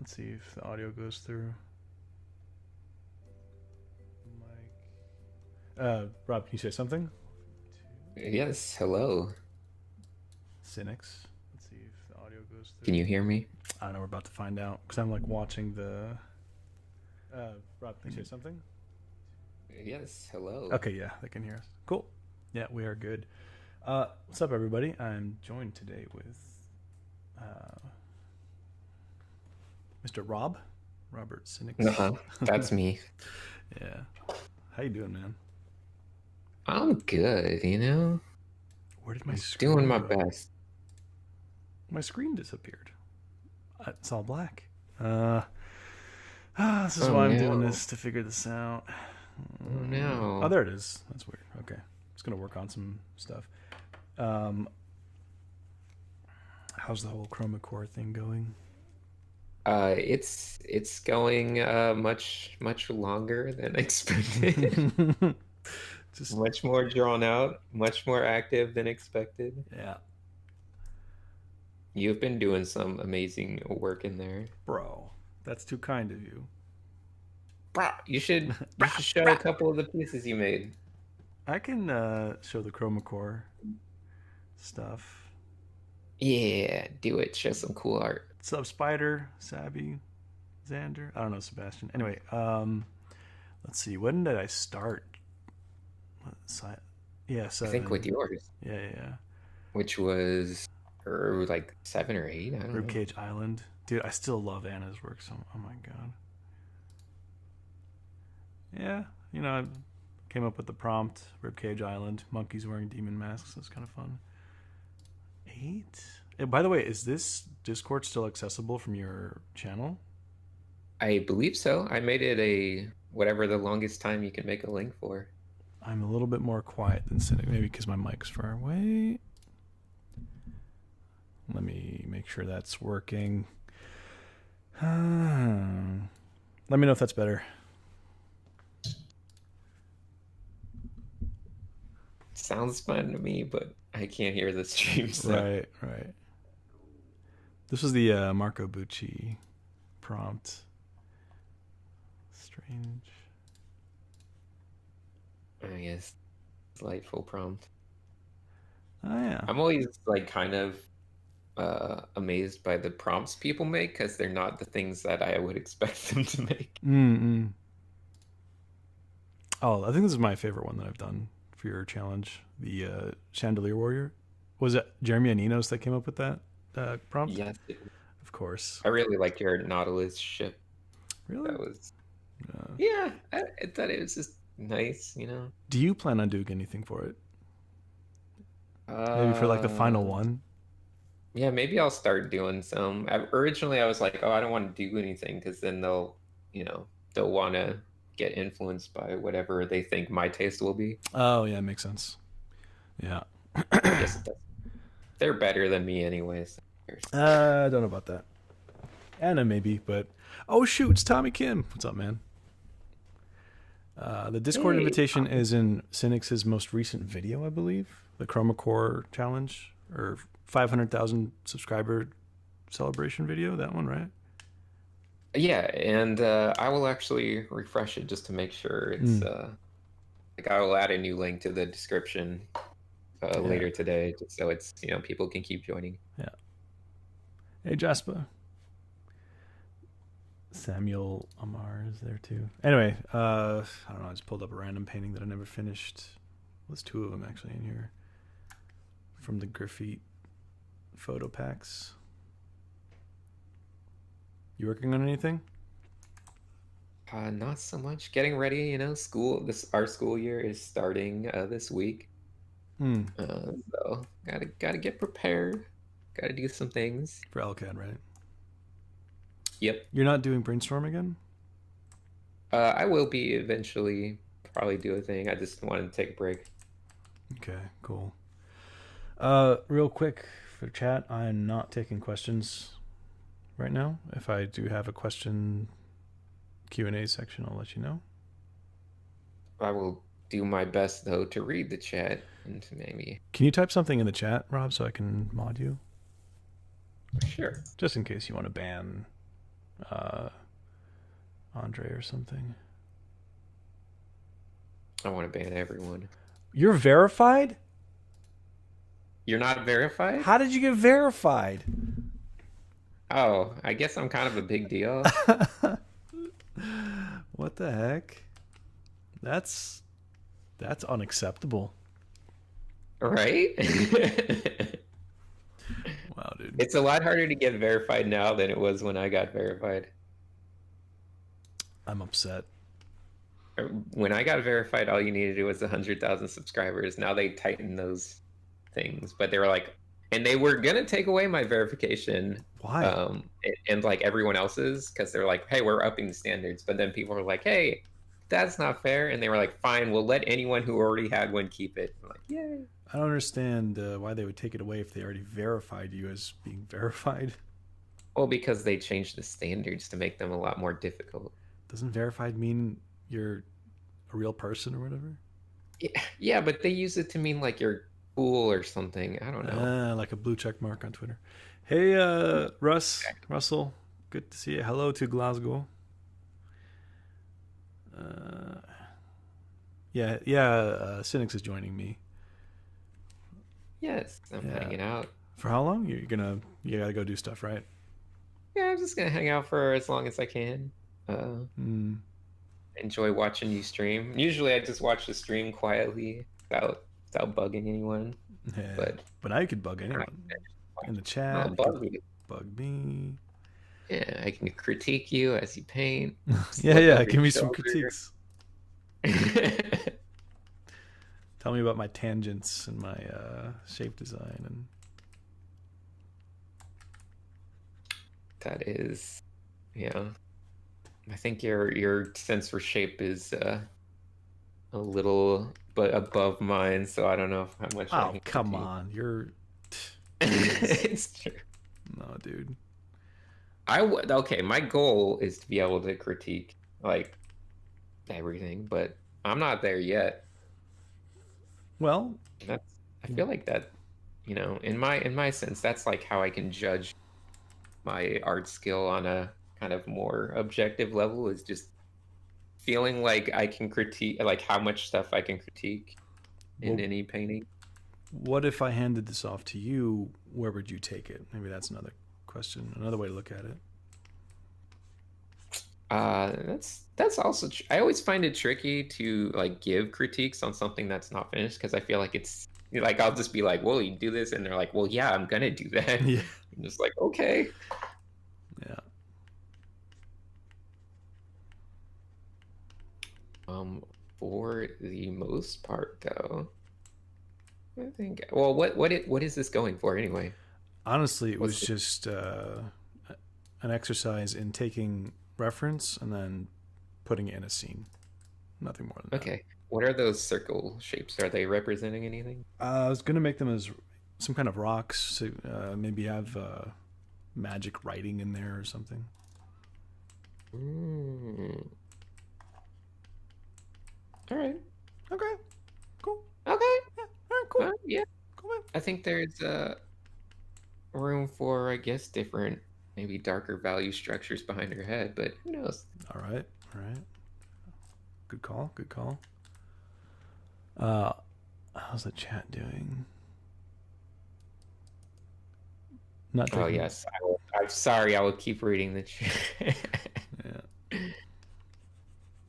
Let's see if the audio goes through. Rob, can you say something? Yes, hello. Cynics. Let's see if the audio goes through. Can you hear me? I don't know. We're about to find out because I'm like watching the. Rob, can you say something? Yes, hello. Okay, yeah, they can hear us. Cool. Yeah, we are good. What's up, everybody? I'm joined today with Mr. Robert Cynics. Uh-huh, that's me. Yeah. How you doing, man? I'm good, you know? Where did my I'm screen doing my go? best. My screen disappeared. It's all black. This is Oh why I'm doing no. this, to figure this out. Oh Oh, no. there it is. That's weird. Okay. Just going to work on some stuff. How's the whole Chroma core thing going? It's going much longer than expected. Just Much more drawn out, much more active than expected. yeah, You've been doing some amazing work in there. bro. That's too kind of you. Bro, you should show a couple of the pieces you made. I can show the Chroma core stuff. Yeah, do it. Show some cool art. Sub Spider, Sabby, Xander. I don't know, Sebastian. Anyway, let's see. When did I start? Yeah, I think 7. with yours, Yeah. which was like 7 or 8. I don't know. Ribcage Island. Dude, I still love Anna's work. So, oh my god. Yeah, I came up with the prompt. Ribcage Island. Monkeys wearing demon masks. That's kind of fun. 8? By the way, is this Discord still accessible from your channel? I believe so. I made it a whatever the longest time you can make a link for. I'm a little bit more quiet than Cynic, maybe because my mic's far away. Let me make sure that's working. Let me know if that's better. Sounds fun to me, but I can't hear the stream. So. Right. This was the Marco Bucci prompt. Strange. I guess delightful prompt. Oh yeah. I'm always like kind of amazed by the prompts people make because they're not the things that I would expect them to make. Oh, I think this is my favorite one that I've done for your challenge. The Chandelier Warrior. Was it Jeremy Aninos that came up with that prompt? Yes, Of course. I really liked your Nautilus ship. Really? That was yeah. I thought it was just nice, you know. Do you plan on doing anything for it? Maybe for like the final one? Yeah, maybe I'll start doing some. Originally, I was like, oh, I don't want to do anything because then they'll want to get influenced by whatever they think my taste will be. Oh, yeah, makes sense. Yeah. Yes, they're better than me anyways. I don't know about that. Anna, maybe, but... Oh, shoot, it's Tommy Kim. What's up, man? The Discord invitation is in Cynics' most recent video, I believe. The Chroma Core Challenge, or 500,000 subscriber celebration video. That one, right? Yeah, and I will actually refresh it just to make sure it's... like I will add a new link to the description later today, just so it's, people can keep joining. Yeah. Hey, Jasper. Samuel Amar is there too. Anyway, I don't know. I just pulled up a random painting that I never finished. There's 2 of them actually in here from the graffiti photo packs. You working on anything? Not so much. Getting ready, our school year is starting this week. So gotta get prepared. Gotta do some things. For LCAD, right? Yep. You're not doing brainstorm again? I will be eventually. Probably do a thing. I just wanted to take a break. Okay, cool. Real quick for chat, I'm not taking questions right now. If I do have a question Q&A section, I'll let you know. I will do my best though to read the chat and maybe. Can you type something in the chat, Rob, so I can mod you? Sure. Just in case you want to ban Andre or something. I want to ban everyone. You're verified? You're not verified? How did you get verified? Oh, I guess I'm kind of a big deal. What the heck? That's unacceptable. Right? Wow, dude. It's a lot harder to get verified now than it was when I got verified. I'm upset. When I got verified, all you needed to do was 100,000 subscribers. Now they tighten those things, but they were like, and they were gonna take away my verification. Why? And like everyone else's, because they're like, hey, we're upping the standards. But then people were like, hey, that's not fair. And they were like, fine, we'll let anyone who already had one keep it. I'm like, yay. I don't understand why they would take it away if they already verified you as being verified. Well, because they changed the standards to make them a lot more difficult. Doesn't verified mean you're a real person or whatever? Yeah, but they use it to mean like you're cool or something. I don't know. Like a blue check mark on Twitter. Hey, Russell, good to see you. Hello to Glasgow. Cynics is joining me. Yes, I'm hanging out. For how long? You gotta go do stuff, right? Yeah, I'm just gonna hang out for as long as I can. Enjoy watching you stream. Usually I just watch the stream quietly without bugging anyone. Yeah, but now you could bug anyone in the chat. Bug me. Yeah, I can critique you as you paint. Give me some critiques. Tell me about my tangents and my shape design. And that is, I think your sense for shape is a little but above mine, so I don't know how much. Oh, come on, you're. It's true. No, dude. Okay. My goal is to be able to critique like everything, but I'm not there yet. Well, I feel like that, in my sense, that's like how I can judge my art skill on a kind of more objective level, is just feeling like I can critique, like how much stuff I can critique in any painting. What if I handed this off to you? Where would you take it? Maybe that's another question, another way to look at it. That's also I always find it tricky to like give critiques on something that's not finished, because I feel like it's like I'll just be like, well, you do this, and they're like, well, yeah, I'm gonna do that. Yeah. I'm just like, okay. Yeah. For the most part, though, I think. Well, what is this going for anyway? Honestly, it was just an exercise in taking reference and then putting it in a scene. Nothing more than that. Okay. What are those circle shapes? Are they representing anything? I was gonna make them as some kind of rocks. So, maybe have magic writing in there or something. All right. Okay. Cool. Okay. Yeah. All right. Cool. Yeah. Cool, man. I think there's room for, I guess, different, maybe darker value structures behind her head, but who knows? All right. Good call. How's the chat doing? Not taking... Oh yes, I'm sorry. I will keep reading the chat. Yeah.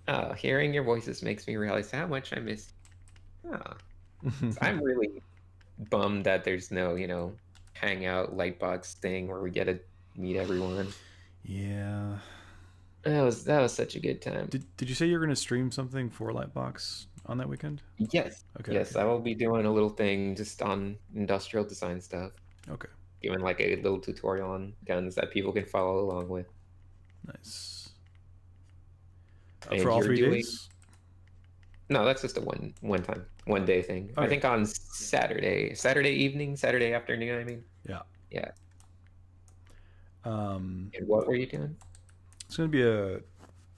Oh, hearing your voices makes me realize how much I miss. I'm really bummed that there's no, hangout Lightbox thing where we get to meet everyone. Yeah. That was such a good time. Did you say you're going to stream something for Lightbox on that weekend? Yes. Okay. Yes, I will be doing a little thing just on industrial design stuff. Okay. Giving like a little tutorial on guns that people can follow along with. Nice. And for all 3 days? No, that's just a one day thing. Okay. I think on Saturday evening, Saturday afternoon, I mean. Yeah. Yeah. And what were you doing? It's going to be a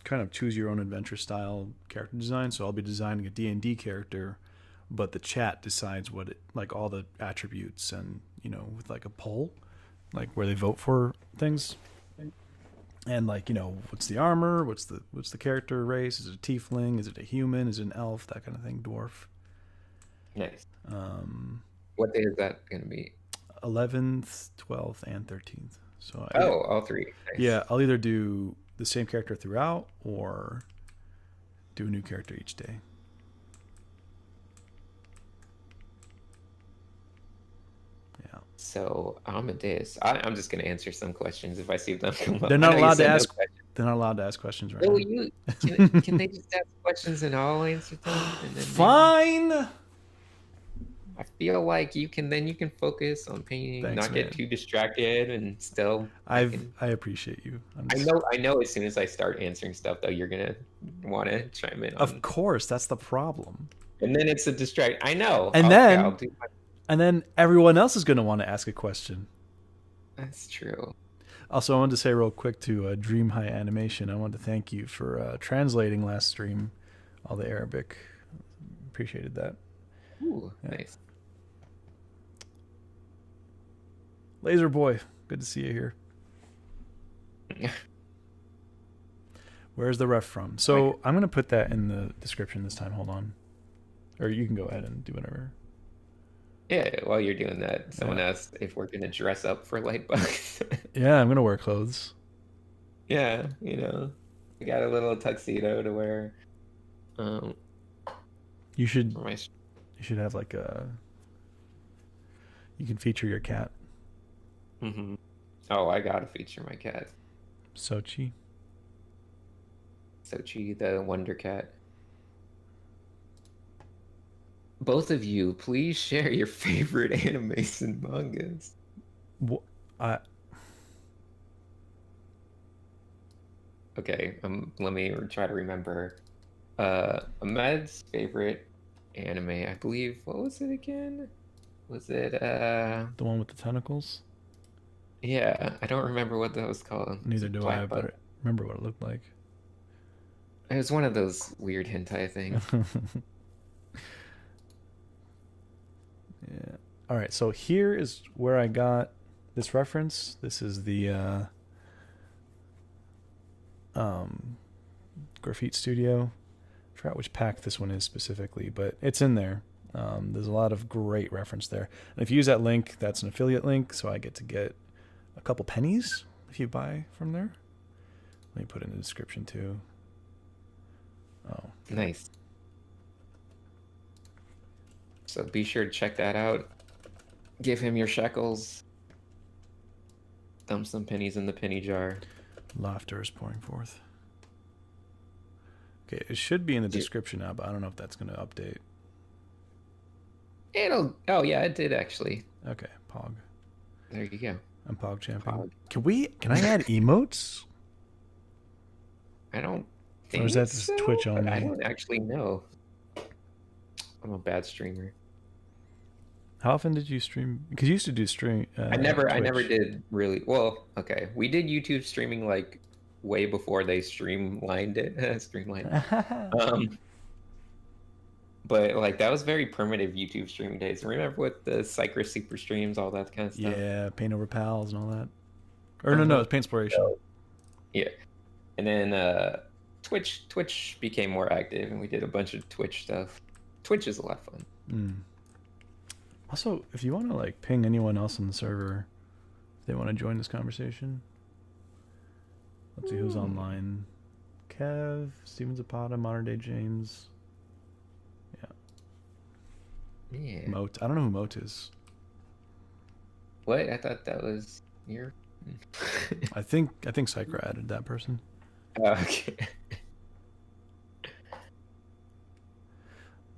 kind of choose your own adventure style character design. So I'll be designing a D&D character, but the chat decides what it, like all the attributes, and with like a poll, like where they vote for things. And like, you know, what's the armor? What's the character race? Is it a tiefling? Is it a human? Is it an elf? That kind of thing. Dwarf. Nice. What day is that going to be? 11th, 12th, and 13th. So all three. Nice. Yeah, I'll either do the same character throughout or do a new character each day. Yeah. So Amadeus, I'm just going to answer some questions if I see them come up. They're not allowed to ask. They're not allowed to ask questions right now. Can they just ask questions and I'll answer them? And then Fine. I feel like you can focus on painting, Thanks, not get too distracted, and still. I appreciate you. I know. As soon as I start answering stuff, though, you're gonna want to chime in. Of course, that's the problem. And then it's a distract. I know. And then everyone else is gonna want to ask a question. That's true. Also, I wanted to say real quick to Dream High Animation, I want to thank you for translating last stream all the Arabic. Appreciated that. Ooh, nice. Laser Boy, good to see you here. Where's the ref from? So I'm going to put that in the description this time. Hold on. Or you can go ahead and do whatever. Yeah, while you're doing that, someone asked if we're going to dress up for Lightbox. Yeah, I'm going to wear clothes. Yeah, you know, I got a little tuxedo to wear. You should have like you can feature your cat. Mm-hmm. Oh, I gotta feature my cat. Sochi, the Wonder Cat. Both of you, please share your favorite animes and mangas. Okay, let me try to remember. Ahmed's favorite anime, I believe. What was it again? Was it the one with the tentacles? Yeah, I don't remember what that was called. Neither do I, but I remember what it looked like. It was one of those weird hentai things. Yeah. All right, so here is where I got this reference. This is the Graffiti Studio. I forgot which pack this one is specifically, but it's in there. There's a lot of great reference there. And if you use that link, that's an affiliate link, so I get to get a couple pennies if you buy from there. Let me put it in the description too. Oh, nice. So be sure to check that out. Give him your shekels. Dump some pennies in the penny jar. Laughter is pouring forth. Okay, it should be in the description now, but I don't know if that's going to update. Oh yeah, it did actually. Okay, Pog. There you go. I'm Pog champion. Pog. Can I add emotes? I don't think so. Or is that just Twitch only? I don't actually know. I'm a bad streamer. How often did you stream? Because you used to do stream. I never did really. Well, okay, we did YouTube streaming like way before they streamlined it. But like that was very primitive YouTube streaming days. Remember with the Cycris Super Streams, all that kind of stuff. Yeah, Paint Over Pals and all that. Or no, it's Paint Exploration. Yeah, and then Twitch became more active, and we did a bunch of Twitch stuff. Twitch is a lot of fun. Mm. Also, if you want to like ping anyone else on the server, if they want to join this conversation. Let's see who's online. Kev, Steven Zapata, Modern Day James. Yeah. Moat. I don't know who Moat is. What? I thought that was your. I think Cycra added that person. Oh, okay.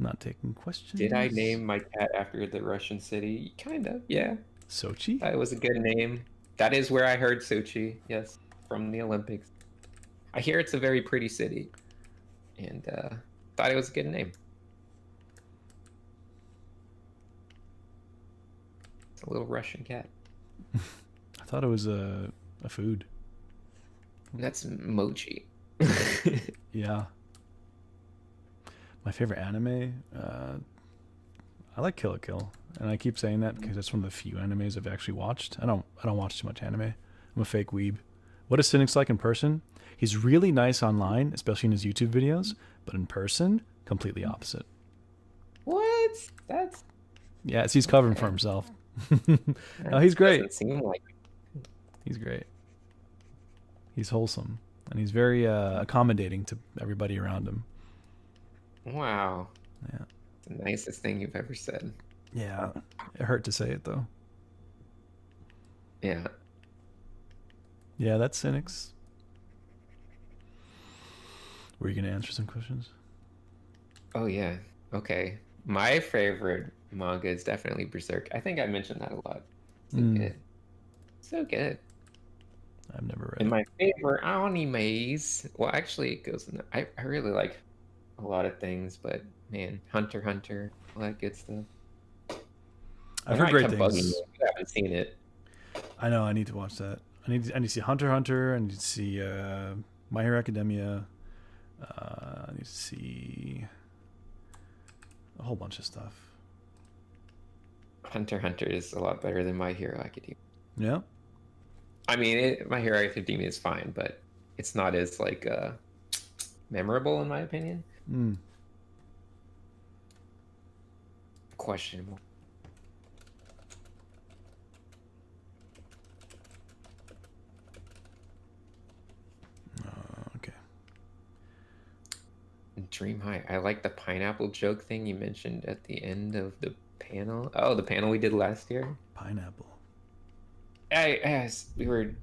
Not taking questions. Did I name my cat after the Russian city? Kind of, yeah. Sochi? That was a good name. That is where I heard Sochi, yes, from the Olympics. I hear it's a very pretty city, and thought it was a good name. It's a little Russian cat. I thought it was a food. That's mochi. Yeah. My favorite anime, I like Kill la Kill, and I keep saying that because it's one of the few animes I've actually watched. I don't watch too much anime. I'm a fake weeb. What is Cynic's like in person? He's really nice online, especially in his YouTube videos, but in person, completely opposite. What? That's Yeah, he's covering for himself. No, he's great. Doesn't seem like. He's great. He's wholesome, and he's very accommodating to everybody around him. Wow. Yeah. It's the nicest thing you've ever said. Yeah. It hurt to say it, though. Yeah. Yeah, that's Cynics. Were you going to answer some questions? Oh, yeah. Okay. My favorite manga is definitely Berserk. I think I mentioned that a lot. So good. So good. I've never read And it. my favorite animes, well, actually, it goes in I really like a lot of things, but man, Hunter x Hunter, all that good stuff. I've heard great kept bugging things. me. You haven't seen it. I know. I need to watch that. I need to see Hunter x Hunter. I need to see My Hero Academia. I need to see a whole bunch of stuff. Hunter x Hunter is a lot better than My Hero Academia. Yeah. I mean, My Hero Academia is fine, but it's not as like memorable in my opinion. Questionable. Okay. Dream High. I like the pineapple joke thing you mentioned at the end of the panel. Oh, the panel we did last year. Pineapple. We were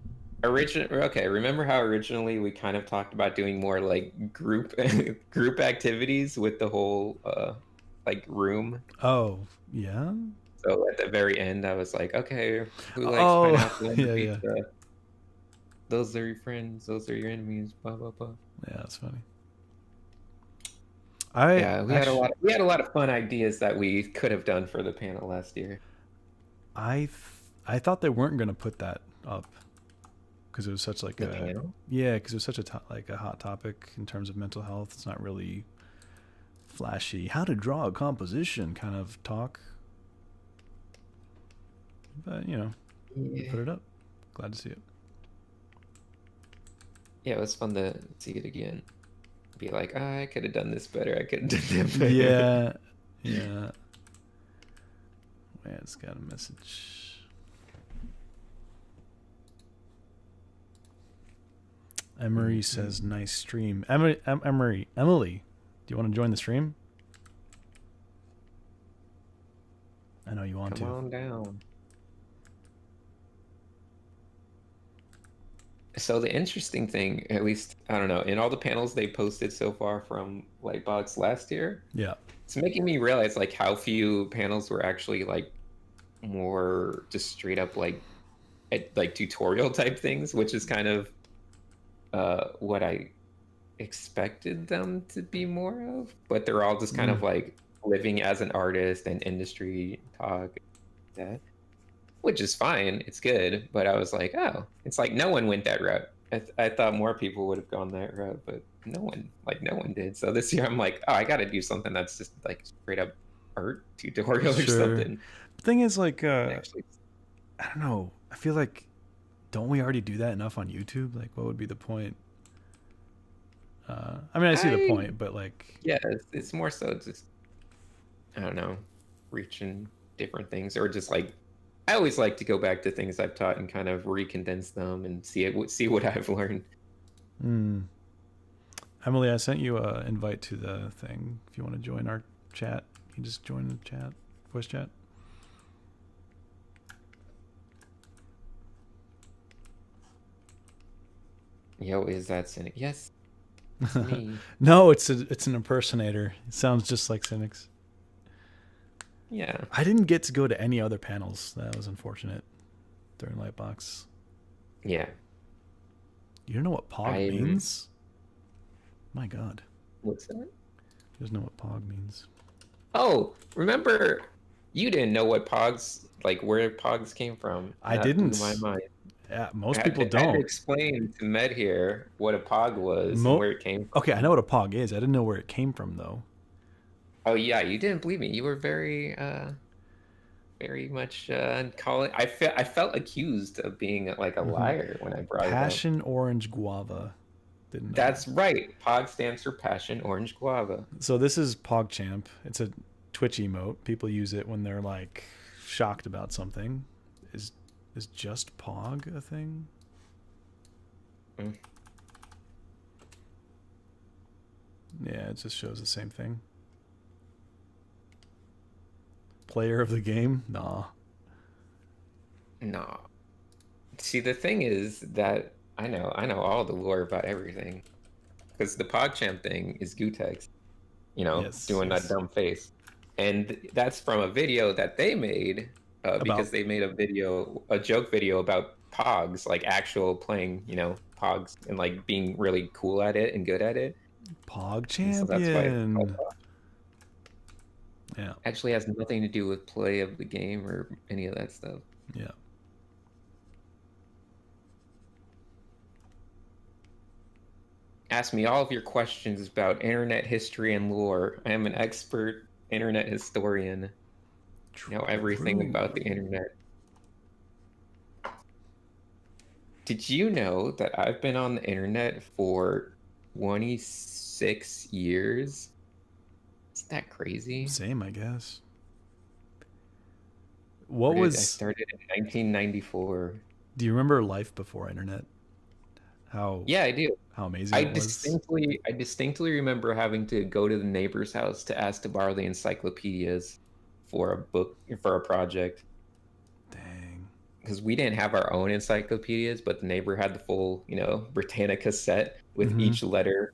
okay. Remember how originally we kind of talked about doing more like group activities with the whole like room. Oh, yeah. So at the very end, I was like, okay, who likes pineapple on the pizza? Yeah. Those are your friends. Those are your enemies. Blah blah blah. Yeah, that's funny. We had a lot of fun ideas that we could have done for the panel last year. I thought they weren't going to put that up because it was such like panel? Yeah, because it was such a hot topic in terms of mental health. It's not really flashy. How to draw a composition kind of talk. But we put it up. Glad to see it. Yeah, it was fun to see it again. Be like, I could have done this better. I could have done that better. Yeah. Yeah. Wait, it's got a message. Emery says, nice stream. Emily, do you want to join the stream? I know you want to. Come on down. So the interesting thing, at least, I don't know, in all the panels they posted so far from Lightbox last year, yeah, it's making me realize like how few panels were actually like more just straight up like tutorial type things, which is kind of what I expected them to be more of, but they're all just kind of like living as an artist and industry talk, which is fine. It's good, but I was like, oh, it's like no one went that route. I thought more people would have gone that route, but no one did. So this year I'm like, oh, I got to do something that's just like straight up art tutorial or something. The thing is, like, actually, I don't know. I feel like, don't we already do that enough on YouTube? Like, what would be the point? I mean, I see the point, but like, yeah, it's more so just, I don't know, reaching different things, or just like, I always like to go back to things I've taught and kind of recondense them and see what I've learned. Emily, I sent you an invite to the thing. If you want to join our chat, you can just join the chat, voice chat. Yo, is that Cynic? Yes. It's me. No, it's an impersonator. It sounds just like Cynic's. Yeah. I didn't get to go to any other panels. That was unfortunate during Lightbox. Yeah. You don't know what POG means? My God. What's that? You doesn't know what POG means. Oh, remember, you didn't know what POGs, like where POGs came from. I didn't. Blew my mind. Yeah, most people don't. I had to explain to Med here what a POG was and where it came from. Okay, I know what a POG is. I didn't know where it came from, though. Oh, yeah, you didn't believe me. You were very very much calling. I felt accused of being like a liar when I brought it up. Passion orange guava. Didn't know That's that. right. Pog stands for Passion Orange Guava. So this is PogChamp. It's a Twitch emote. People use it when they're like shocked about something. Is just Pog a thing? Mm. Yeah, it just shows the same thing. Player of the game? Nah. No. See, the thing is that I know all the lore about everything. Because the PogChamp thing is Gutex, doing that dumb face. And that's from a video that they made because they made a joke video about Pogs, like actual playing, Pogs and like being really cool at it and good at it. Pog And so that's why it's called Champion. Pog. Yeah. Actually has nothing to do with play of the game or any of that stuff. Yeah. Ask me all of your questions about internet history and lore. I am an expert internet historian. Know everything about the internet. Did you know that I've been on the internet for 26 years? Isn't that crazy? Same, I guess. I started in 1994. Do you remember life before internet? Yeah, I do. How amazing it was. I distinctly remember having to go to the neighbor's house to ask to borrow the encyclopedias for a book, for a project. Dang. Because we didn't have our own encyclopedias, but the neighbor had the full, Britannica set with each letter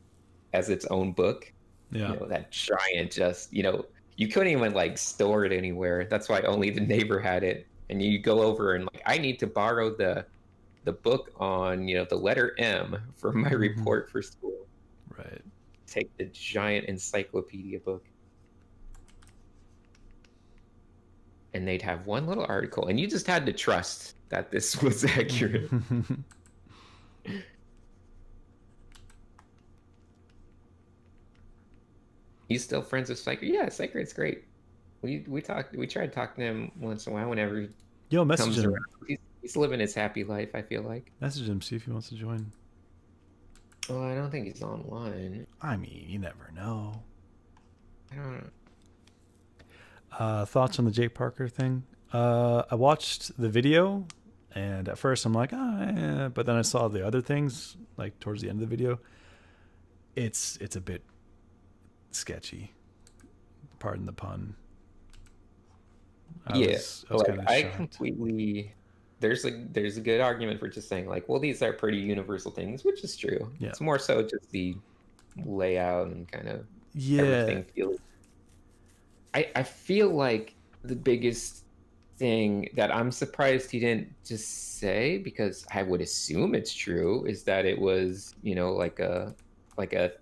as its own book. Yeah. That giant, just, you couldn't even like store it anywhere. That's why only the neighbor had it. And you go over and like, I need to borrow the book on, the letter M for my report for school. Right. Take the giant encyclopedia book. And they'd have one little article, and you just had to trust that this was accurate. You still friends with Psycho? Yeah, Psycho's great. We tried to talk to him once in a while whenever Yo, message him. He's living his happy life, I feel like. Message him, see if he wants to join. Well, I don't think he's online. I mean, you never know. I don't know. Thoughts on the Jake Parker thing? I watched the video, and at first I'm like, but then I saw the other things, like towards the end of the video. It's a bit sketchy. Pardon the pun. I completely. There's a good argument for just saying like, well, these are pretty universal things, which is true. Yeah. It's more so just the layout and kind of everything feels. I feel like the biggest thing that I'm surprised he didn't just say, because I would assume it's true, is that it was, like a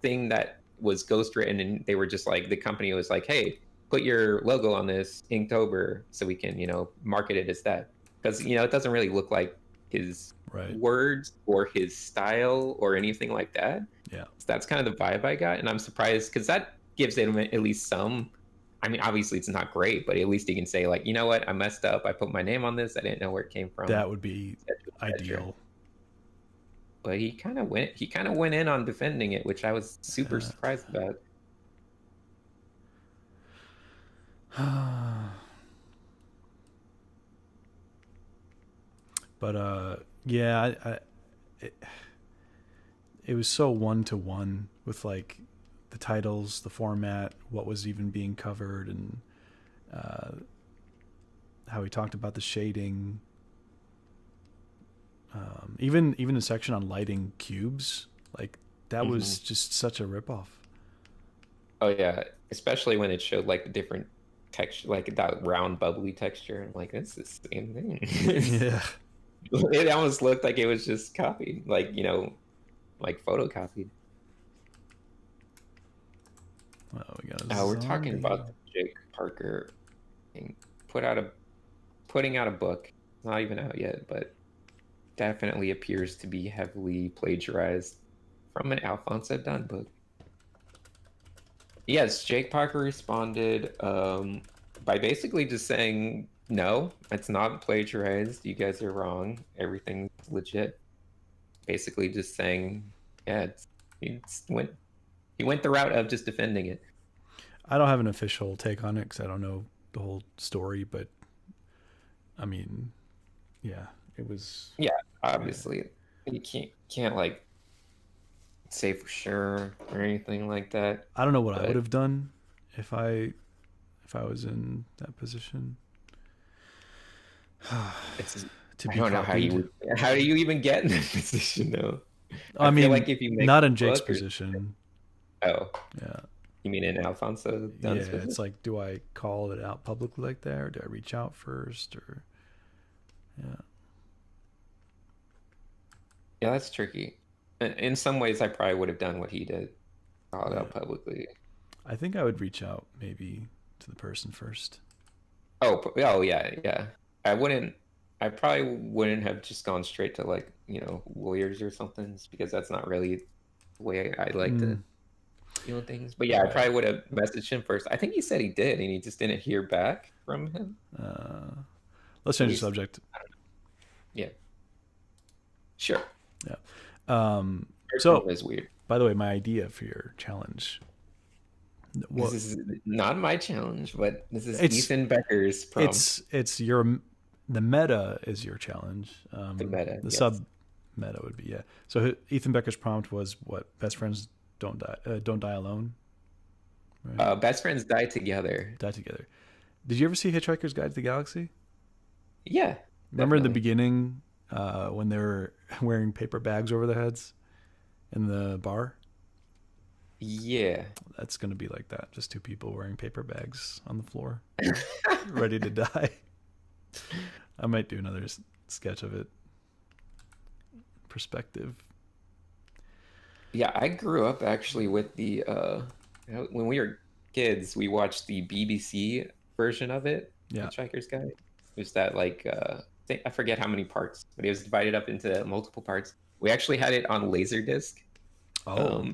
thing that was ghostwritten, and they were just like, the company was like, hey, put your logo on this Inktober so we can, market it as that. Because, it doesn't really look like his words or his style or anything like that. Yeah. So that's kind of the vibe I got. And I'm surprised because that gives him at least some. I mean, obviously it's not great, but at least he can say like, you know what, I messed up. I put my name on this. I didn't know where it came from. That would be ideal. But he kind of went in on defending it, which I was super surprised about. But it was so one-to-one with like the titles, the format, what was even being covered, and how he talked about the shading. Even the section on lighting cubes, like that was just such a ripoff. Oh yeah, especially when it showed like the different texture, like that round bubbly texture. I'm like, it's the same thing. Yeah. It almost looked like it was just copied, like, like photocopied. We're talking about the Jake Parker thing. Putting out a book. Not even out yet, but definitely appears to be heavily plagiarized from an Alphonse Dunn book. Yes, Jake Parker responded by basically just saying No, it's not plagiarized. You guys are wrong. Everything's legit. Basically, just saying, yeah, he went the route of just defending it. I don't have an official take on it because I don't know the whole story, but I mean, yeah, it was. Yeah, Yeah. obviously, you can't like say for sure or anything like that. I don't know what I would But have done if I was in that position. it's To I be don't know copied. how do you even get in that position though? I I feel like mean, if you make not a in Jake's book or position. oh, Yeah. you mean in Alfonso Yeah, Dunn's it's position? like, do I call it out publicly like that, or do I reach out first, or yeah, Yeah, that's tricky. In some ways, I probably would have done what he did, call it yeah. out publicly. I think I would reach out maybe to the person first. Oh yeah, yeah. I wouldn't. I probably wouldn't have just gone straight to like lawyers or something, just because that's not really the way I like to Mm, deal with things. But yeah, I right. probably would have messaged him first. I think he said he did, and he just didn't hear back from him. Uh, let's At change the least, subject. yeah, sure. Yeah. First one So, was weird. by the way, my idea for your challenge. This What is not my challenge, but this is it's Ethan Becker's prompt. it's your the meta is your challenge. The meta, The yes. sub meta would be, yeah. So Ethan Becker's prompt was what? Best friends don't die alone. Right? Best friends die together. Die together. Did you ever see Hitchhiker's Guide to the Galaxy? Yeah, Remember in the definitely. beginning when they were wearing paper bags over their heads in the bar? Yeah. That's going to be like that. Just two people wearing paper bags on the floor, ready to die. I might do another sketch of it. Perspective. Yeah, I grew up actually with the when we were kids, we watched the BBC version of it, Yeah. Hitchhiker's Guide. It was that like I forget how many parts, but it was divided up into multiple parts. We actually had it on Laserdisc. Oh,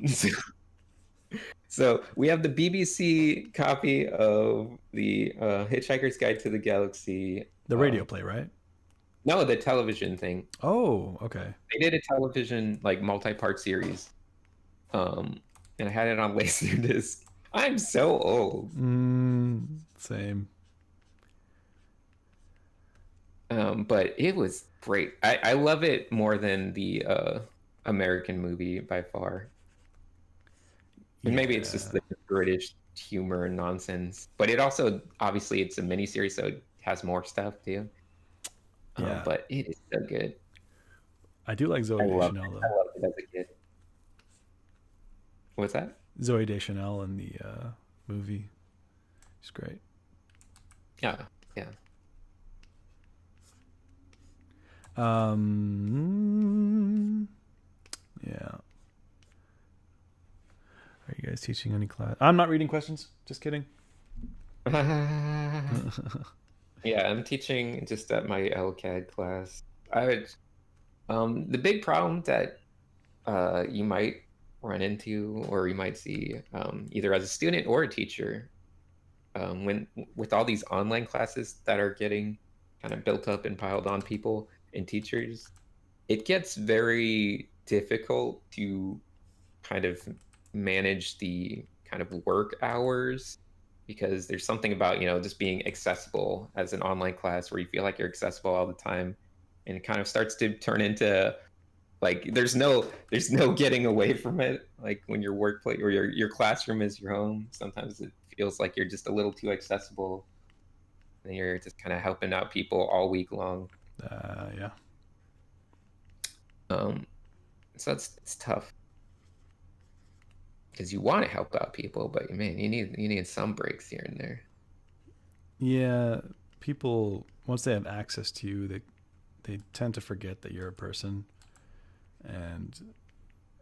So we have the BBC copy of the Hitchhiker's Guide to the Galaxy. the radio play, right? No, the television thing. Oh, okay. They did a television like multi-part series. And I had it on Laserdisc. I'm so old. Same. But it was great. I love it more than the American movie by far. And maybe it's just Yeah. the British humor and nonsense. But it also obviously it's a miniseries, so it has more stuff too. Yeah. But it is so good. I do like I Zoe loved Deschanel it. I though. loved it as a kid. What's that? Zoe Deschanel in the movie. She's great. Yeah, yeah. Yeah. Are you guys teaching any class? I'm not reading questions. Just kidding. Yeah, I'm teaching just at my LCAD class. I would, the big problem that you might run into, or you might see, either as a student or a teacher, when with all these online classes that are getting kind of built up and piled on people and teachers, it gets very difficult to kind of manage the kind of work hours, because there's something about just being accessible as an online class where you feel like you're accessible all the time, and it kind of starts to turn into like there's no getting away from it. Like when your workplace or your classroom is your home, sometimes it feels like you're just a little too accessible, and you're just kind of helping out people all week long. Yeah. um so it's tough because you want to help out people, but man, you need some breaks here and there. Yeah. People, once they have access to you, they tend to forget that you're a person. And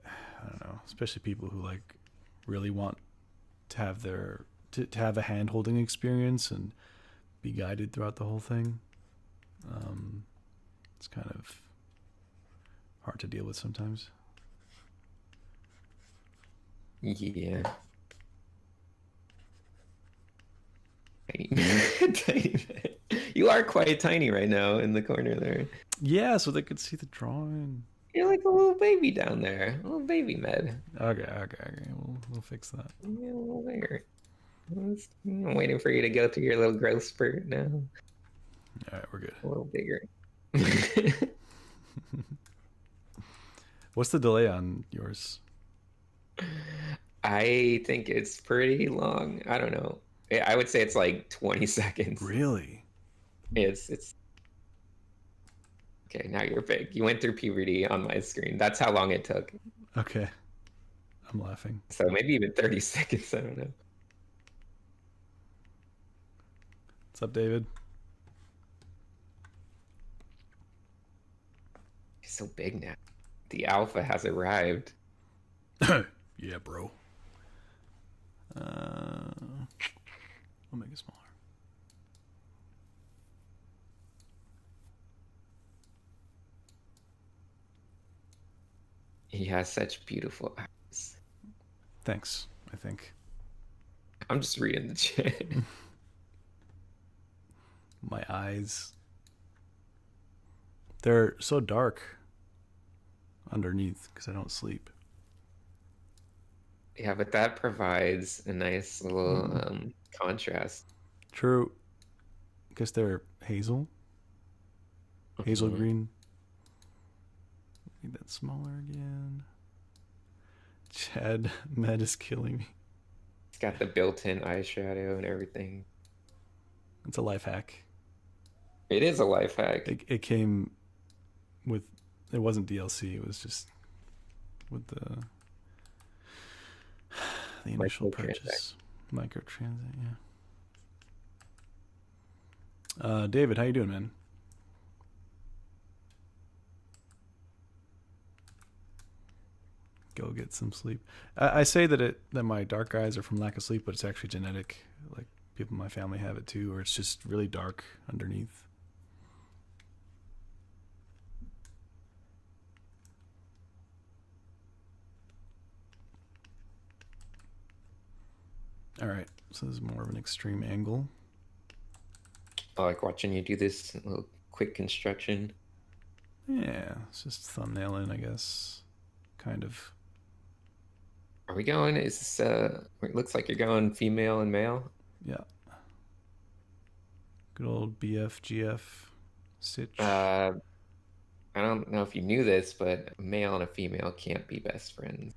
I don't know, especially people who like really want to have to have a hand holding experience and be guided throughout the whole thing. It's kind of hard to deal with sometimes. Yeah. Tiny, tiny bit. You are quite tiny right now in the corner there. Yeah, so they could see the drawing. You're like a little baby down there, a little baby Med. Okay. We'll fix that. Yeah, a little bigger. I'm waiting for you to go through your little growth spurt now. All right, we're good. A little bigger. What's the delay on yours? I think it's pretty long. I don't know. I would say it's like 20 seconds. Really? It's okay. Now you're big. You went through puberty on my screen. That's how long it took. Okay. I'm laughing. So maybe even 30 seconds. I don't know. What's up, David? It's so big now. The alpha has arrived. Yeah, bro. I'll make it smaller. He has such beautiful eyes. Thanks, I think. I'm just reading the chat. My eyes. They're so dark underneath because I don't sleep. Yeah, but that provides a nice little contrast. True. I guess they're hazel. Hazel green. Make that smaller again. Chad, Med is killing me. It's got the built-in eyeshadow and everything. It's a life hack. It is a life hack. It came with, it wasn't DLC, it was just with the initial purchase. Microtransact, yeah. David, how you doing, man? Go get some sleep. I say that my dark eyes are from lack of sleep, but it's actually genetic. Like people in my family have it too, or it's just really dark underneath. All right, so this is more of an extreme angle. I like watching you do this little quick construction. Yeah, it's just thumbnailing, I guess. Kind of. Are we going? Is this it looks like you're going female and male? Yeah. Good old BFGF stitch. I don't know if you knew this, but a male and a female can't be best friends.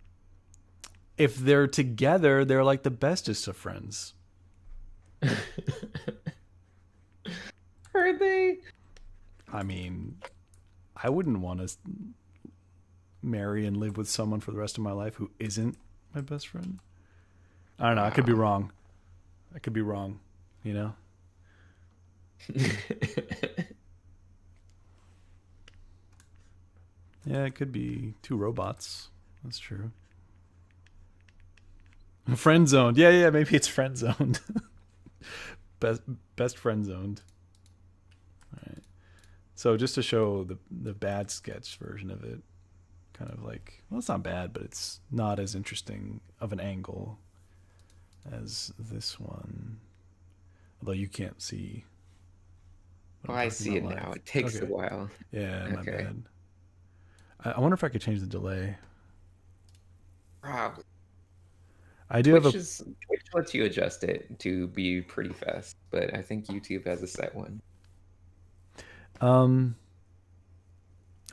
If they're together, they're like the bestest of friends. Are they? I mean, I wouldn't want to marry and live with someone for the rest of my life who isn't my best friend. I don't know. Wow. I could be wrong. You know? Yeah, it could be two robots. That's true. Friend zoned. Yeah, maybe it's friend zoned. best friend zoned. All right. So just to show the bad sketch version of it, kind of like, well, it's not bad, but it's not as interesting of an angle as this one. Although you can't see. Oh, I see it now. It takes a while. Yeah, my bad. I wonder if I could change the delay. Probably. I do have Twitch lets you adjust it to be pretty fast, but I think YouTube has a set one.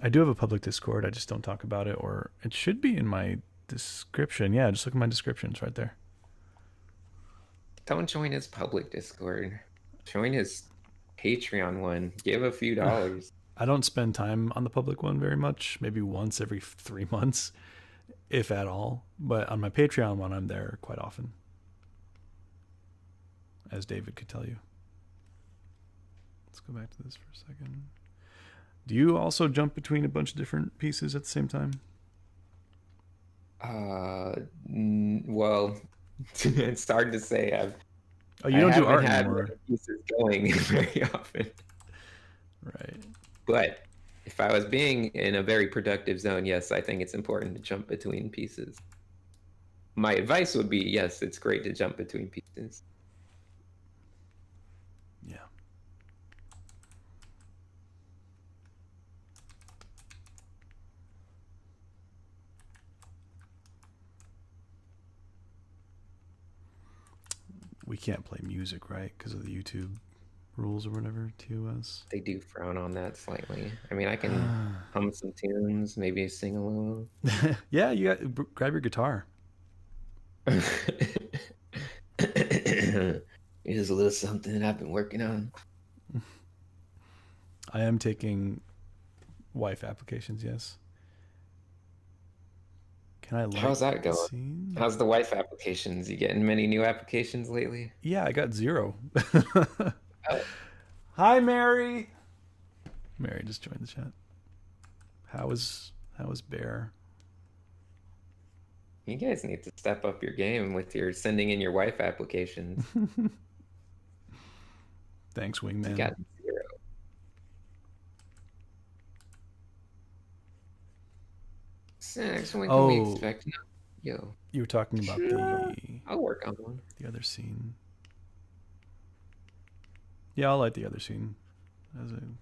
I do have a public Discord. I just don't talk about it, or it should be in my description. Yeah, just look at my descriptions right there. Don't join his public Discord. Join his Patreon one. Give a few dollars. I don't spend time on the public one very much. Maybe once every 3 months, if at all. But on my Patreon one, I'm there quite often, as David could tell you. Let's go back to this for a second. Do you also jump between a bunch of different pieces at the same time? Well, it's hard to say. You don't do art had anymore. Pieces going very often. Right. But if I was being in a very productive zone, yes, I think it's important to jump between pieces. My advice would be, yes, it's great to jump between pieces. can't play music, right? Because of the YouTube rules or whatever, TOS. They do frown on that slightly. I mean, I can hum some tunes, maybe sing a little. Yeah, you got grab your guitar. Here's a little something that I've been working on. I am taking wife applications, yes. Can I like How's that going? scene? How's the wife applications? You getting many new applications lately? Yeah, I got 0. Oh. Hi, Mary. Mary just joined the chat. How was Bear? You guys need to step up your game with your sending in your wife applications. Thanks, Wingman. You got 0. Next, when can we expect? Yo, you were talking about I'll work on one. The other scene. Yeah, I'll light the other scene as an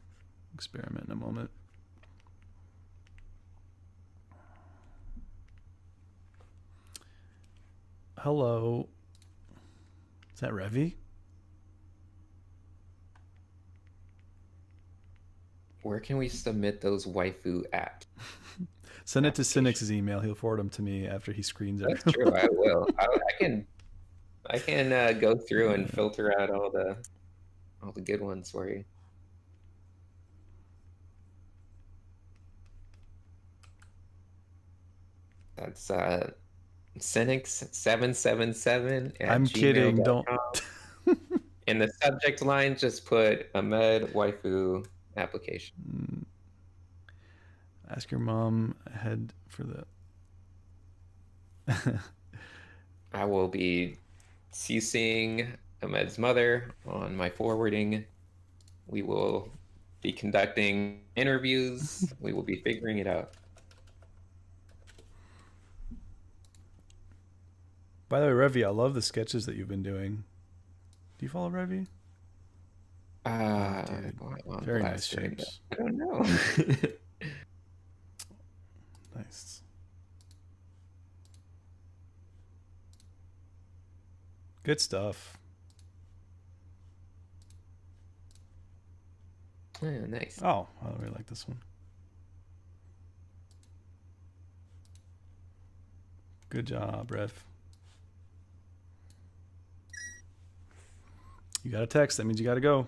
experiment in a moment. Hello. Is that Revy? Where can we submit those waifu apps? Send it to Cynic's email. He'll forward them to me after he screens it. That's true. I will. I can go through and filter out all the good ones for you. That's Cynics777 at I'm kidding. gmail.com. Don't. In the subject line, just put Ahmed waifu application. Ask your mom ahead for the. I will be CCing Ahmed's mother on my forwarding. We will be conducting interviews. We will be figuring it out. By the way, Revy, I love the sketches that you've been doing. Do you follow Revy? Very nice shapes. I don't know. Nice. Good stuff. Oh, nice. Oh, I really like this one. Good job, Rev. You got a text. That means you got to go.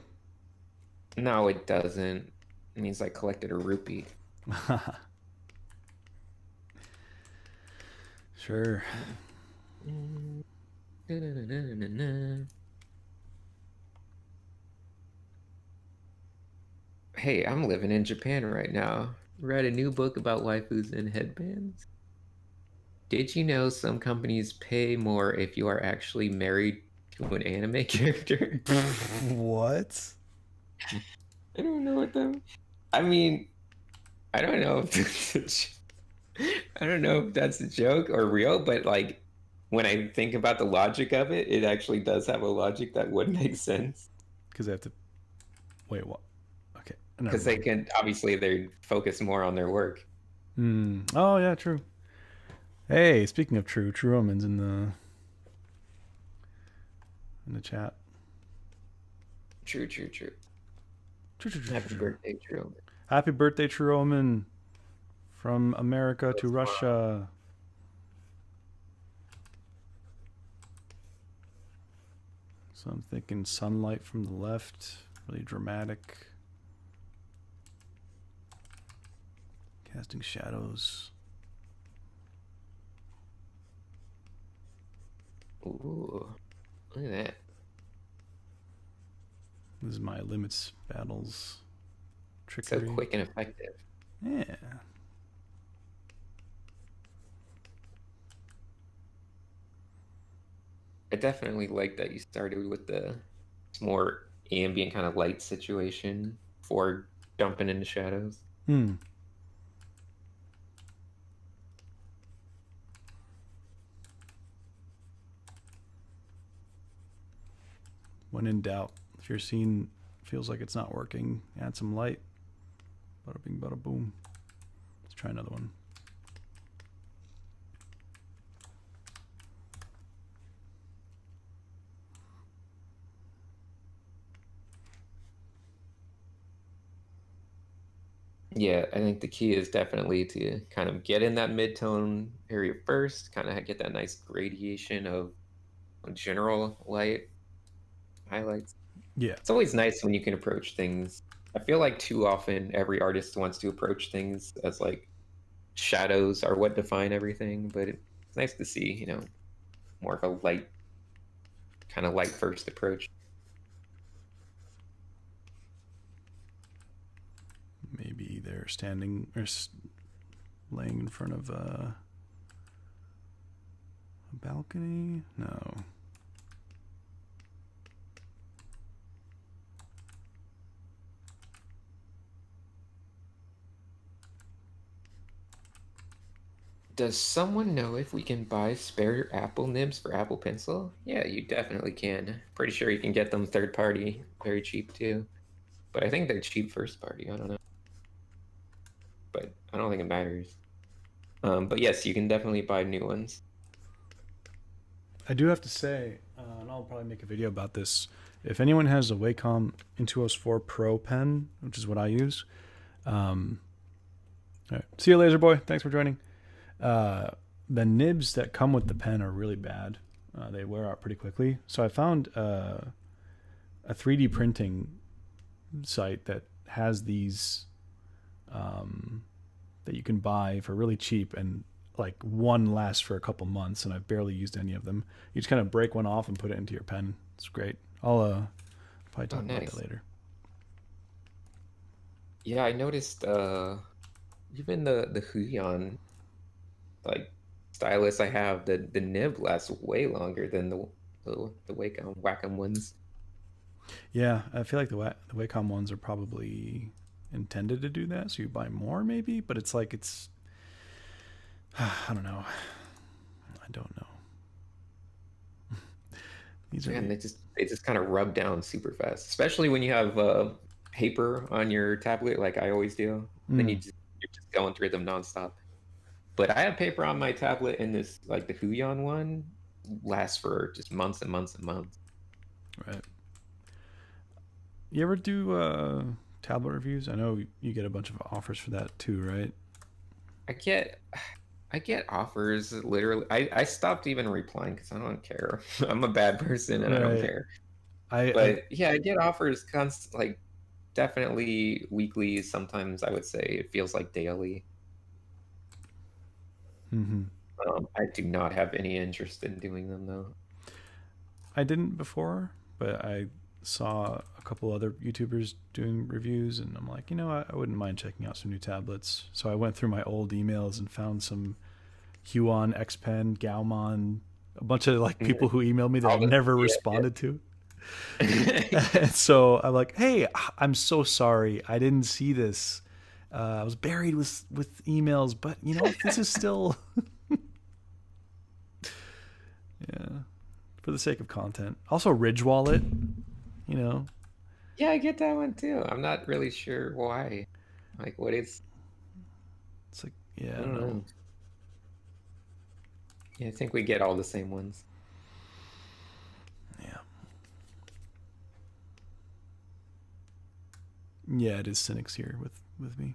No, it doesn't. It means I collected a rupee. Sure. Hey, I'm living in Japan right now. Read a new book about waifus and headbands. Did you know some companies pay more if you are actually married to an anime character? What? I don't know what that. I mean, I don't know if I don't know if that's a joke or real, but like when I think about the logic of it, it actually does have a logic that would make sense. Because they have to. Wait, what? Okay. Because they can obviously they focus more on their work. Oh yeah, true. Hey, speaking of true Roman's in the chat. True. Happy birthday, True. Happy birthday, True Roman. From America to Russia. So I'm thinking sunlight from the left, really dramatic. Casting shadows. Ooh, look at that. This is my limits battles trickery. So quick and effective. Yeah. I definitely like that you started with the more ambient kind of light situation before jumping into shadows. When in doubt, if your scene feels like it's not working, add some light. Bada bing, bada boom. Let's try another one. Yeah, I think the key is definitely to kind of get in that mid-tone area first, kind of get that nice gradation of general light highlights. Yeah. It's always nice when you can approach things. I feel like too often every artist wants to approach things as like shadows are what define everything, but it's nice to see, more of a light, kind of light first approach. Maybe they're standing or laying in front of a balcony. No. Does someone know if we can buy spare Apple nibs for Apple Pencil? Yeah, you definitely can. Pretty sure you can get them third party, very cheap too. But I think they're cheap first party. I don't know. But I don't think it matters. But yes, you can definitely buy new ones. I do have to say, and I'll probably make a video about this. If anyone has a Wacom Intuos 4 Pro pen, which is what I use, all right. See you, Laser Boy. Thanks for joining. The nibs that come with the pen are really bad. They wear out pretty quickly. So I found a 3D printing site that has these that you can buy for really cheap, and like one lasts for a couple months, and I've barely used any of them. You just kind of break one off and put it into your pen. It's great. I'll probably talk about that later. Yeah, I noticed even the Huion like stylus I have, the nib lasts way longer than the Wacom ones. Yeah, I feel like the Wacom ones are probably intended to do that, so you buy more maybe, but it's like I don't know. I don't know. These are they just kind of rub down super fast, especially when you have paper on your tablet like I always do. Then you're just going through them nonstop. But I have paper on my tablet, and this like the Huion one lasts for just months and months and months. Right. You ever do tablet reviews? I know you get a bunch of offers for that too, right? I get offers literally. I stopped even replying because I don't care. I'm a bad person and I don't care. But yeah, I get offers like definitely weekly. Sometimes I would say it feels like daily. Mm-hmm. I do not have any interest in doing them though. I didn't before, but I saw a couple other YouTubers doing reviews, and I'm like, I wouldn't mind checking out some new tablets. So I went through my old emails and found some Huon, Xpen, Gaumon, a bunch of like people who emailed me that I never responded to. So I'm like, hey, I'm so sorry. I didn't see this. I was buried with emails, but this is still yeah, for the sake of content. Also Ridge Wallet, Yeah, I get that one too. I'm not really sure why. Like what it's like, yeah, I don't know. Yeah, I think we get all the same ones. Yeah. Yeah, it is Cynics here with me.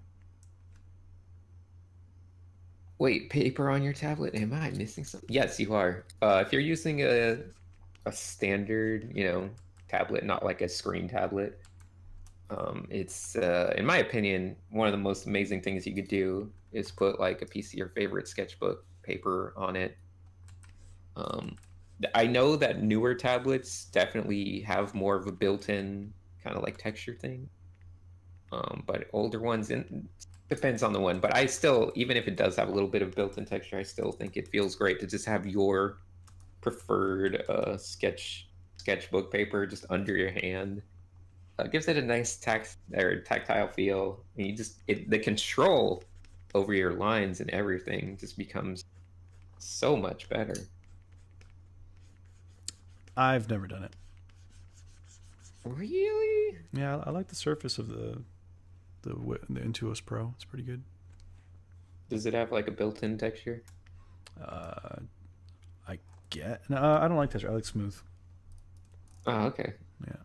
Wait, paper on your tablet? Am I missing something? Yes, you are. If you're using a standard, tablet, not like a screen tablet, it's in my opinion one of the most amazing things you could do is put like a piece of your favorite sketchbook paper on it. I know that newer tablets definitely have more of a built-in kind of like texture thing, but older ones, and depends on the one, but I still, even if it does have a little bit of built-in texture, I still think it feels great to just have your preferred sketchbook paper just under your hand. Gives it a nice tactile feel, and the control over your lines and everything just becomes so much better. I've never done it. Really? Yeah, I like the surface of the Intuos Pro. It's pretty good. Does it have like a built-in texture? No, I don't like texture. I like smooth. Oh, okay. Yeah.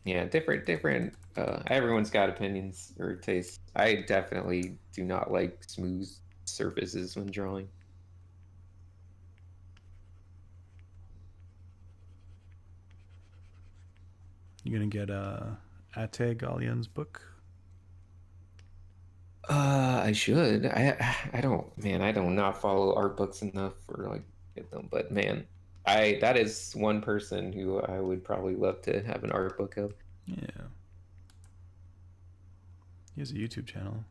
Yeah, different. Everyone's got opinions or tastes. I definitely do not like smooth surfaces when drawing. You gonna get Ate Gallien's book? I should. I don't, man, I do not follow art books enough for like get them. But man, that is one person who I would probably love to have an art book of. Yeah. He has a YouTube channel.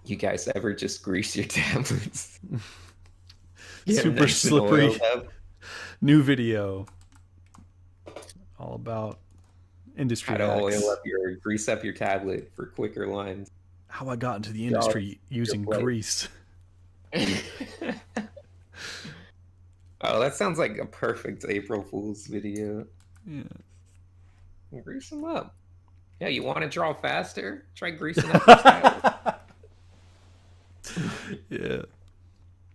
You guys ever just grease your tablets? Super Nice and slippery. oiled up? New video. All about industry How to hacks. grease up your tablet for quicker lines. How I got into the industry using grease. Oh, that sounds like a perfect April Fool's video. Yeah. Grease them up. Yeah, you want to draw faster? Try greasing up your tablet. Yeah.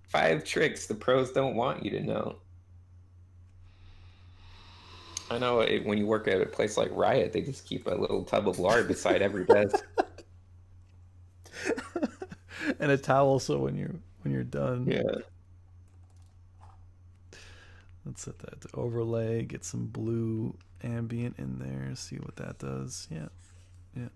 5 tricks the pros don't want you to know. I know when you work at a place like Riot, they just keep a little tub of lard beside every desk. And a towel so when you're done. Yeah. Let's set that to overlay, get some blue ambient in there, see what that does. Yeah. Yeah.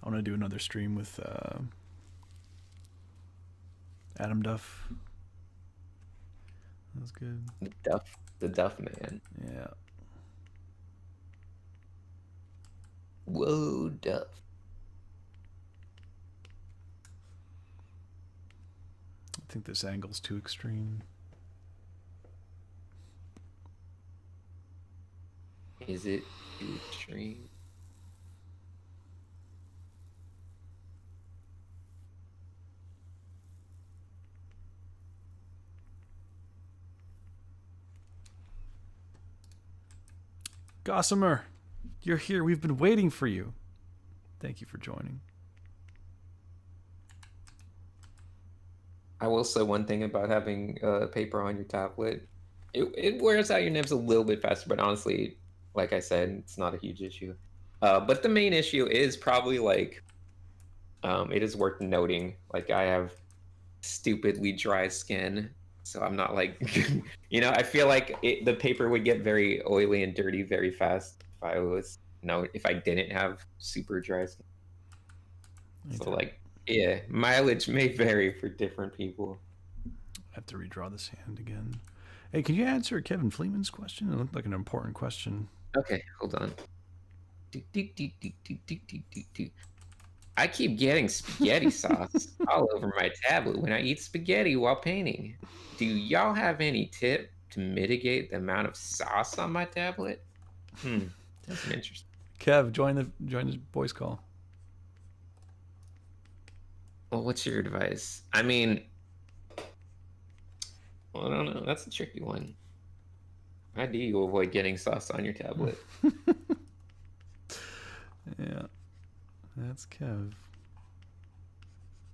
I want to do another stream with Adam Duff. That was good. The Duff man. Yeah. Whoa, Duff. I think this angle's too extreme. Is it too extreme? Gossamer, you're here. We've been waiting for you. Thank you for joining. I will say one thing about having paper on your tablet. It wears out your nibs a little bit faster, but honestly, like I said, it's not a huge issue. But the main issue is probably like, it is worth noting. Like I have stupidly dry skin, so I'm not like, I feel like the paper would get very oily and dirty very fast if I was, if I didn't have super dry skin. So like, yeah, mileage may vary for different people. I have to redraw this hand again. Hey, can you answer Kevin Fleeman's question? It looked like an important question. Okay, hold on. I keep getting spaghetti sauce all over my tablet when I eat spaghetti while painting. Do y'all have any tip to mitigate the amount of sauce on my tablet? That's interesting. Kev, join the voice call. Well, what's your advice? I mean, well, I don't know. That's a tricky one. How do you avoid getting sauce on your tablet? Yeah, that's Kev.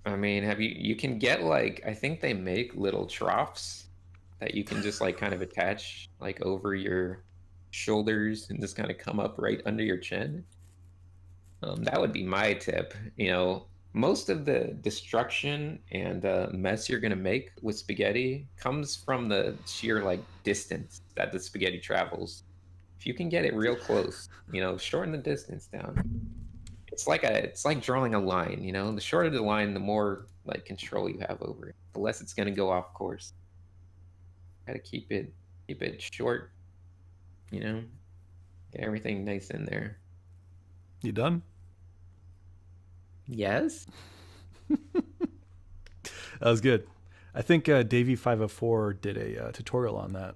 I mean, you can get like, I think they make little troughs that you can just like kind of attach like over your shoulders and just kind of come up right under your chin. That would be my tip. Most of the destruction and mess you're gonna make with spaghetti comes from the sheer like distance that the spaghetti travels. If you can get it real close, shorten the distance down. It's like drawing a line. The shorter the line, the more like control you have over it. The less it's gonna go off course. Gotta keep it short. Get everything nice in there. You done? Yes. That was good. I think Davey504 did a tutorial on that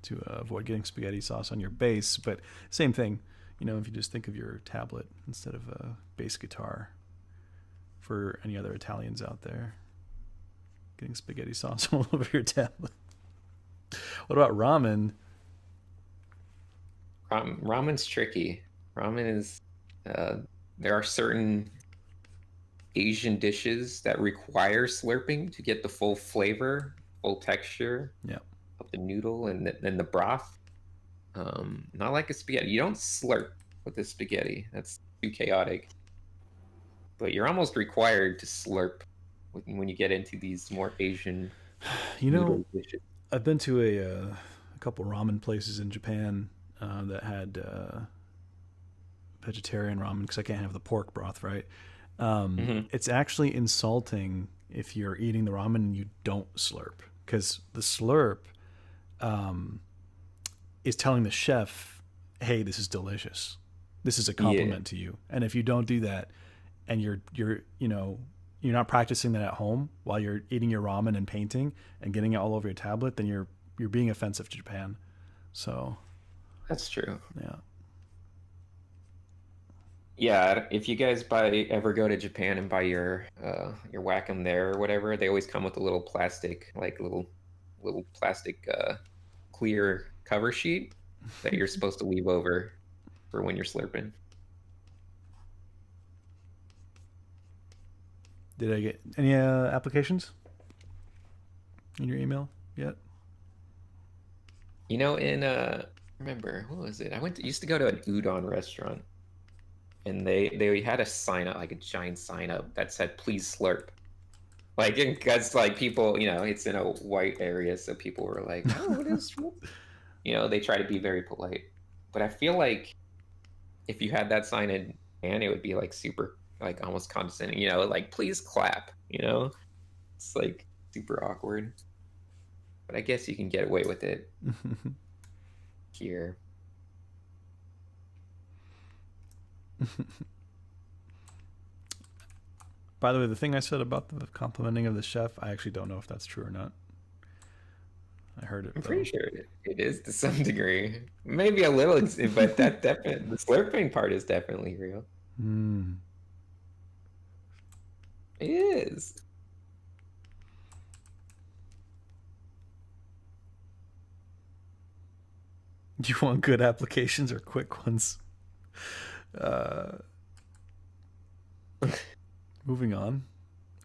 to avoid getting spaghetti sauce on your base. But same thing, if you just think of your tablet instead of a bass guitar for any other Italians out there. getting spaghetti sauce all over your tablet. What about ramen? Ramen's tricky. Ramen is there are certain Asian dishes that require slurping to get the full flavor, full texture Yeah. of the noodle and then the broth. Not like a spaghetti. You don't slurp with the spaghetti. That's too chaotic. But you're almost required to slurp when you get into these more Asian You know, noodle dishes. I've been to a couple ramen places in Japan that had vegetarian ramen because I can't have the pork broth, right? It's actually insulting if you're eating the ramen and you don't slurp, because the slurp is telling the chef, "Hey, this is delicious. This is a compliment to you." And if you don't do that, and you're not practicing that at home while you're eating your ramen and painting and getting it all over your tablet, then you're being offensive to Japan. So That's true. yeah. Yeah, if you guys ever go to Japan and buy your Wacom there or whatever, they always come with a little plastic, like little plastic clear cover sheet that you're supposed to leave over for when you're slurping. Did I get any applications in your email yet? You know, remember, what was it? Used to go to an udon restaurant, and they had a sign up, like a giant sign up that said "Please slurp." Like, because like people, it's in a white area, so people were like, "Oh, what is?" They try to be very polite, but I feel like if you had that sign in, and it would be like super, like almost condescending. Like "Please clap." It's like super awkward. But I guess you can get away with it here. By the way, the thing I said about the complimenting of the chef, I actually don't know if that's true or not. I heard it. I'm pretty sure it is to some degree. Maybe a little, but that definitely, the slurping part is definitely real. It is. Do you want good applications or quick ones? Moving on.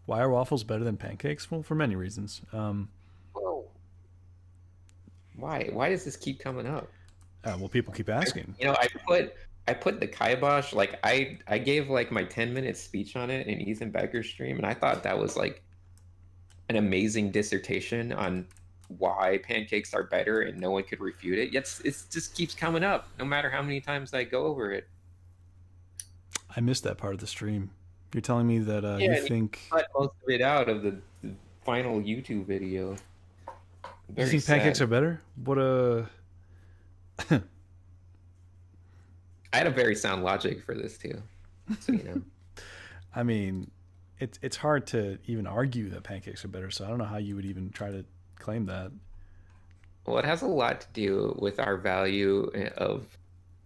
Why are waffles better than pancakes? Well, for many reasons. Whoa. Why does this keep coming up? Well, people keep asking. I put the kibosh, like I gave like my 10-minute speech on it in Ethan Becker's stream, and I thought that was like an amazing dissertation on why pancakes are better, and no one could refute it. Yet it just keeps coming up, no matter how many times I go over it. I missed that part of the stream. You're telling me that you think cut most of it out of the final YouTube video. You think pancakes are better? What I had a very sound logic for this too, so you know. I mean, it's hard to even argue that pancakes are better, so I don't know how you would even try to claim that. Well, it has a lot to do with our value of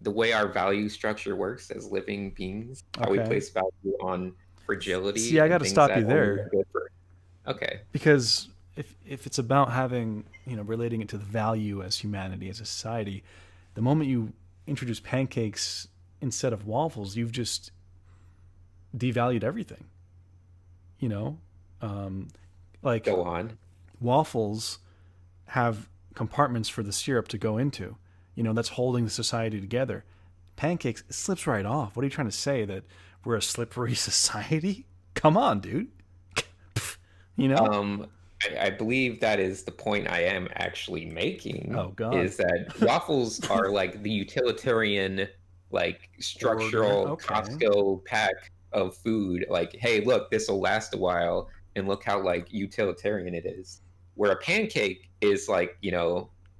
the way our value structure works as living beings. How we place value on fragility. See, I got to stop you there. Okay. Because if it's about having, relating it to the value as humanity, as a society, the moment you introduce pancakes instead of waffles, you've just devalued everything. Like go on. Waffles have compartments for the syrup to go into. That's holding the society together. Pancakes, it slips right off. What are you trying to say? That we're a slippery society? Come on, dude. I believe that is the point I am actually making. Oh, God. Is that waffles are like the utilitarian, like structural Costco pack of food. Like, hey, look, this will last a while, and look how like utilitarian it is. Where a pancake is like,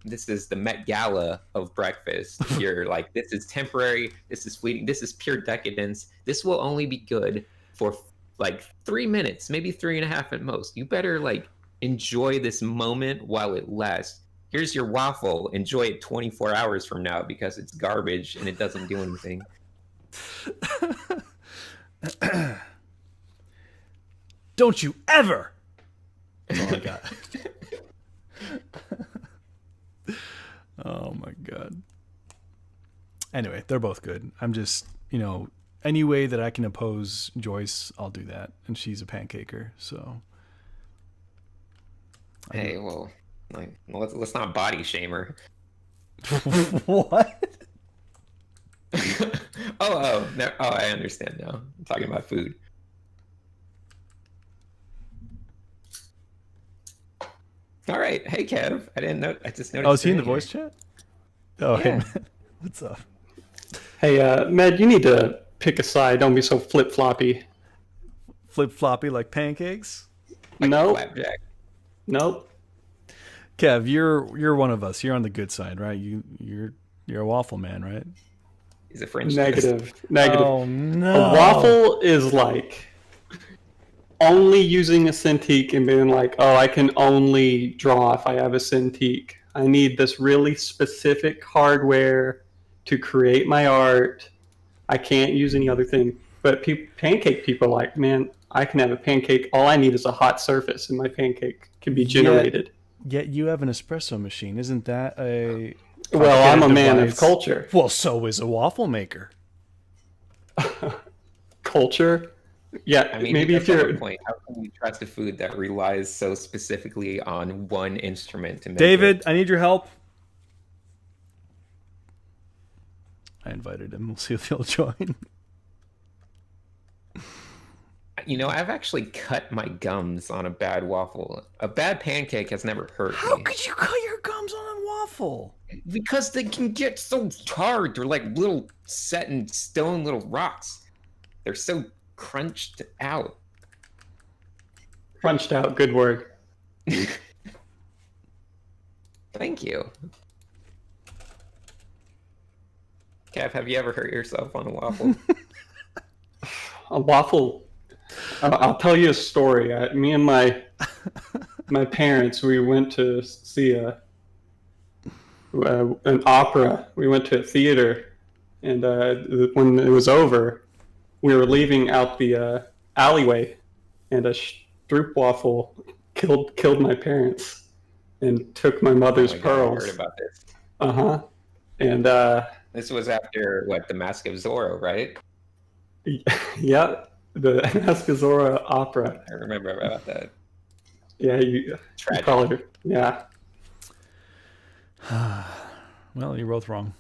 this is the Met Gala of breakfast. You're like, this is temporary, this is fleeting, this is pure decadence. This will only be good for like 3 minutes, maybe 3.5 at most. You better like enjoy this moment while it lasts. Here's your waffle. Enjoy it 24 hours from now because it's garbage and it doesn't do anything. Don't you ever That's all I got. Oh my god. Anyway, they're both good. I'm just, any way that I can oppose Joyce, I'll do that. And she's a pancaker, so. Hey, well, let's not body shame her. What? No, I understand now. I'm talking about food. All right. Hey, Kev. I didn't know. I just noticed. Oh, is he in the voice chat? Oh, yeah. Hey, man. What's up? Hey, Med, you need to pick a side. Don't be so flip-floppy. Flip-floppy like pancakes? Like Nope. Flapjack. Nope. Kev, you're one of us. You're on the good side, right? You're a waffle man, right? He's a French. Negative. Oh no. A waffle is like only using a Cintiq and being like, oh, I can only draw if I have a Cintiq. I need this really specific hardware to create my art. I can't use any other thing. But pancake people are like, man, I can have a pancake. All I need is a hot surface and my pancake can be generated. Yet you have an espresso machine. Isn't that a... Well, I'm a man device? of culture. Well, so is a waffle maker. Culture? Yeah, I mean, maybe if you're... a point, how can you trust a food that relies so specifically on one instrument to make David, it? I need your help. I invited him. We'll see if he'll join. I've actually cut my gums on a bad waffle. A bad pancake has never hurt How me. could you cut your gums on a waffle? Because they can get so hard. They're like little set in stone little rocks. They're so crunched out. Crunched out, good word. Thank you. Kev, have you ever hurt yourself on a waffle? A waffle. I'll tell you a story. Me and my parents, we went to see an opera. We went to a theater, and when it was over, we were leaving out the alleyway, and a stroopwafel killed my parents and took my mother's pearls. I heard about this. And this was after the Mask of Zorro, right? Yeah, the Mask of Zorro opera. I remember about that. Yeah, you probably, yeah. Well, you're both wrong.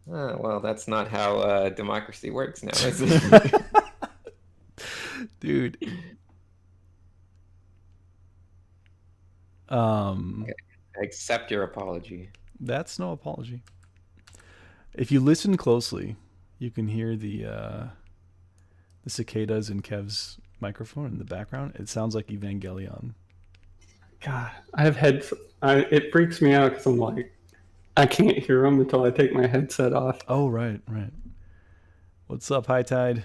Well, that's not how democracy works now, is it? Dude. Okay. I accept your apology. That's no apology. If you listen closely, you can hear the cicadas in Kev's microphone in the background. It sounds like Evangelion. God, I have it freaks me out because I'm like, I can't hear them until I take my headset off. Oh, right. What's up, High Tide?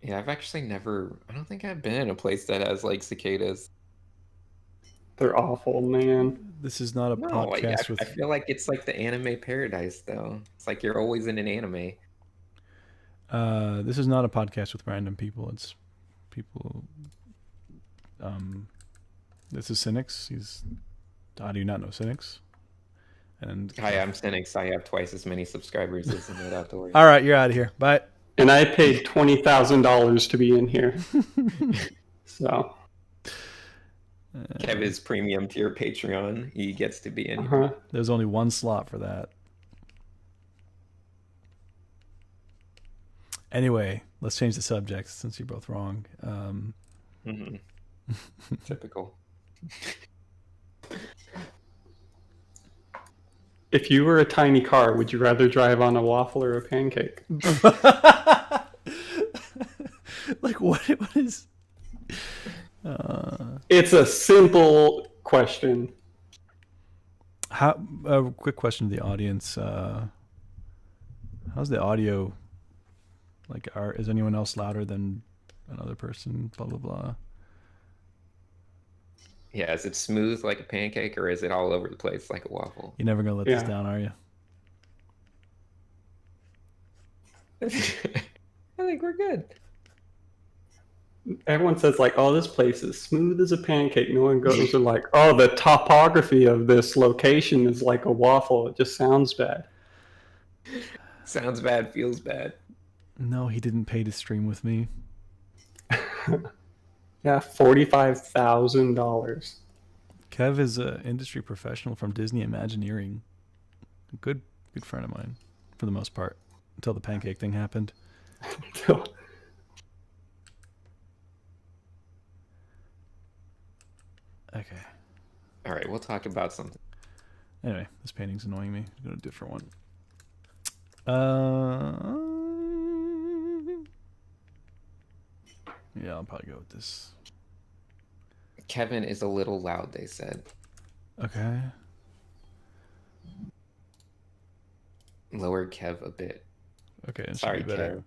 Yeah, I've actually I don't think I've been in a place that has cicadas. They're awful, man. This is not a podcast with... I feel like it's like the anime paradise, though. It's like you're always in an anime. This is not a podcast with random people. It's people... This is Cynics. How do you not know Cynics? And Hi, I'm Cynics. I have twice as many subscribers as the Nerd Outdoors. All right, you're out of here. Bye. And I paid $20,000 to be in here. So... Kev is premium tier Patreon. He gets to be in here. There's only one slot for that. Anyway, let's change the subject since you're both wrong. Typical. If you were a tiny car, would you rather drive on a waffle or a pancake? What is... It's a simple question. A quick question to the audience. How's the audio? Is anyone else louder than another person? Blah, blah, blah. Yeah, is it smooth like a pancake or is it all over the place like a waffle? You're never going to let this down, are you? I think we're good. Everyone says like, "Oh, this place is smooth as a pancake." No one goes and like, "Oh, the topography of this location is like a waffle." It just sounds bad. Sounds bad, feels bad. No, he didn't pay to stream with me. Yeah, $45,000. Kev is an industry professional from Disney Imagineering. A good friend of mine, for the most part, until the pancake thing happened. Okay. All right, we'll talk about something. Anyway, this painting's annoying me. I'll go to a different one. Yeah, I'll probably go with this. Kevin is a little loud, they said. Okay. Lower Kev a bit. Okay, it should Sorry, be better. Kev.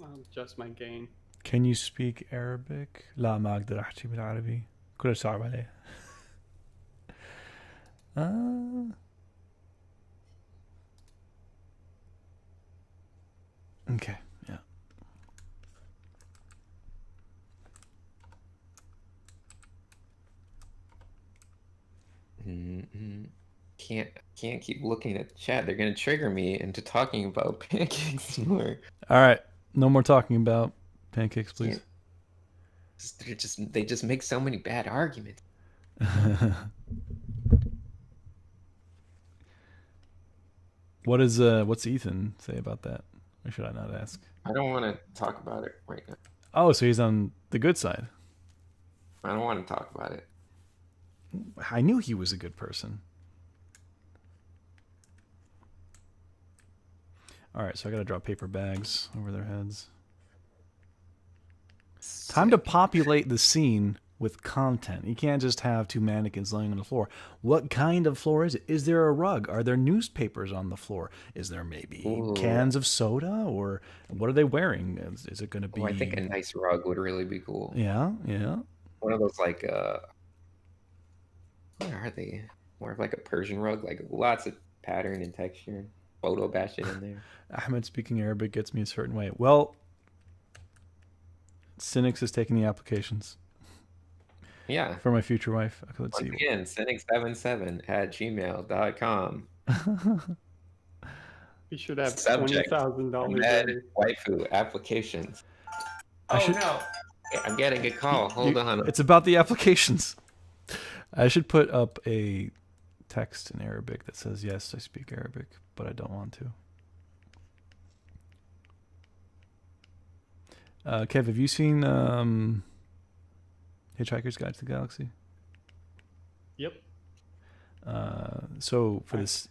I'll adjust my gain. Can you speak Arabic? لا ما أقدر أحكي بالعربي. كل صعب عليه. Okay, yeah. Can't keep looking at the chat. They're gonna trigger me into talking about pancakes more. All right, no more talking about pancakes, please. They just make so many bad arguments. What's Ethan say about that? Or should I not ask? I don't want to talk about it right now. Oh, so he's on the good side. I don't want to talk about it. I knew he was a good person. All right, so I gotta draw paper bags over their heads. Time to populate the scene with content. You can't just have two mannequins laying on the floor. What kind of floor is it? Is there a rug? Are there newspapers on the floor? Is there maybe cans of soda? Or what are they wearing? Is it going to be... I think a nice rug would really be cool. Yeah, yeah. One of those like... what are they? More of like a Persian rug, like lots of pattern and texture. Photo bash it in there. Ahmed speaking Arabic gets me a certain way. Well, Cynics is taking the applications. Yeah. For my future wife. Okay, let's Once see. again, cynic77@gmail.com. You should have Subject, $20,000. Med waifu applications. No. I'm getting a call. Hold on. It's about the applications. I should put up a text in Arabic that says, yes, I speak Arabic, but I don't want to. Kev, have you seen Hitchhiker's Guide to the Galaxy? Yep. So for this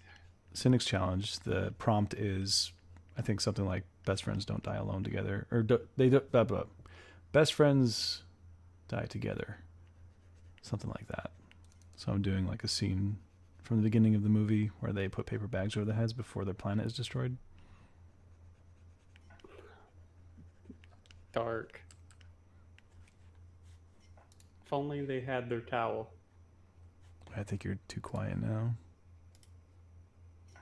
Cynics challenge, the prompt is, I think, something like "Best friends don't die alone together," or "Best friends die together," something like that. So I'm doing like a scene from the beginning of the movie where they put paper bags over their heads before their planet is destroyed. Dark. If only they had their towel. I think you're too quiet now.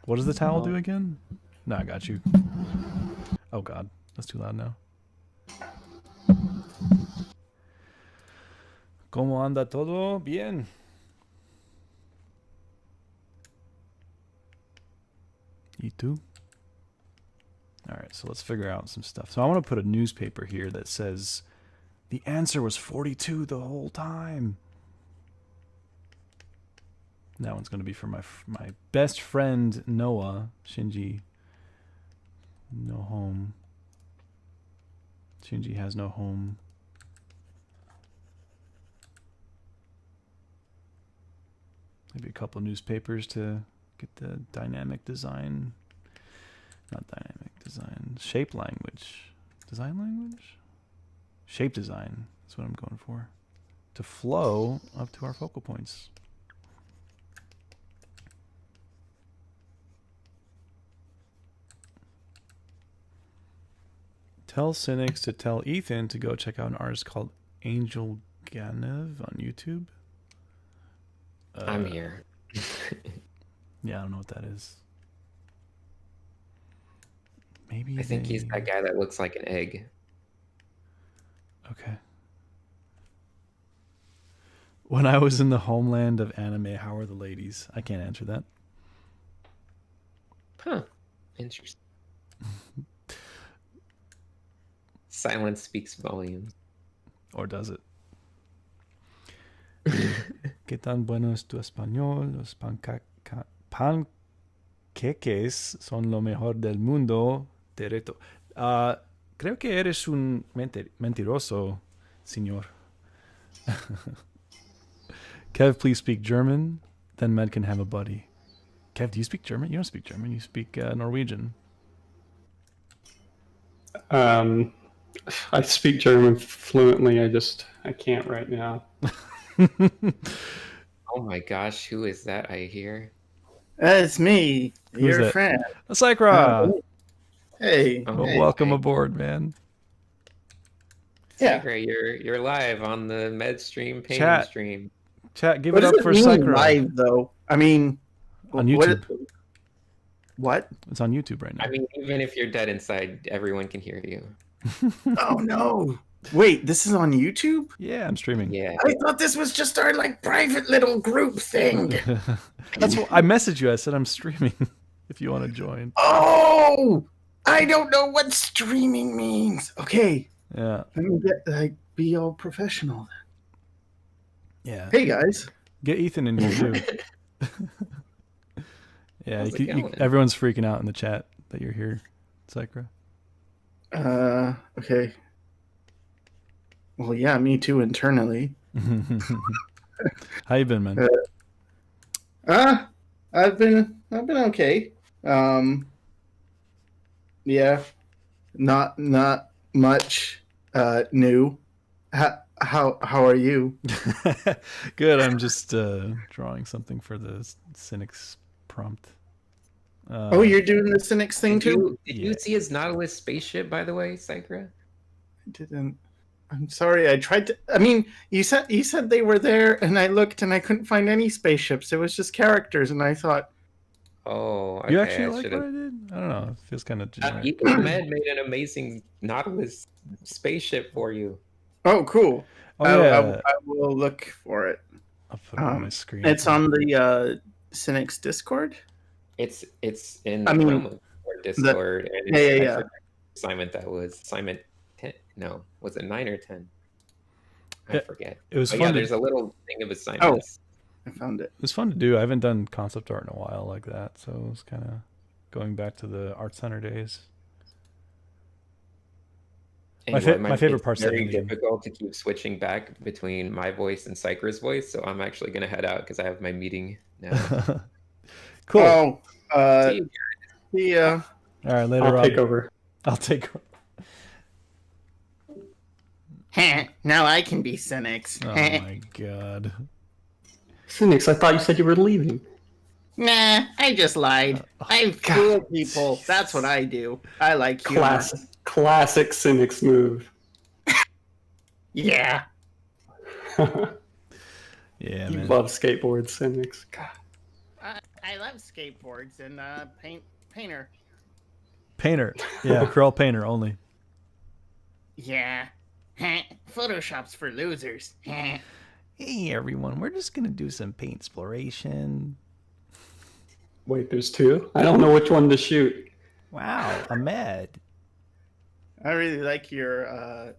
What does the towel do again? No, I got you. Oh God, that's too loud now. ¿Cómo anda todo? Bien. You too? Alright, so let's figure out some stuff. So I want to put a newspaper here that says the answer was 42 the whole time. That one's going to be for my best friend Noah. Shinji. No home. Shinji has no home. Maybe a couple newspapers to get the dynamic design. Not dynamic design. Shape language. Design language? Shape design. That's what I'm going for. To flow up to our focal points. Tell Cynics to tell Ethan to go check out an artist called Angel Ganev on YouTube. I'm here. Yeah, I don't know what that is. Maybe I think he's that guy that looks like an egg. Okay. When I was in the homeland of anime, how are the ladies? I can't answer that. Huh. Interesting. Silence speaks volumes. Or does it? ¿Qué tan bueno es tu español? Los panqueques son lo mejor del mundo. Te reto. Creo que eres un mentiroso, señor. Kev, please speak German. Then Med can have a buddy. Kev, do you speak German? You don't speak German. You speak Norwegian. I speak German fluently. I can't right now. Oh my gosh, who is that I hear? It's me, your that? friend. Sakura! Hey. Oh, Well, hey. welcome aboard, man. Yeah. Sakura, you're live on the MedStream Paintin Chat. stream. Chat, give What it does up it for mean Sakura. live, though? I mean, On YouTube. What? It's on YouTube right now. I mean, even if you're dead inside, everyone can hear you. Oh no! Wait, this is on YouTube? Yeah, I'm streaming. Yeah. I thought this was just our like private little group thing. That's what I messaged you. I said I'm streaming if you want to join. Oh, I don't know what streaming means. Okay, Yeah. let me be all professional. Yeah. Hey guys. Get Ethan in here too. Yeah, How's it going? everyone's freaking out in the chat that you're here, Sakura. Okay. Well, yeah, me too internally. How you been, man? I've been okay. Yeah, not much new. How are you? Good. I'm just drawing something for the Cynics prompt. Oh, you're doing the Cynics thing too? Did you see his Nautilus spaceship, by the way, Sakura? I didn't. I'm sorry. I tried to. I mean, you said they were there, and I looked, and I couldn't find any spaceships. It was just characters, and I thought, Oh, okay. You actually like what I did? I don't know. It feels kind of generic. Med made an amazing Nautilus spaceship for you. "Oh, cool. Oh, yeah. I will look for it." I'll put it on my screen. It's on the Cynics Discord. It's in I mean, Chroma or Discord. and yeah. I forgot the assignment that was assignment 10. No, was it 9 or 10? I forget. It was But fun. yeah, there's a little thing of assignments. I found it. It was fun to do. I haven't done concept art in a while like that, so it was kind of going back to the art center days. My favorite part's very the editing. difficult to keep switching back between my voice and Sakura's voice, so I'm actually going to head out because I have my meeting now. Cool. Oh, See you. see ya. All right, later, I'll Rob. take over. I'll take over. Now I can be Cynics. Oh my god. Cynics, I thought you said you were leaving. Nah, I just lied. I fool people. That's what I do. I like humor. Classic Cynics move. Yeah. Yeah, You man. love skateboards, Cynics. God. I love skateboards and painter. Painter. Yeah, Curl Painter only. Yeah. Photoshop's for losers. Hey, everyone. We're just going to do some paint exploration. Wait, there's two? I don't know which one to shoot. Wow, Ahmed. I really like your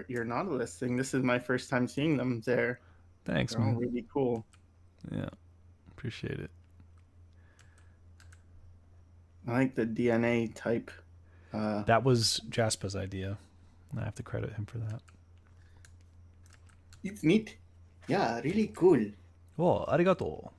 Nautilus thing. This is my first time seeing them there. Thanks, They're all man. really cool. Yeah, appreciate it. I like the DNA type. That was Jaspa's idea. I have to credit him for that. It's neat. Yeah, really cool. Oh, arigato.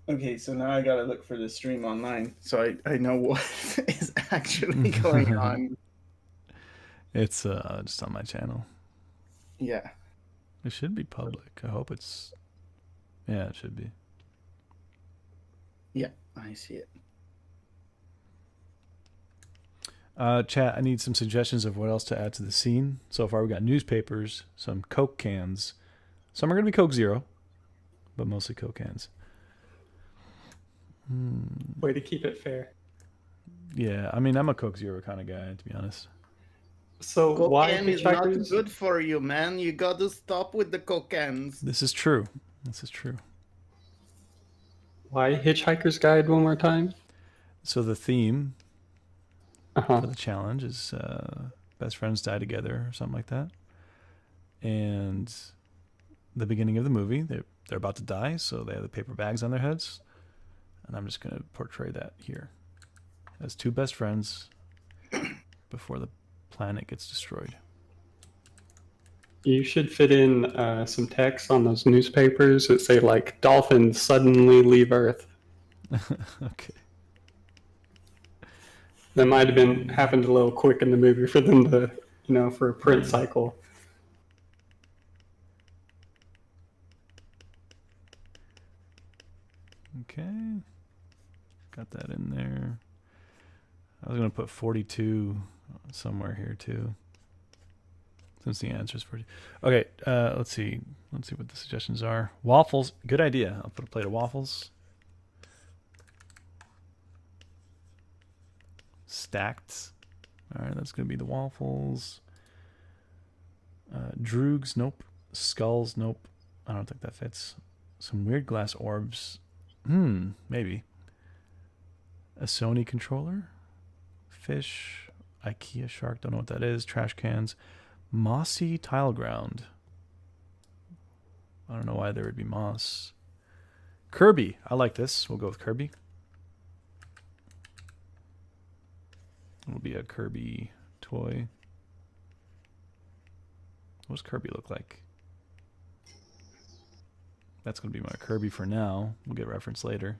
Okay, so now I gotta look for the stream online so I know what is actually going on. It's just on my channel. Yeah. It should be public. I hope it's... Yeah, it should be. Yeah, I see it. Chat, I need some suggestions of what else to add to the scene. So far, we got newspapers, some Coke cans. Some are going to be Coke Zero, but mostly Coke cans. Way to keep it fair. Yeah, I mean, I'm a Coke Zero kind of guy, to be honest. So why Cocaine is not hitchhikers? good for you, man. You got to stop with the cocaines. This is true. This is true. Why Hitchhiker's Guide one more time? So the theme Uh-huh. for the challenge is best friends die together or something like that. And the beginning of the movie, they're about to die, so they have the paper bags on their heads. And I'm just going to portray that here as two best friends before the planet gets destroyed. You should fit in some text on those newspapers that say like dolphins suddenly leave Earth. Okay. That might have been happened a little quick in the movie for them to, for a print cycle. Okay. Got that in there. I was going to put 42 somewhere here too, since the answer is 40. Okay, let's see. Let's see what the suggestions are. Waffles, good idea. I'll put a plate of waffles. Stacked. All right, that's going to be the waffles. Droogs, nope. Skulls, nope. I don't think that fits. Some weird glass orbs. Maybe. A Sony controller. Fish. IKEA shark, don't know what that is. Trash cans. Mossy tile ground. I don't know why there would be moss. Kirby, I like this. We'll go with Kirby. It'll be a Kirby toy. What does Kirby look like? That's going to be my Kirby for now. We'll get reference later.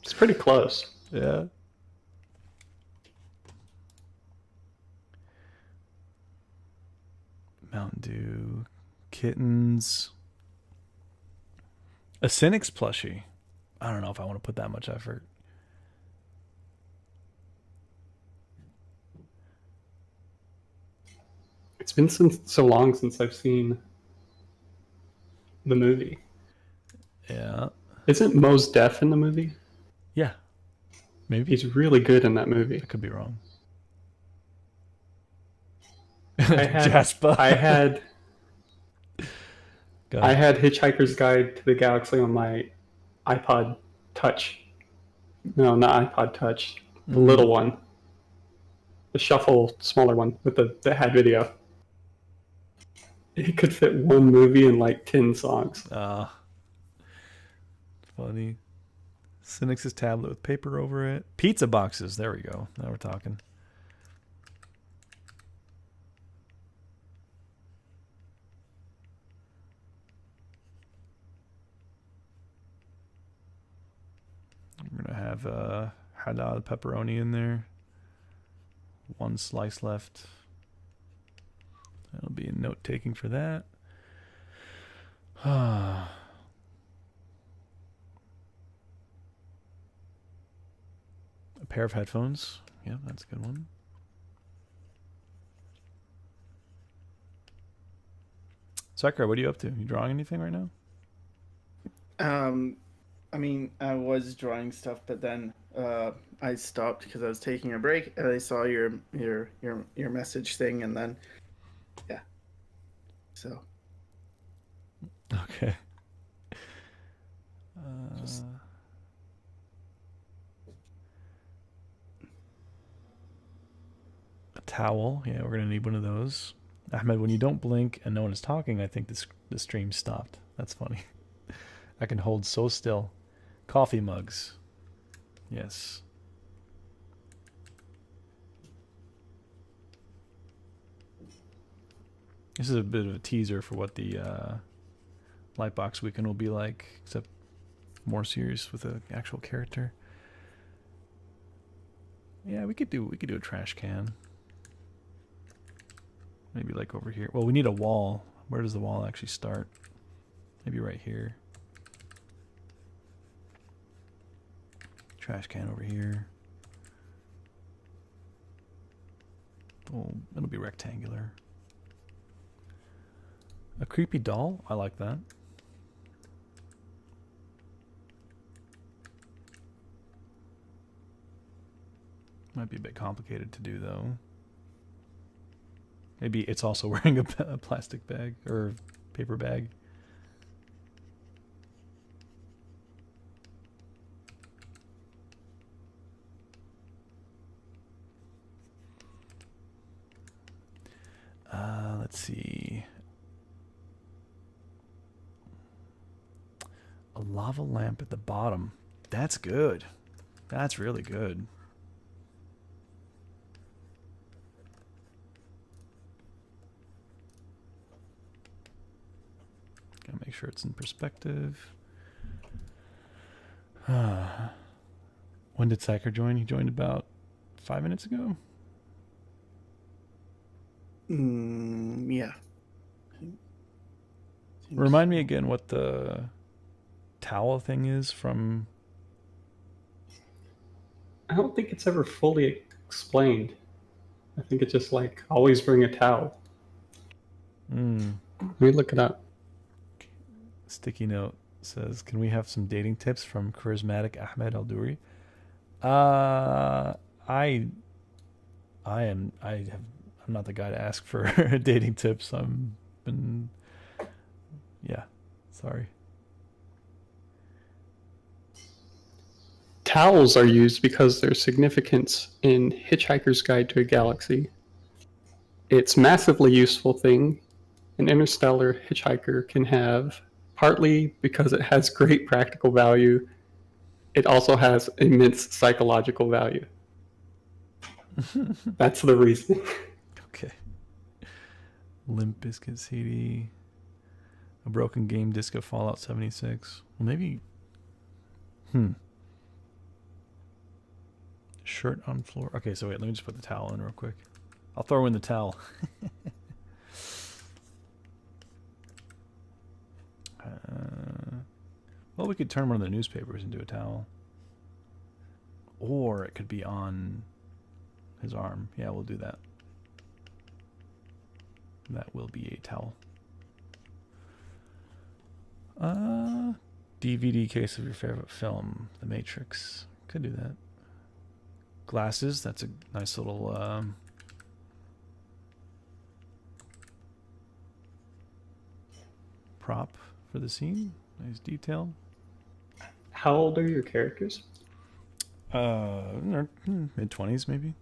It's pretty close. Yeah. Mountain Dew. Kittens. A Cynics plushie. I don't know if I want to put that much effort. It's been so long since I've seen the movie. Yeah. Isn't Mos Def in the movie? Yeah. Maybe. He's really good in that movie. I could be wrong. Jasper. I had Hitchhiker's Guide to the Galaxy on my iPod Touch. No, not iPod Touch. The little one. The shuffle, smaller one with that had video. It could fit one movie and like 10 songs. Funny. Cynics' tablet with paper over it. Pizza boxes. There we go. Now we're talking. We're going to have halal pepperoni in there. One slice left. That'll be a note taking for that. A pair of headphones. Yeah, that's a good one. Sakura, what are you up to? You drawing anything right now? I mean, I was drawing stuff, but then I stopped because I was taking a break, and I saw your message thing, and then yeah. So. Okay. A towel. Yeah, we're gonna need one of those. Ahmed, when you don't blink and no one is talking, I think the stream stopped. That's funny. I can hold so still. Coffee mugs. Yes. This is a bit of a teaser for what the Lightbox weekend will be like, except more serious with an actual character. Yeah, we could do a trash can. Maybe like over here. Well, we need a wall. Where does the wall actually start? Maybe right here. Trash can over here. Oh, it'll be rectangular. A creepy doll? I like that. Might be a bit complicated to do though. Maybe it's also wearing a plastic bag or paper bag. Let's see. A lava lamp at the bottom. That's good. That's really good. Gotta make sure it's in perspective. When did Psyker join? He joined about 5 minutes ago. Yeah. Remind me again what the towel thing is from. I don't think it's ever fully explained. I think it's just like always bring a towel. Let me look it up. Sticky note says, "Can we have some dating tips from charismatic Ahmed Al-Duri?" I'm not the guy to ask for dating tips. Sorry. Towels are used because their significance in Hitchhiker's Guide to a Galaxy. It's massively useful thing an interstellar hitchhiker can have, partly because it has great practical value. It also has immense psychological value. That's the reason. Okay. Limp Bizkit CD. A broken game disc of Fallout 76. Well, maybe. Shirt on floor. Okay, so wait, let me just put the towel in real quick. I'll throw in the towel. Well, we could turn one of the newspapers into a towel. Or it could be on his arm. Yeah, we'll do that. That will be a towel. DVD case of your favorite film, The Matrix. Could do that. Glasses, that's a nice little prop for the scene. Nice detail. How old are your characters? Mid-20s maybe.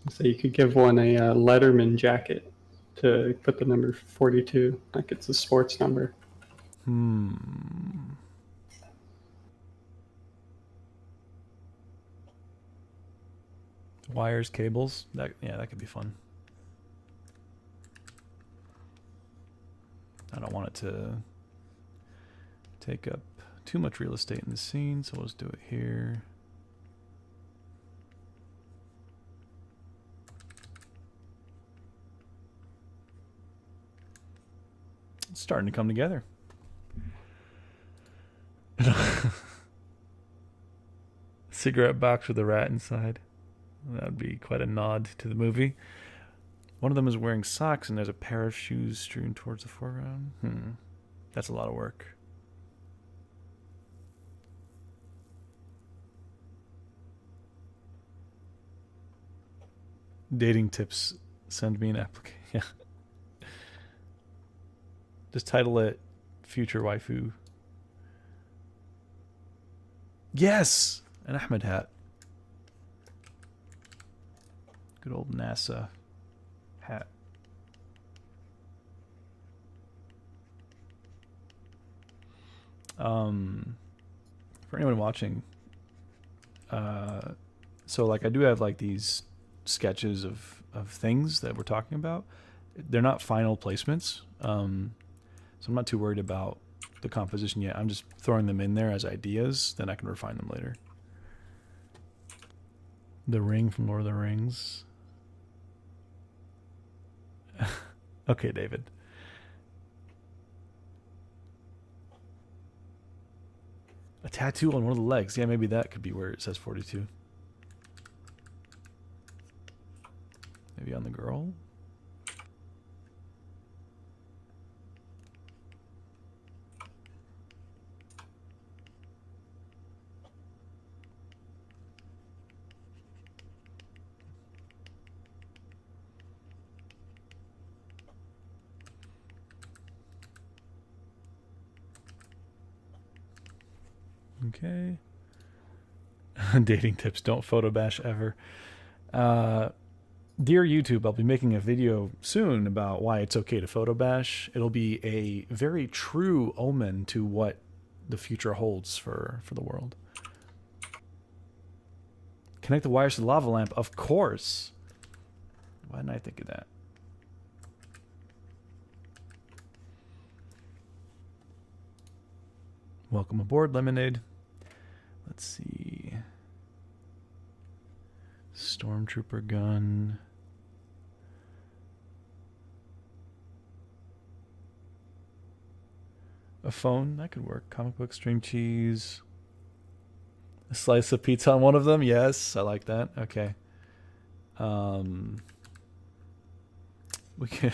So you could give one a Letterman jacket to put the number 42, like it's a sports number. Wires, cables. That could be fun. I don't want it to take up too much real estate in the scene, so let's do it here. It's starting to come together. Cigarette box with a rat inside. That would be quite a nod to the movie. One of them is wearing socks and there's a pair of shoes strewn towards the foreground. That's a lot of work. Dating tips. Send me an application. Yeah. Just title it Future Waifu. Yes! An Ahmed hat. Good old NASA hat. For anyone watching, so like I do have like these sketches of things that we're talking about. They're not final placements, so I'm not too worried about the composition yet. I'm just throwing them in there as ideas, then I can refine them later. The ring from Lord of the Rings. Okay, David. A tattoo on one of the legs. Yeah, maybe that could be where it says 42. Maybe on the girl? Okay. Dating tips. Don't photo bash ever. Dear YouTube, I'll be making a video soon about why it's okay to photo bash. It'll be a very true omen to what the future holds for the world. Connect the wires to the lava lamp. Of course. Why didn't I think of that? Welcome aboard, Lemonade. Let's see. Stormtrooper gun. A phone, that could work. Comic book, string cheese. A slice of pizza on one of them. Yes, I like that. Okay. We can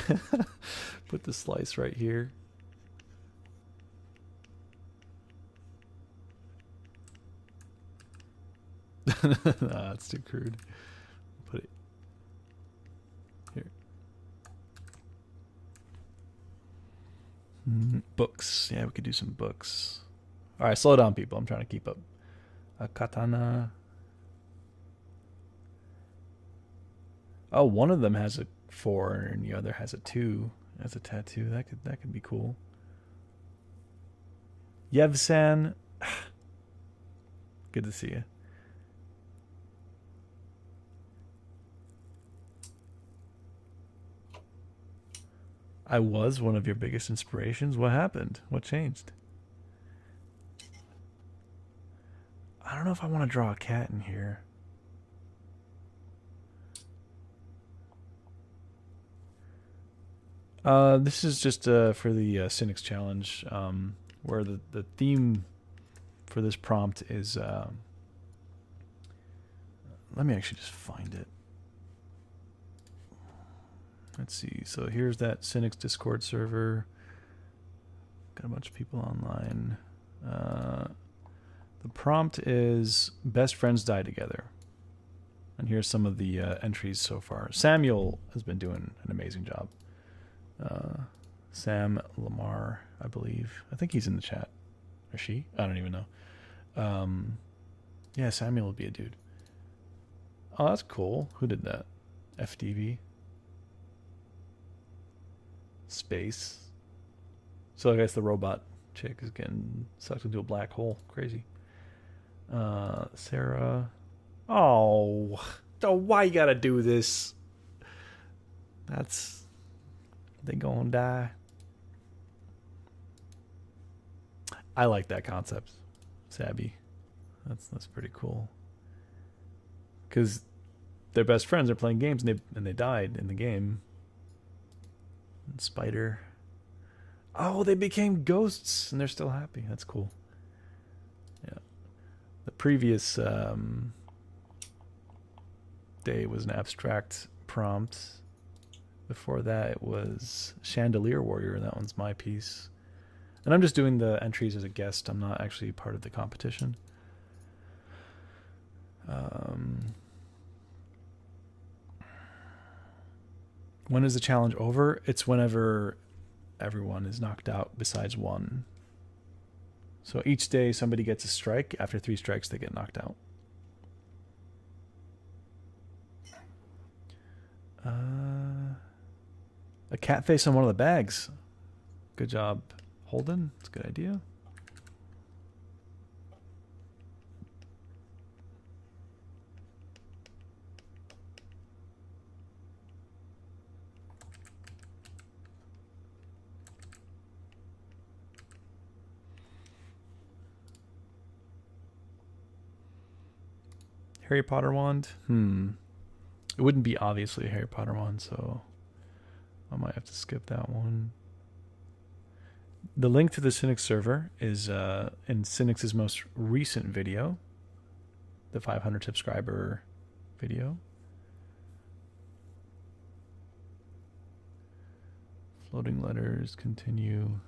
put the slice right here. Nah, it's too crude. Put it here. Books. Yeah, we could do some books. All right, slow down, people. I'm trying to keep up. A katana. Oh, one of them has a 4 and the other has a 2 as a tattoo. That could be cool. Yevsan. Good to see you. I was one of your biggest inspirations. What happened? What changed? I don't know if I want to draw a cat in here. This is just for the Cynics Challenge, where the theme for this prompt is... let me actually just find it. Let's see. So here's that Cynics Discord server. Got a bunch of people online. The prompt is best friends die together. And here's some of the entries so far. Samuel has been doing an amazing job. Sam Lamar, I believe. I think he's in the chat. Or she? I don't even know. Yeah, Samuel would be a dude. Oh, that's cool. Who did that? FDV. Space. So I guess the robot chick is getting sucked into a black hole. Crazy. Sarah. Oh, why you gotta do this? They gonna die. I like that concept, Sabby. That's pretty cool. Because their best friends are playing games and they died in the game. And Spider. Oh, they became ghosts and they're still happy. That's cool. Yeah. The previous day was an abstract prompt. Before that, it was Chandelier Warrior. That one's my piece. And I'm just doing the entries as a guest. I'm not actually part of the competition. When is the challenge over? It's whenever everyone is knocked out besides one. So each day somebody gets a strike. After 3 strikes, they get knocked out. A cat face on one of the bags. Good job, Holden. That's a good idea. Harry Potter wand? It wouldn't be obviously a Harry Potter wand, so I might have to skip that one. The link to the Cynics server is in Cynics' most recent video, the 500 subscriber video. Floating letters, continue.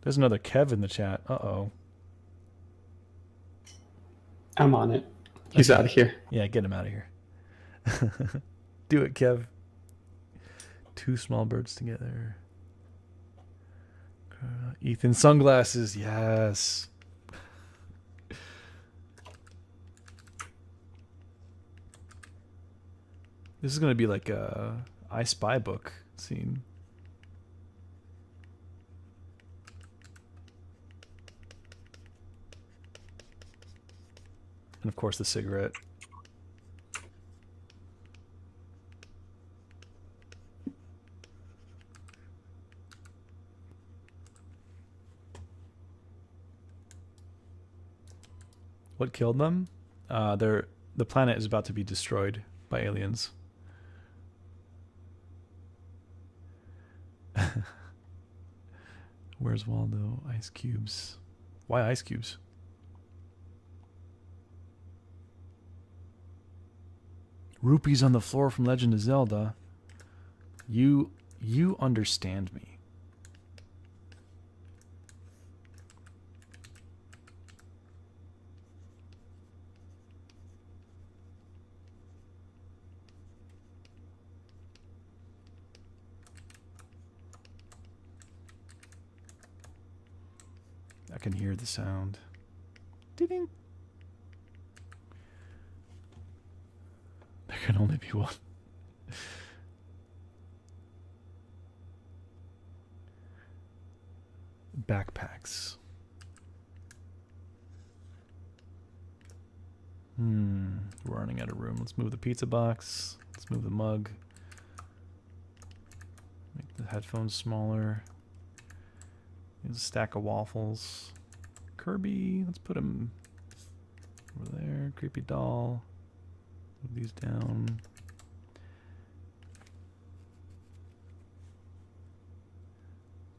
There's another Kev in the chat. Uh-oh. I'm on it. He's out of here. Yeah, get him out of here. Do it, Kev. 2 small birds together. Ethan sunglasses, yes. This is going to be like a I Spy book scene. And of course the cigarette. What killed them? The planet is about to be destroyed by aliens. Where's Waldo? Ice cubes. Why ice cubes? Rupees on the floor from Legend of Zelda. You understand me. I can hear the sound. Ding. There can only be one. Backpacks. We're running out of room. Let's move the pizza box. Let's move the mug. Make the headphones smaller. Here's a stack of waffles. Kirby, let's put him over there. Creepy doll. Move these down.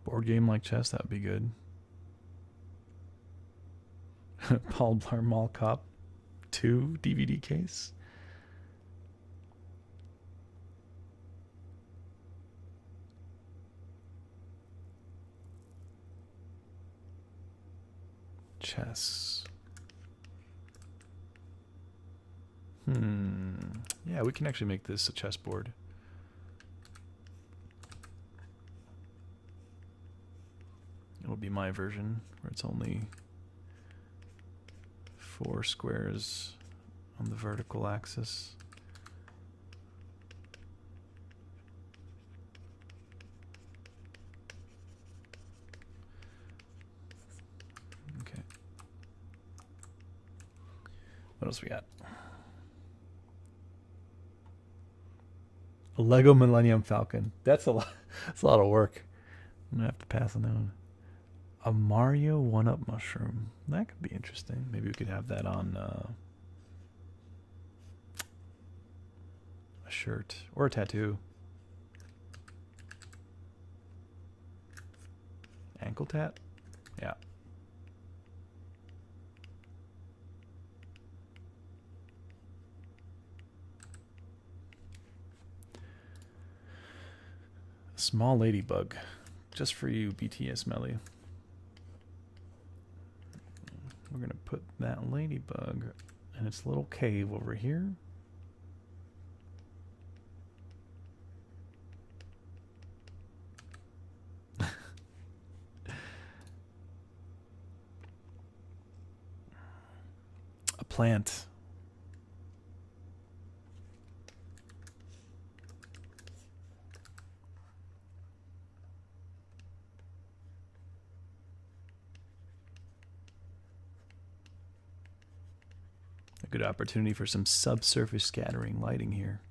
Board game like chess, that would be good. Paul Blart Mall Cop 2 DVD case. Chess. Yeah, we can actually make this a chessboard. It'll be my version, where it's only 4 squares on the vertical axis. Okay. What else we got? A Lego Millennium Falcon. That's a lot. That's a lot of work. I'm gonna have to pass on that one. A Mario 1-Up mushroom. That could be interesting. Maybe we could have that on a shirt or a tattoo. Ankle tat? Yeah. Small ladybug. Just for you, BTS Melly. We're going to put that ladybug in its little cave over here. A plant. A good opportunity for some subsurface scattering lighting here.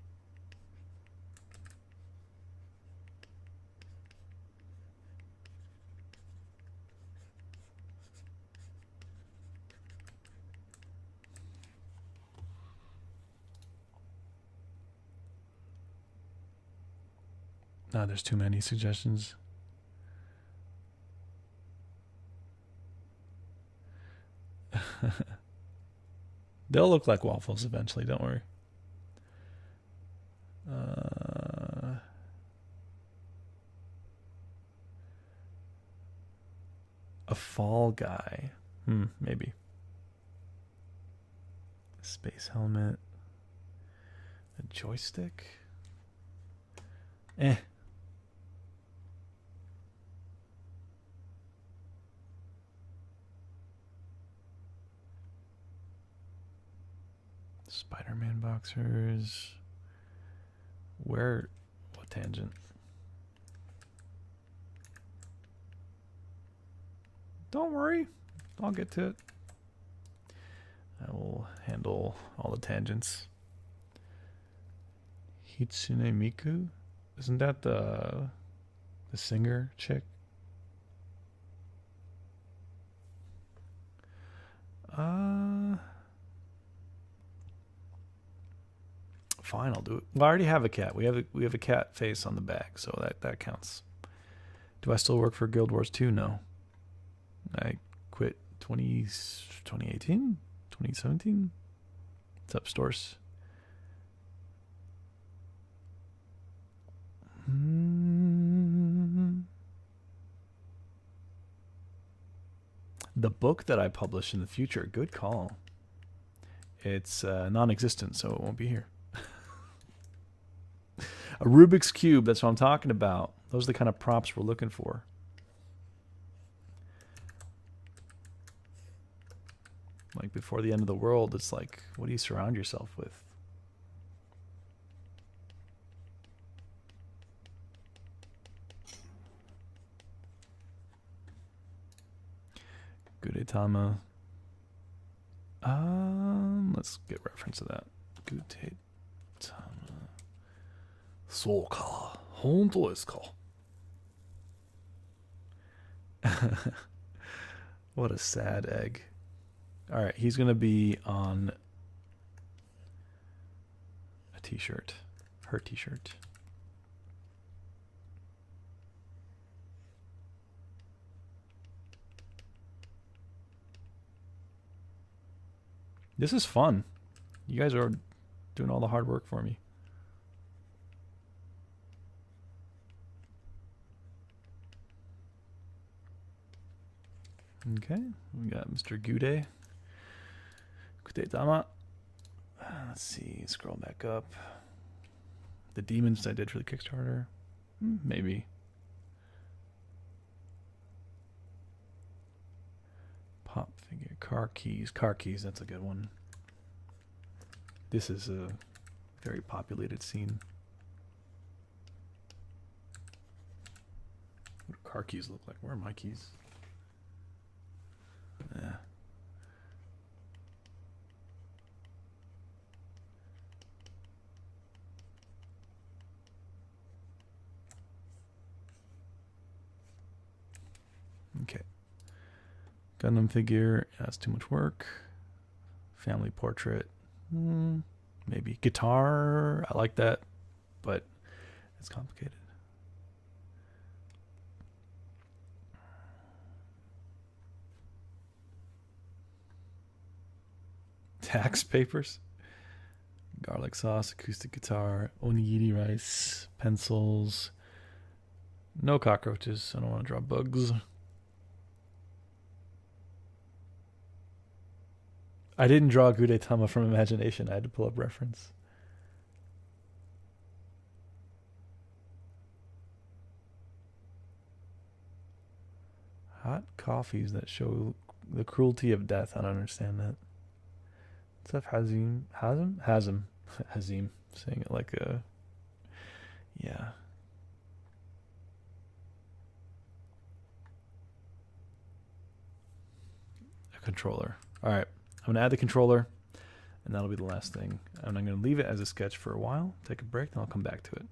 No, there's too many suggestions. They'll look like waffles eventually, don't worry. A fall guy. Maybe. Space helmet. A joystick. Spider-Man boxers. Where? What tangent? Don't worry. I'll get to it. I will handle all the tangents. Hitsune Miku? Isn't that the singer chick? Fine, I'll do it. Well, I already have a cat. We have a cat face on the back, so that counts. Do I still work for Guild Wars 2? No. I quit 2018? 2017? What's up, Stores? The book that I publish in the future, good call. It's non-existent, so it won't be here. A Rubik's Cube, that's what I'm talking about. Those are the kind of props we're looking for. Like before the end of the world, it's like, what do you surround yourself with? Gudetama. Let's get reference to that. Gudetama. そうか。本当ですか。What a sad egg. All right, he's going to be on a t-shirt. Her t-shirt. This is fun. You guys are doing all the hard work for me. Okay, we got Mr. Gude. Gudetama. Let's see, scroll back up. The demons I did for the Kickstarter. Maybe. Pop figure. Car keys. Car keys, that's a good one. This is a very populated scene. What do car keys look like? Where are my keys? Yeah. Okay. Gundam figure. That's too much work. Family portrait. Maybe. Guitar. I like that, but it's complicated. Tax papers. Garlic sauce. Acoustic guitar. Onigiri rice. Pencils. No cockroaches. I don't want to draw bugs. I didn't draw Gudetama from imagination. I had to pull up reference. Hot coffees that show the cruelty of death. I don't understand that. What's up, Hazim? Hazim. Hazim. Saying it like a... Yeah. A controller. All right. I'm going to add the controller, and that'll be the last thing. And I'm going to leave it as a sketch for a while, take a break, then I'll come back to it.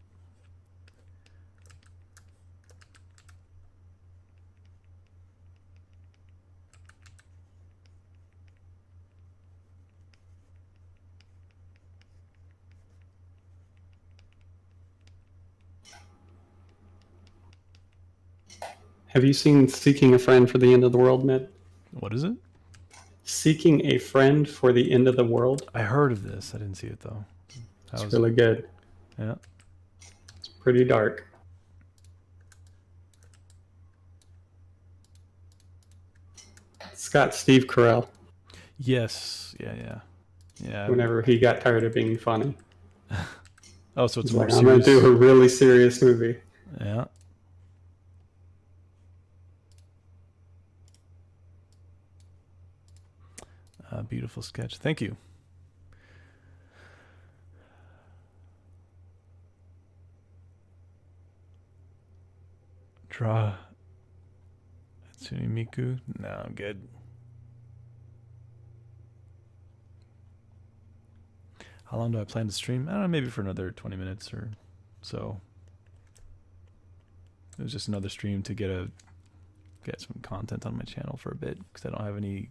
Have you seen Seeking a Friend for the End of the World, Med? What is it? Seeking a Friend for the End of the World. I heard of this. I didn't see it, though. It's really good. Yeah. It's pretty dark. It's got Steve Carell. Yes. Yeah. Whenever he got tired of being funny. Oh, so it's He's more like, serious. I'm going to do a really serious movie. Yeah. Beautiful sketch. Thank you. Draw Hatsune Miku? No, I'm good. How long do I plan to stream? I don't know, maybe for another 20 minutes or so. It was just another stream to get some content on my channel for a bit because I don't have any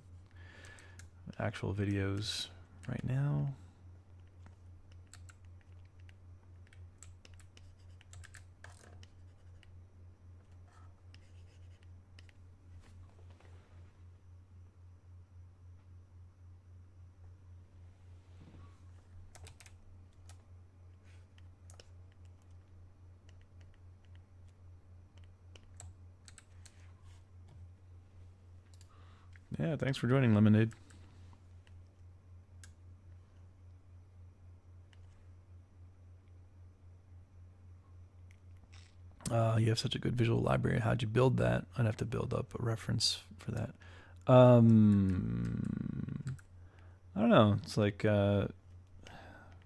actual videos right now. Yeah, thanks for joining, Lemonade. You have such a good visual library. How'd you build that? I'd have to build up a reference for that. I don't know. It's like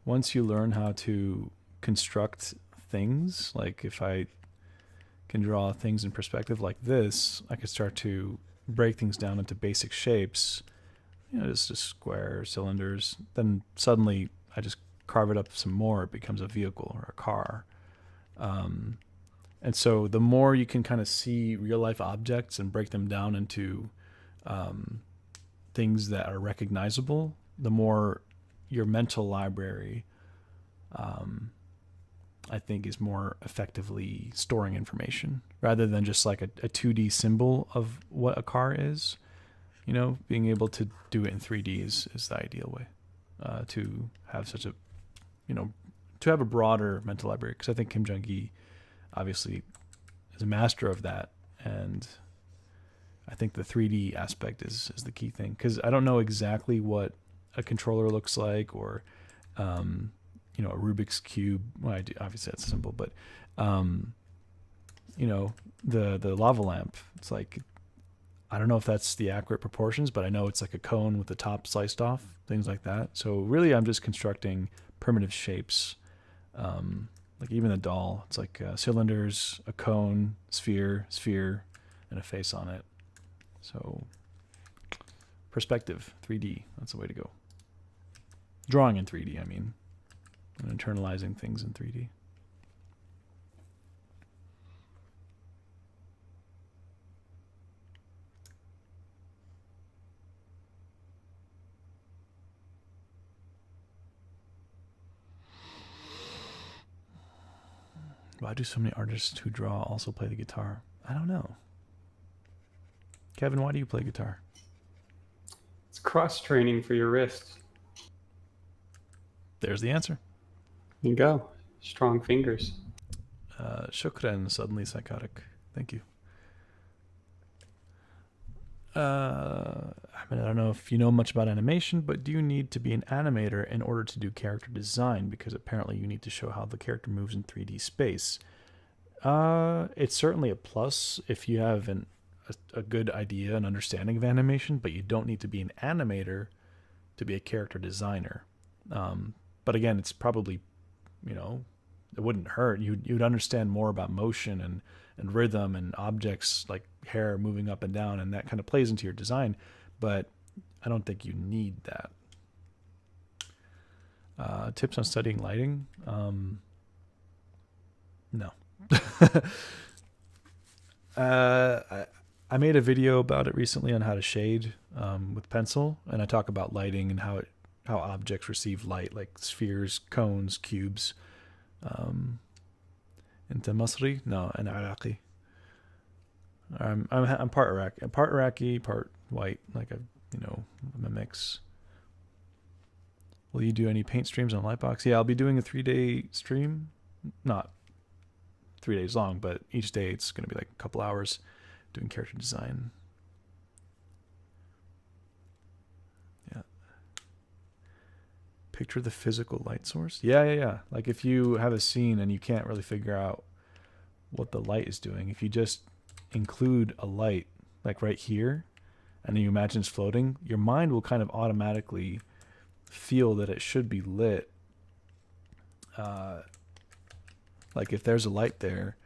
once you learn how to construct things, like if I can draw things in perspective like this, I could start to break things down into basic shapes, you know, just squares, cylinders. Then suddenly I just carve it up some more. It becomes a vehicle or a car. And so the more you can kind of see real life objects and break them down into things that are recognizable, the more your mental library, I think, is more effectively storing information rather than just like a 2D symbol of what a car is. You know, being able to do it in 3D is the ideal way to have such a, you know, to have a broader mental library. Because I think Kim Jong-gi obviously is a master of that, and I think the 3D aspect is the key thing. Because I don't know exactly what a controller looks like, or you know, a Rubik's cube. Well, I do, obviously that's simple, but you know, the lava lamp. It's like, I don't know if that's the accurate proportions, but I know it's like a cone with the top sliced off, things like that. So really, I'm just constructing primitive shapes. Like even the doll, it's like cylinders, a cone, sphere, and a face on it. So perspective, 3D, that's the way to go. Drawing in 3D, I mean, and internalizing things in 3D. Why do so many artists who draw also play the guitar? I don't know. Kevin, why do you play guitar? It's cross training for your wrists. There's the answer. There you go. Strong fingers. Shukran, suddenly psychotic. Thank you. I mean, I don't know if you know much about animation, but do you need to be an animator in order to do character design? Because apparently you need to show how the character moves in 3D space. It's certainly a plus if you have a good idea and understanding of animation, but you don't need to be an animator to be a character designer. But again, it's probably, you know, it wouldn't hurt. You'd understand more about motion and rhythm and objects like hair moving up and down, and that kind of plays into your design, but I don't think you need that. Tips on studying lighting? No. I made a video about it recently on how to shade with pencil, and I talk about lighting and how objects receive light, like spheres, cones, cubes. Into Masri? No, and Iraqi. I'm part Iraqi, part white. Like I'm a mix. Will you do any paint streams on Lightbox? Yeah, I'll be doing a 3-day stream. Not 3 days long, but each day it's going to be like a couple hours doing character design. Yeah. Picture the physical light source. Yeah. Like if you have a scene and you can't really figure out what the light is doing, if you just include a light like right here and then you imagine it's floating, your mind will kind of automatically feel that it should be lit. Like if there's a light there,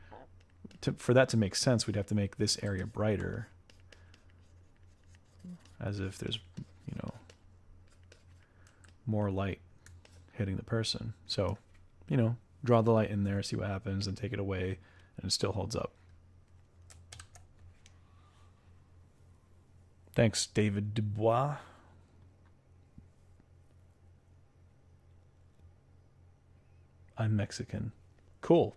for that to make sense, we'd have to make this area brighter, as if there's, you know, more light hitting the person. So, you know, draw the light in there, see what happens, and take it away, and it still holds up. Thanks, David Dubois. I'm Mexican. Cool.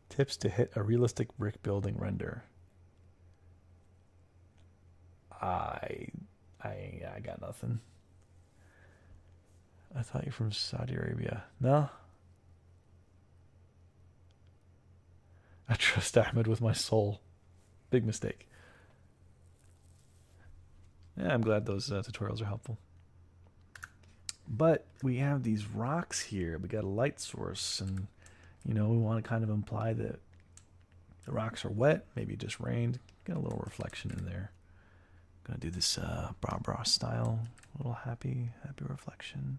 Tips to hit a realistic brick building render. I got nothing. I thought you're from Saudi Arabia. No? I trust Ahmed with my soul. Big mistake. Yeah, I'm glad those tutorials are helpful. But we have these rocks here. We got a light source, and you know, we want to kind of imply that the rocks are wet. Maybe it just rained. Got a little reflection in there. Gonna do this bra style, little happy reflection.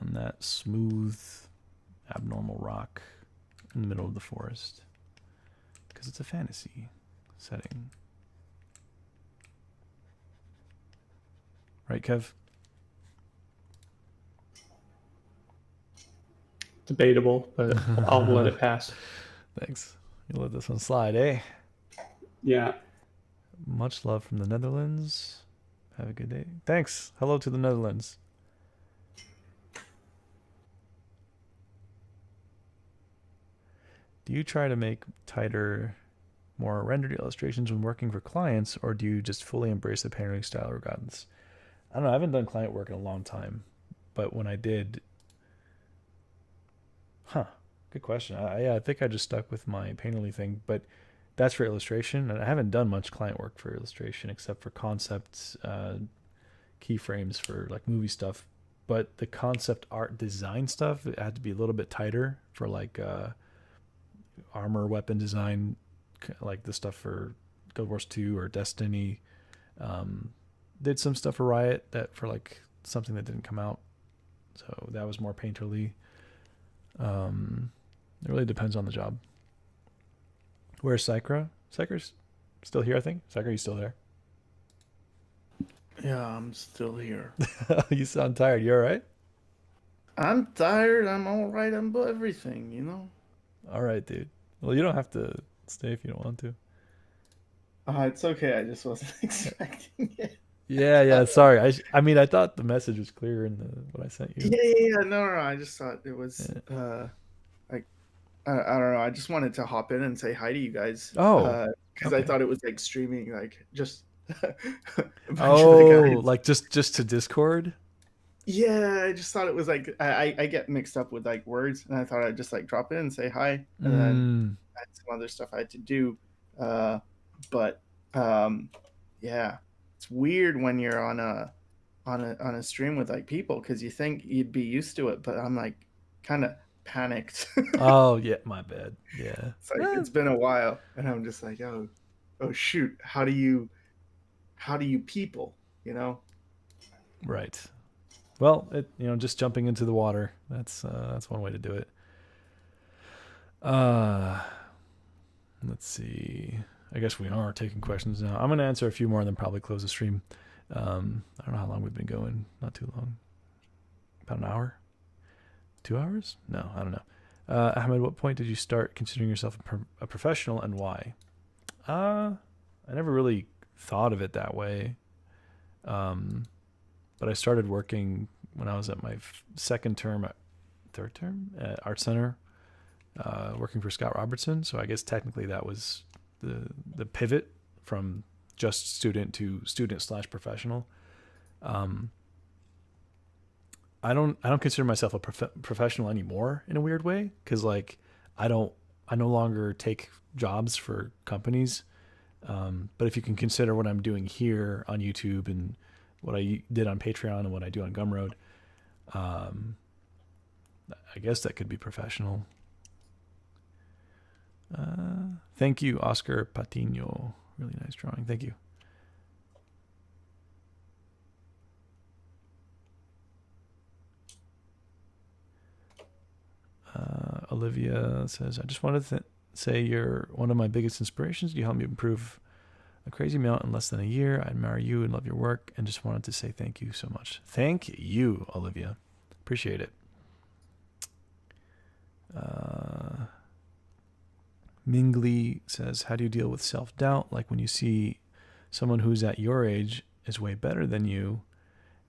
On that smooth, abnormal rock in the middle of the forest, because it's a fantasy setting. Right, Kev? Debatable, but I'll let it pass. Thanks. You let this one slide, eh? Yeah. Much love from the Netherlands. Have a good day. Thanks. Hello to the Netherlands. Do you try to make tighter, more rendered illustrations when working for clients, or do you just fully embrace the painterly style regardless? I don't know. I haven't done client work in a long time, but when I did, good question. I think I just stuck with my painterly thing, but that's for illustration, and I haven't done much client work for illustration except for concepts, keyframes for like movie stuff. But the concept art design stuff, it had to be a little bit tighter for like armor weapon design, like the stuff for Guild Wars 2 or Destiny. Did some stuff for Riot that for like something that didn't come out, so that was more painterly. It really depends on the job. Where's Sycra? Sycra's still here, I think. Sycra, you still there? Yeah, I'm still here. You sound tired. You all right? I'm tired. I'm all right. I'm everything, you know. All right, dude. Well, you don't have to stay if you don't want to. It's okay. I just wasn't expecting it. Yeah. Sorry. I mean, I thought the message was clear in what I sent you. Yeah. No. I just thought it was like I don't know. I just wanted to hop in and say hi to you guys. Oh, because okay. I thought it was like streaming, like just. Like just to Discord. Yeah, I just thought it was like I get mixed up with like words, and I thought I'd just like drop in and say hi, and then I had some other stuff I had to do. But yeah, it's weird when you're on a stream with like people because you think you'd be used to it, but I'm like kind of panicked. Oh yeah, my bad. Yeah, it's like it's been a while, and I'm just like, oh shoot, how do you people, you know? Right. Well, just jumping into the water. That's one way to do it. Let's see. I guess we are taking questions now. I'm going to answer a few more and then probably close the stream. I don't know how long we've been going. Not too long. About an hour? 2 hours? No, I don't know. Ahmed, what point did you start considering yourself a professional, and why? I never really thought of it that way. But I started working when I was at my third term at Art Center, working for Scott Robertson. So I guess technically that was the pivot from just student to student/professional. I don't consider myself a professional anymore in a weird way, because like I no longer take jobs for companies. But if you can consider what I'm doing here on YouTube and what I did on Patreon and what I do on Gumroad, I guess that could be professional. Thank you, Oscar Patino. Really nice drawing. Thank you. Olivia says, I just wanted to say you're one of my biggest inspirations. You helped me improve a crazy amount in less than a year. I admire you and love your work, and just wanted to say thank you so much. Thank you, Olivia. Appreciate it. Mingli says, how do you deal with self-doubt? Like when you see someone who's at your age is way better than you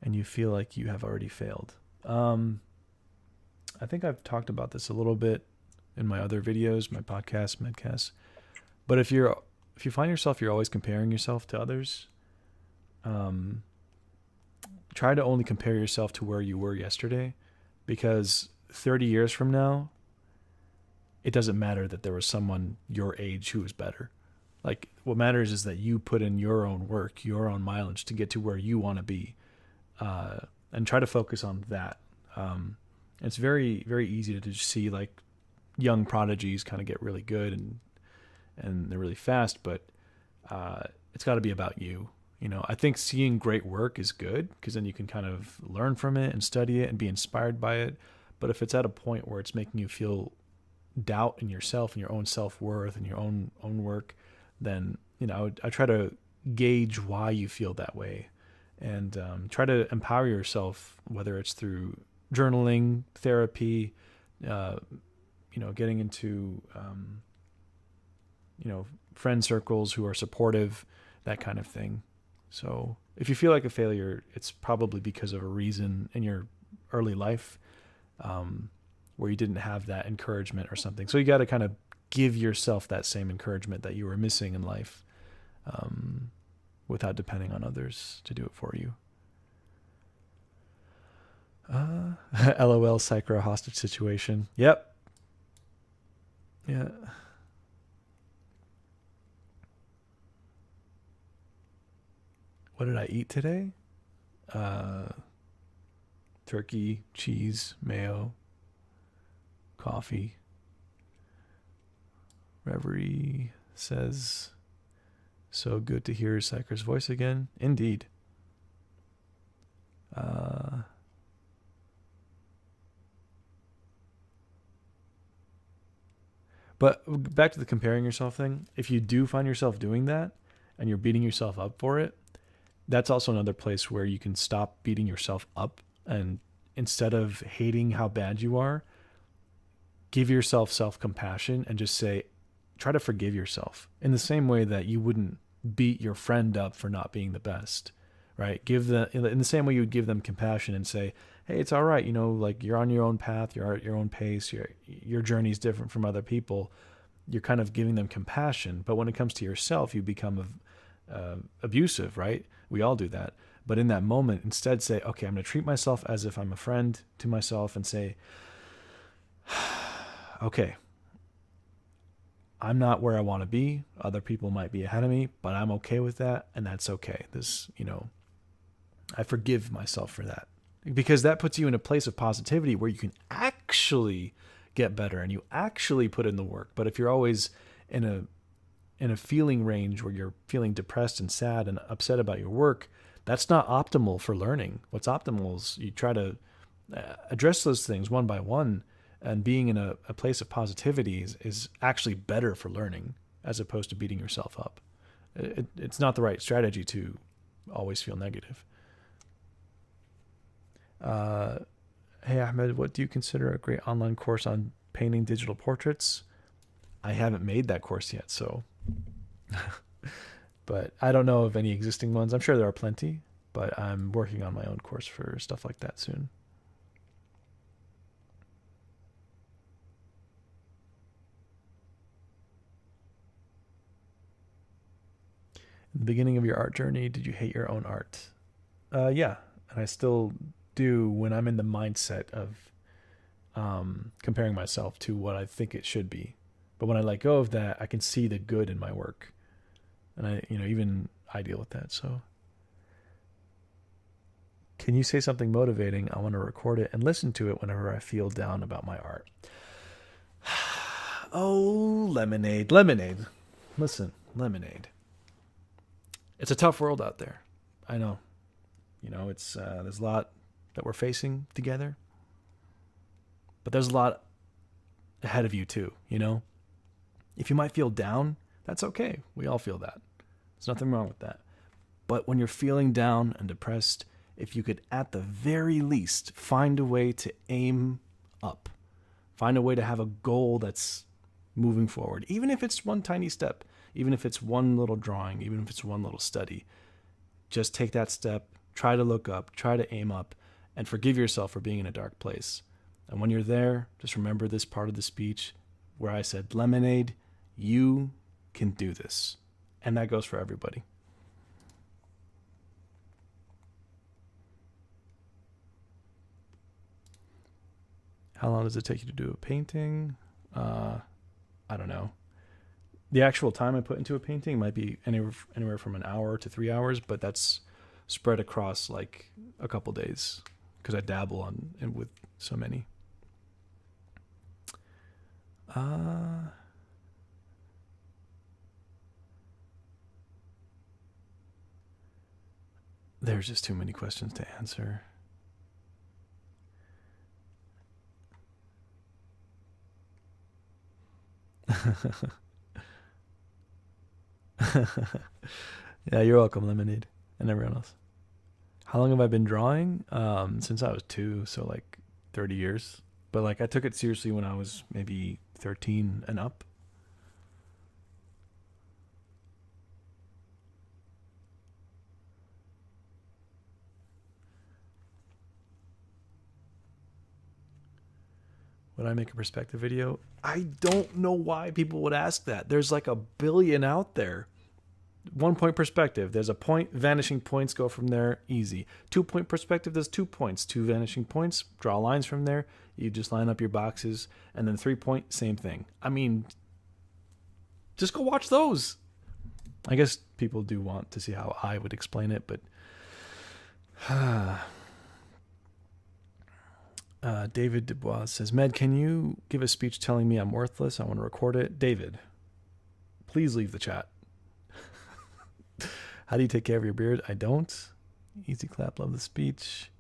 and you feel like you have already failed. I think I've talked about this a little bit in my other videos, my podcast, Medcast. But if you find yourself, you're always comparing yourself to others, try to only compare yourself to where you were yesterday, because 30 years from now, it doesn't matter that there was someone your age who was better. Like, what matters is that you put in your own work, your own mileage to get to where you want to be, and try to focus on that. It's very, very easy to just see like young prodigies kind of get really good and they're really fast, but it's got to be about you. You know, I think seeing great work is good because then you can kind of learn from it and study it and be inspired by it. But if it's at a point where it's making you feel doubt in yourself and your own self-worth and your own work, then, you know, I try to gauge why you feel that way and try to empower yourself, whether it's through journaling, therapy, getting into, friend circles who are supportive, that kind of thing. So if you feel like a failure, it's probably because of a reason in your early life where you didn't have that encouragement or something. So you got to kind of give yourself that same encouragement that you were missing in life without depending on others to do it for you. LOL, psycho hostage situation. Yep. Yeah. What did I eat today? Turkey, cheese, mayo, coffee. Reverie says, so good to hear Psyker's voice again. Indeed. But back to the comparing yourself thing. If you do find yourself doing that and you're beating yourself up for it, that's also another place where you can stop beating yourself up, and instead of hating how bad you are, give yourself self-compassion and just try to forgive yourself in the same way that you wouldn't beat your friend up for not being the best, right? In the same way you would give them compassion and say, hey, it's all right. You know, like you're on your own path, you're at your own pace, your journey is different from other people. You're kind of giving them compassion. But when it comes to yourself, you become abusive, right? We all do that. But in that moment, instead say, okay, I'm going to treat myself as if I'm a friend to myself and say, okay, I'm not where I want to be. Other people might be ahead of me, but I'm okay with that. And that's okay. I forgive myself for that, because that puts you in a place of positivity where you can actually get better and you actually put in the work. But if you're always in a feeling range where you're feeling depressed and sad and upset about your work, that's not optimal for learning. What's optimal is you try to address those things one by one, and being in a place of positivity is actually better for learning as opposed to beating yourself up. It's not the right strategy to always feel negative. Hey, Ahmed, what do you consider a great online course on painting digital portraits? I haven't made that course yet, so... But I don't know of any existing ones. I'm sure there are plenty, but I'm working on my own course for stuff like that soon. In the beginning of your art journey, did you hate your own art? Yeah, and I still do when I'm in the mindset of comparing myself to what I think it should be. But when I let go of that, I can see the good in my work. And even I deal with that. So can you say something motivating? I want to record it and listen to it whenever I feel down about my art. Oh, lemonade. Listen, lemonade. It's a tough world out there. I know. It's there's a lot that we're facing together. But there's a lot ahead of you too, you know? If you might feel down, that's okay. We all feel that. There's nothing wrong with that. But when you're feeling down and depressed, if you could at the very least find a way to aim up, find a way to have a goal that's moving forward, even if it's one tiny step, even if it's one little drawing, even if it's one little study, just take that step, try to look up, try to aim up, and forgive yourself for being in a dark place. And when you're there, just remember this part of the speech where I said, lemonade, you can do this. And that goes for everybody. How long does it take you to do a painting? I don't know. The actual time I put into a painting might be anywhere from an hour to 3 hours, but that's spread across like a couple days because I dabble with so many. There's just too many questions to answer. Yeah, you're welcome, Lemonade, and everyone else. How long have I been drawing? Since I was 2, so like 30 years. But like I took it seriously when I was maybe 13 and up. Would I make a perspective video? I don't know why people would ask that. There's like a billion out there. 1 point perspective, there's a point, vanishing points go from there, easy. 2 point perspective, there's 2 points, 2 vanishing points, draw lines from there, you just line up your boxes, and then 3 point, same thing. I mean, just go watch those. I guess people do want to see how I would explain it, but David Dubois says, Med, can you give a speech telling me I'm worthless? I want to record it. David, please leave the chat. How do you take care of your beard? I don't. Easy clap, love the speech.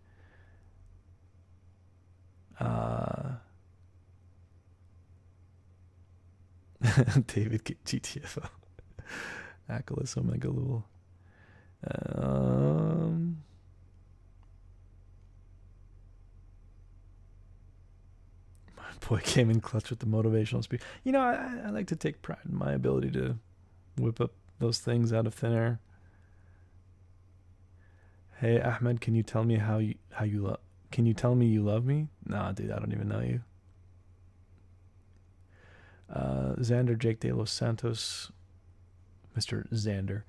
David GTFO. Acculus Omega Lul. My boy came in clutch with the motivational speech. You know, I like to take pride in my ability to whip up those things out of thin air. Hey Ahmed, can you tell me can you tell me you love me? Nah, dude, I don't even know you. Xander Jake De Los Santos, Mr. Xander.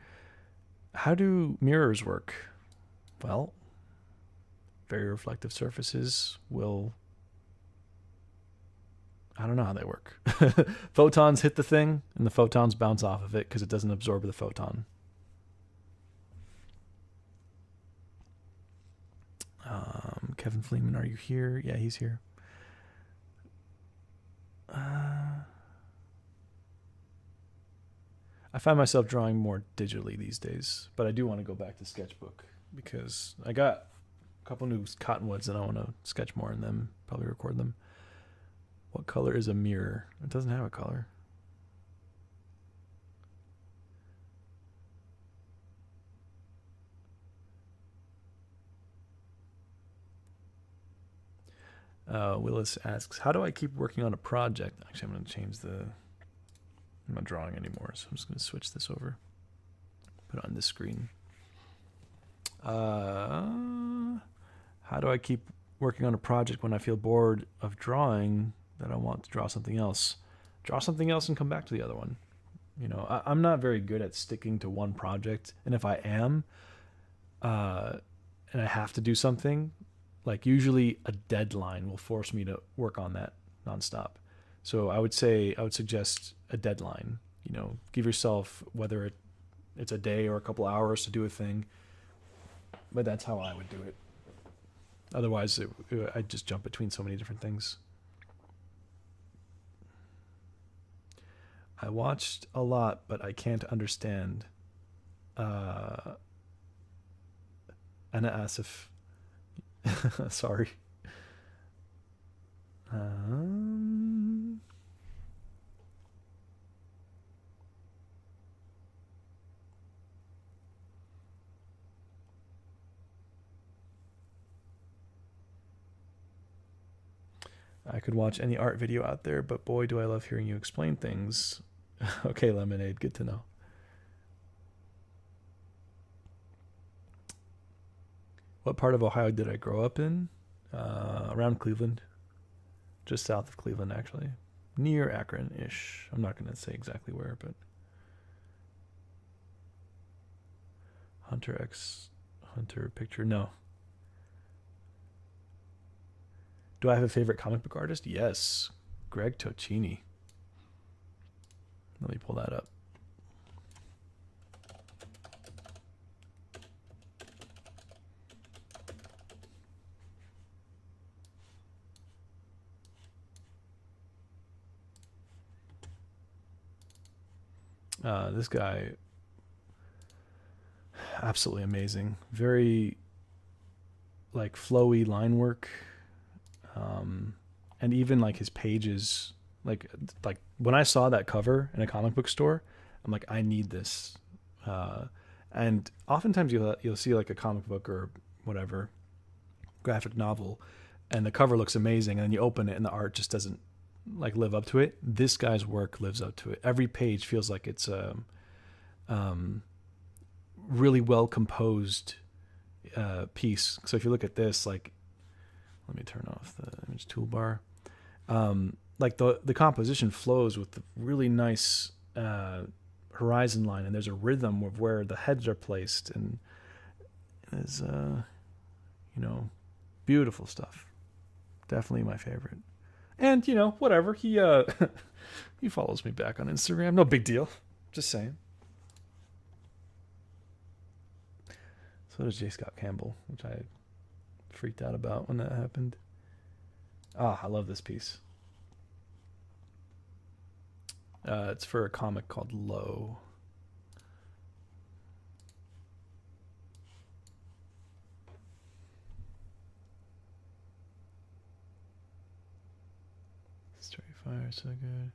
How do mirrors work? Well, very reflective surfaces will, I don't know how they work. Photons hit the thing and the photons bounce off of it because it doesn't absorb the photon. Kevin Fleeman, are you here? Yeah, he's here. I find myself drawing more digitally these days, but I do want to go back to sketchbook because I got a couple new cottonwoods and I want to sketch more in them, probably record them. What color is a mirror? It doesn't have a color. Willis asks, how do I keep working on a project? Actually, I'm going to change I'm not drawing anymore, so I'm just going to switch this over. Put it on this screen. How do I keep working on a project when I feel bored of drawing that I want to draw something else? Draw something else and come back to the other one. You know, I'm not very good at sticking to one project, and if I am, and I have to do something, like usually a deadline will force me to work on that nonstop. So I would suggest a deadline. You know, give yourself, whether it's a day or a couple hours to do a thing, but that's how I would do it. Otherwise, I'd just jump between so many different things. I watched a lot, but I can't understand. Anna Asif. Sorry. I could watch any art video out there, but boy, do I love hearing you explain things. Okay, Lemonade, good to know. What part of Ohio did I grow up in? Around Cleveland. Just south of Cleveland, actually. Near Akron-ish. I'm not going to say exactly where, but... Hunter X Hunter picture? No. Do I have a favorite comic book artist? Yes. Greg Tocchini. Let me pull that up. This guy, absolutely amazing. Very like flowy line work, and even like his pages. Like when I saw that cover in a comic book store, I'm like, I need this. And oftentimes you'll see like a comic book or whatever graphic novel, and the cover looks amazing, and then you open it and the art just doesn't like live up to it. This guy's work lives up to it. Every page feels like it's a really well composed piece. So if you look at this, like, let me turn off the image toolbar. Like the composition flows with the really nice horizon line, and there's a rhythm of where the heads are placed, and is beautiful stuff. Definitely my favorite. And whatever, he he follows me back on Instagram. No big deal. Just saying. So does J. Scott Campbell, which I freaked out about when that happened. I love this piece. It's for a comic called Low. Fire, so good.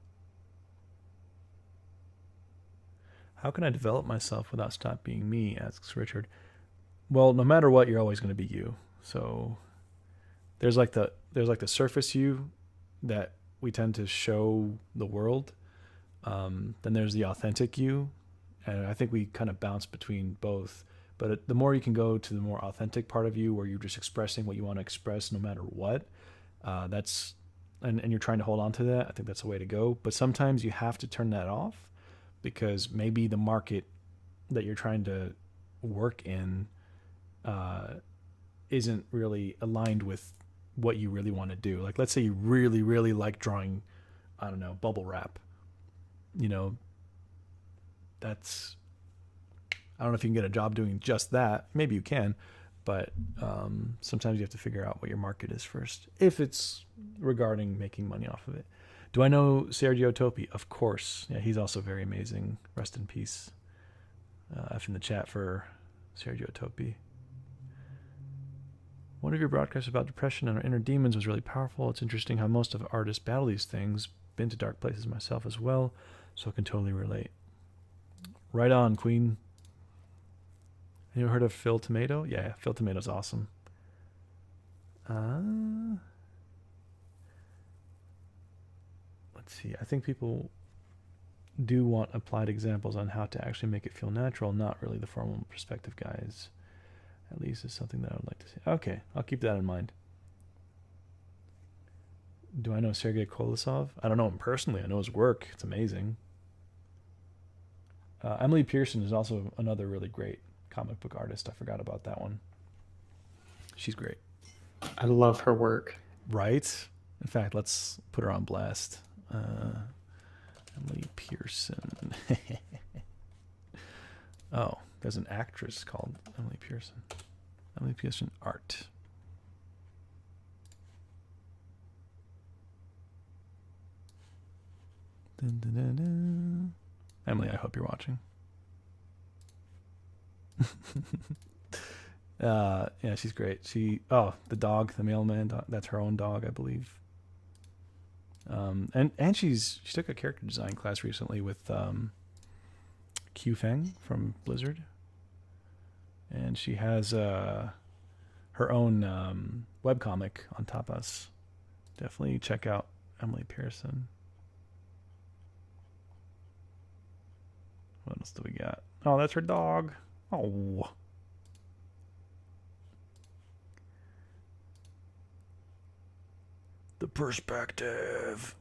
How can I develop myself without stop being me? Asks Richard. Well, no matter what, you're always going to be you. So there's like the surface you that we tend to show the world. Then there's the authentic you, and I think we kind of bounce between both. But the more you can go to the more authentic part of you, where you're just expressing what you want to express, no matter what, that's. And you're trying to hold on to that, I think that's the way to go. But sometimes you have to turn that off, because maybe the market that you're trying to work in isn't really aligned with what you really want to do. Like, let's say you really, really like drawing, I don't know, bubble wrap. That's, I don't know if you can get a job doing just that. Maybe you can. But sometimes you have to figure out what your market is first, if it's regarding making money off of it. Do I know Sergio Topi? Of course. Yeah, he's also very amazing. Rest in peace. F in the chat for Sergio Topi. One of your broadcasts about depression and our inner demons was really powerful. It's interesting how most of artists battle these things. Been to dark places myself as well, so I can totally relate. Right on, Queen. You heard of Phil Tomato? Yeah, Phil Tomato's awesome. Let's see. I think people do want applied examples on how to actually make it feel natural, not really the formal perspective guys. At least it's something that I would like to see. Okay, I'll keep that in mind. Do I know Sergei Kolosov? I don't know him personally. I know his work. It's amazing. Emily Pearson is also another really great comic book artist. I forgot about that one. She's great. I love her work. Right? In fact, let's put her on blast. Emily Pearson. Oh, there's an actress called Emily Pearson. Emily Pearson art. Dun, dun, dun, dun. Emily, I hope you're watching. Yeah, she's great. The dog, the mailman dog, that's her own dog, I believe. And she took a character design class recently with Q Feng from Blizzard, and she has her own webcomic on Tapas Definitely check out Emily Pearson. What else do we got? Oh, that's her dog. Oh. The perspective.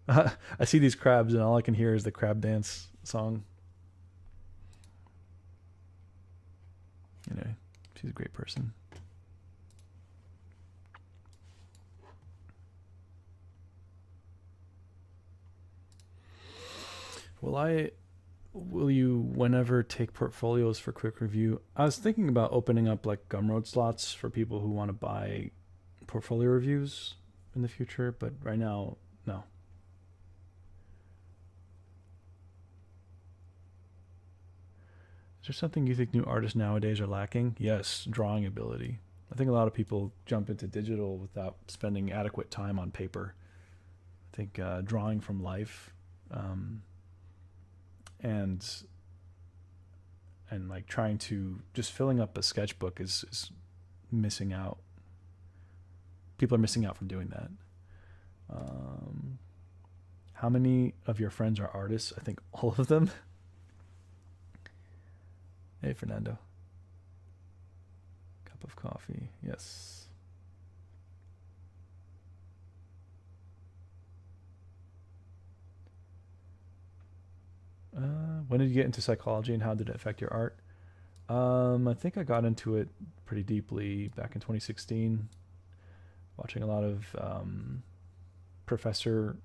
I see these crabs and all I can hear is the crab dance song. Anyway, she's a great person. Will you whenever take portfolios for quick review? I was thinking about opening up like Gumroad slots for people who want to buy portfolio reviews in the future, but right now, no. Is there something you think new artists nowadays are lacking? Yes, drawing ability. I think a lot of people jump into digital without spending adequate time on paper. I think drawing from life and like trying to just filling up a sketchbook is missing out. People are missing out from doing that. How many of your friends are artists? I think all of them. Hey, Fernando. Cup of coffee. Yes. When did you get into psychology and how did it affect your art? I think I got into it pretty deeply back in 2016, watching a lot of Professor,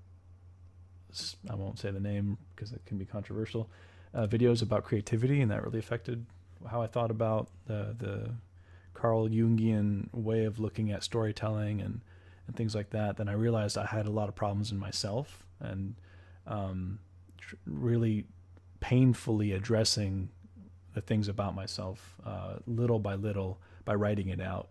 I won't say the name because it can be controversial, videos about creativity, and that really affected how I thought about the Carl Jungian way of looking at storytelling and things like that. Then I realized I had a lot of problems in myself, and really painfully addressing the things about myself little by little by writing it out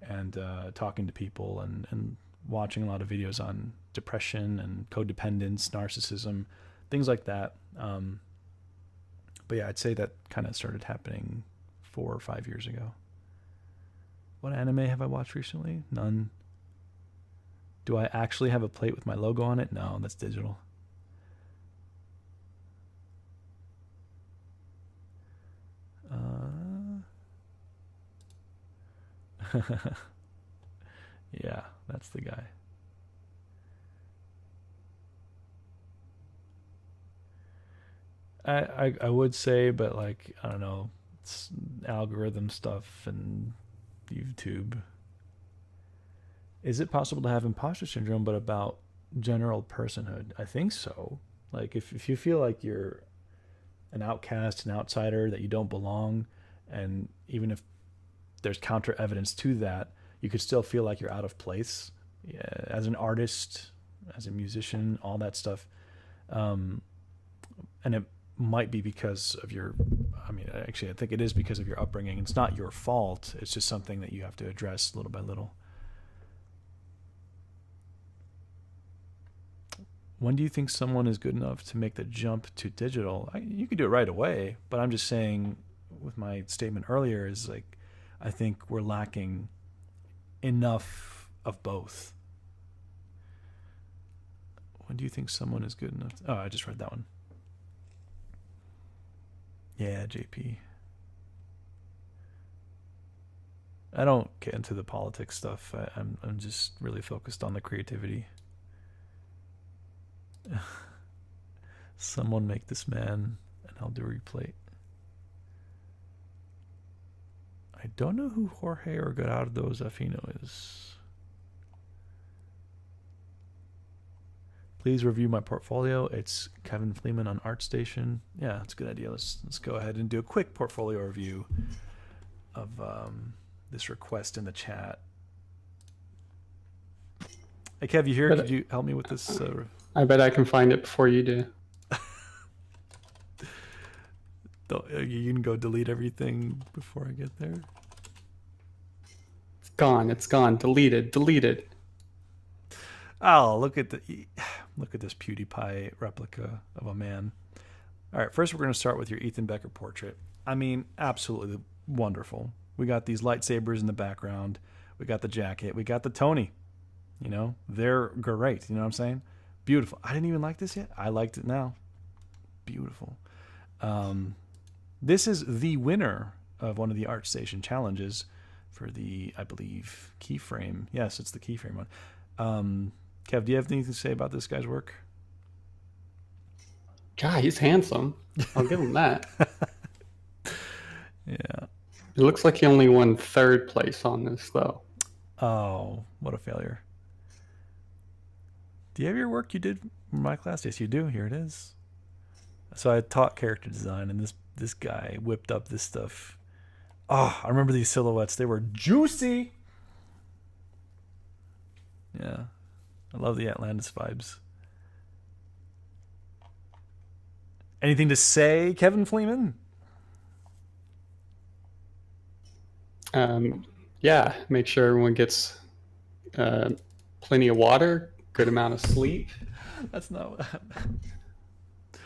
and talking to people and watching a lot of videos on depression and codependence, narcissism, things like that. But yeah, I'd say that kind of started happening 4 or 5 years ago. What anime have I watched recently? None. Do I actually have a plate with my logo on it? No, that's digital. Yeah, that's the guy. I would say, but like, I don't know, it's algorithm stuff and YouTube. Is it possible to have imposter syndrome but about general personhood? I think so. Like if you feel like you're an outcast, an outsider, that you don't belong, and even if there's counter evidence to that, you could still feel like you're out of place, yeah, as an artist, as a musician, all that stuff. And it might be because of your, I mean, actually, I think it is because of your upbringing. It's not your fault. It's just something that you have to address little by little. When do you think someone is good enough to make the jump to digital? You could do it right away, but I'm just saying with my statement earlier is like, I think we're lacking enough of both. When do you think someone is good enough? Oh, I just read that one. Yeah, JP. I don't get into the politics stuff. I'm just really focused on the creativity. Someone make this man and I'll do a replate. I don't know who Jorge or Gerardo Zafino is. Please review my portfolio. It's Kevin Fleeman on ArtStation. Yeah, that's a good idea. Let's go ahead and do a quick portfolio review of this request in the chat. Hey, Kev, you here? Could you help me with this? I bet I can find it before you do. You can go delete everything before I get there. It's gone. It's gone. Deleted. Oh, look at this PewDiePie replica of a man. All right, first we're going to start with your Ethan Becker portrait. I mean, absolutely wonderful. We got these lightsabers in the background. We got the jacket. We got the Tony. You know, they're great. You know what I'm saying? Beautiful. I didn't even like this yet. I liked it now. Beautiful. This is the winner of one of the ArtStation challenges for the, I believe, keyframe. Yes, it's the keyframe one. Kev, do you have anything to say about this guy's work? God, he's handsome. I'll give him that. Yeah. It looks like he only won 3rd place on this, though. Oh, what a failure. Do you have your work you did in my class? Yes, you do. Here it is. So I taught character design, and this guy whipped up this stuff. Oh, I remember these silhouettes. They were juicy. Yeah. I love the Atlantis vibes. Anything to say, Kevin Fleeman? Yeah, make sure everyone gets plenty of water, good amount of sleep. That's not what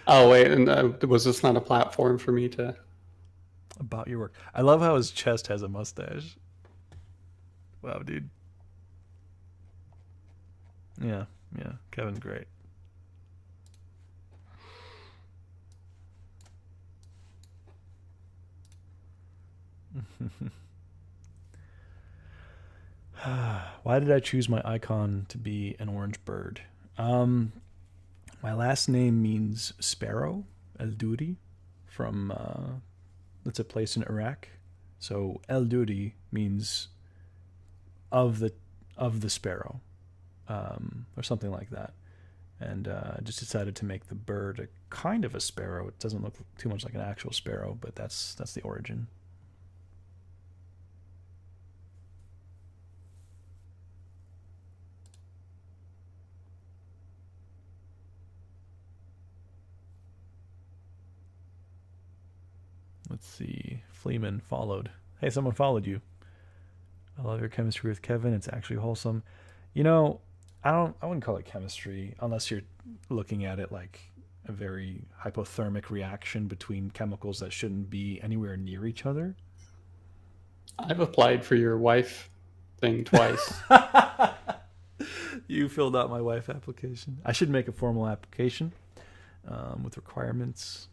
Oh, wait, and was this not a platform for me to... about your work. I love how his chest has a mustache. Wow, dude. Yeah, Kevin's great. Why did I choose my icon to be an orange bird? My last name means sparrow, El Duri, from it's a place in Iraq. So El Duri means of the sparrow, or something like that. And I just decided to make the bird a kind of a sparrow. It doesn't look too much like an actual sparrow, but that's the origin. Let's see. Fleeman followed. Hey, someone followed you. I love your chemistry with Kevin. It's actually wholesome. You know, I wouldn't call it chemistry unless you're looking at it like a very hypothermic reaction between chemicals that shouldn't be anywhere near each other. I've applied for your wife thing twice. You filled out my wife application. I should make a formal application with requirements.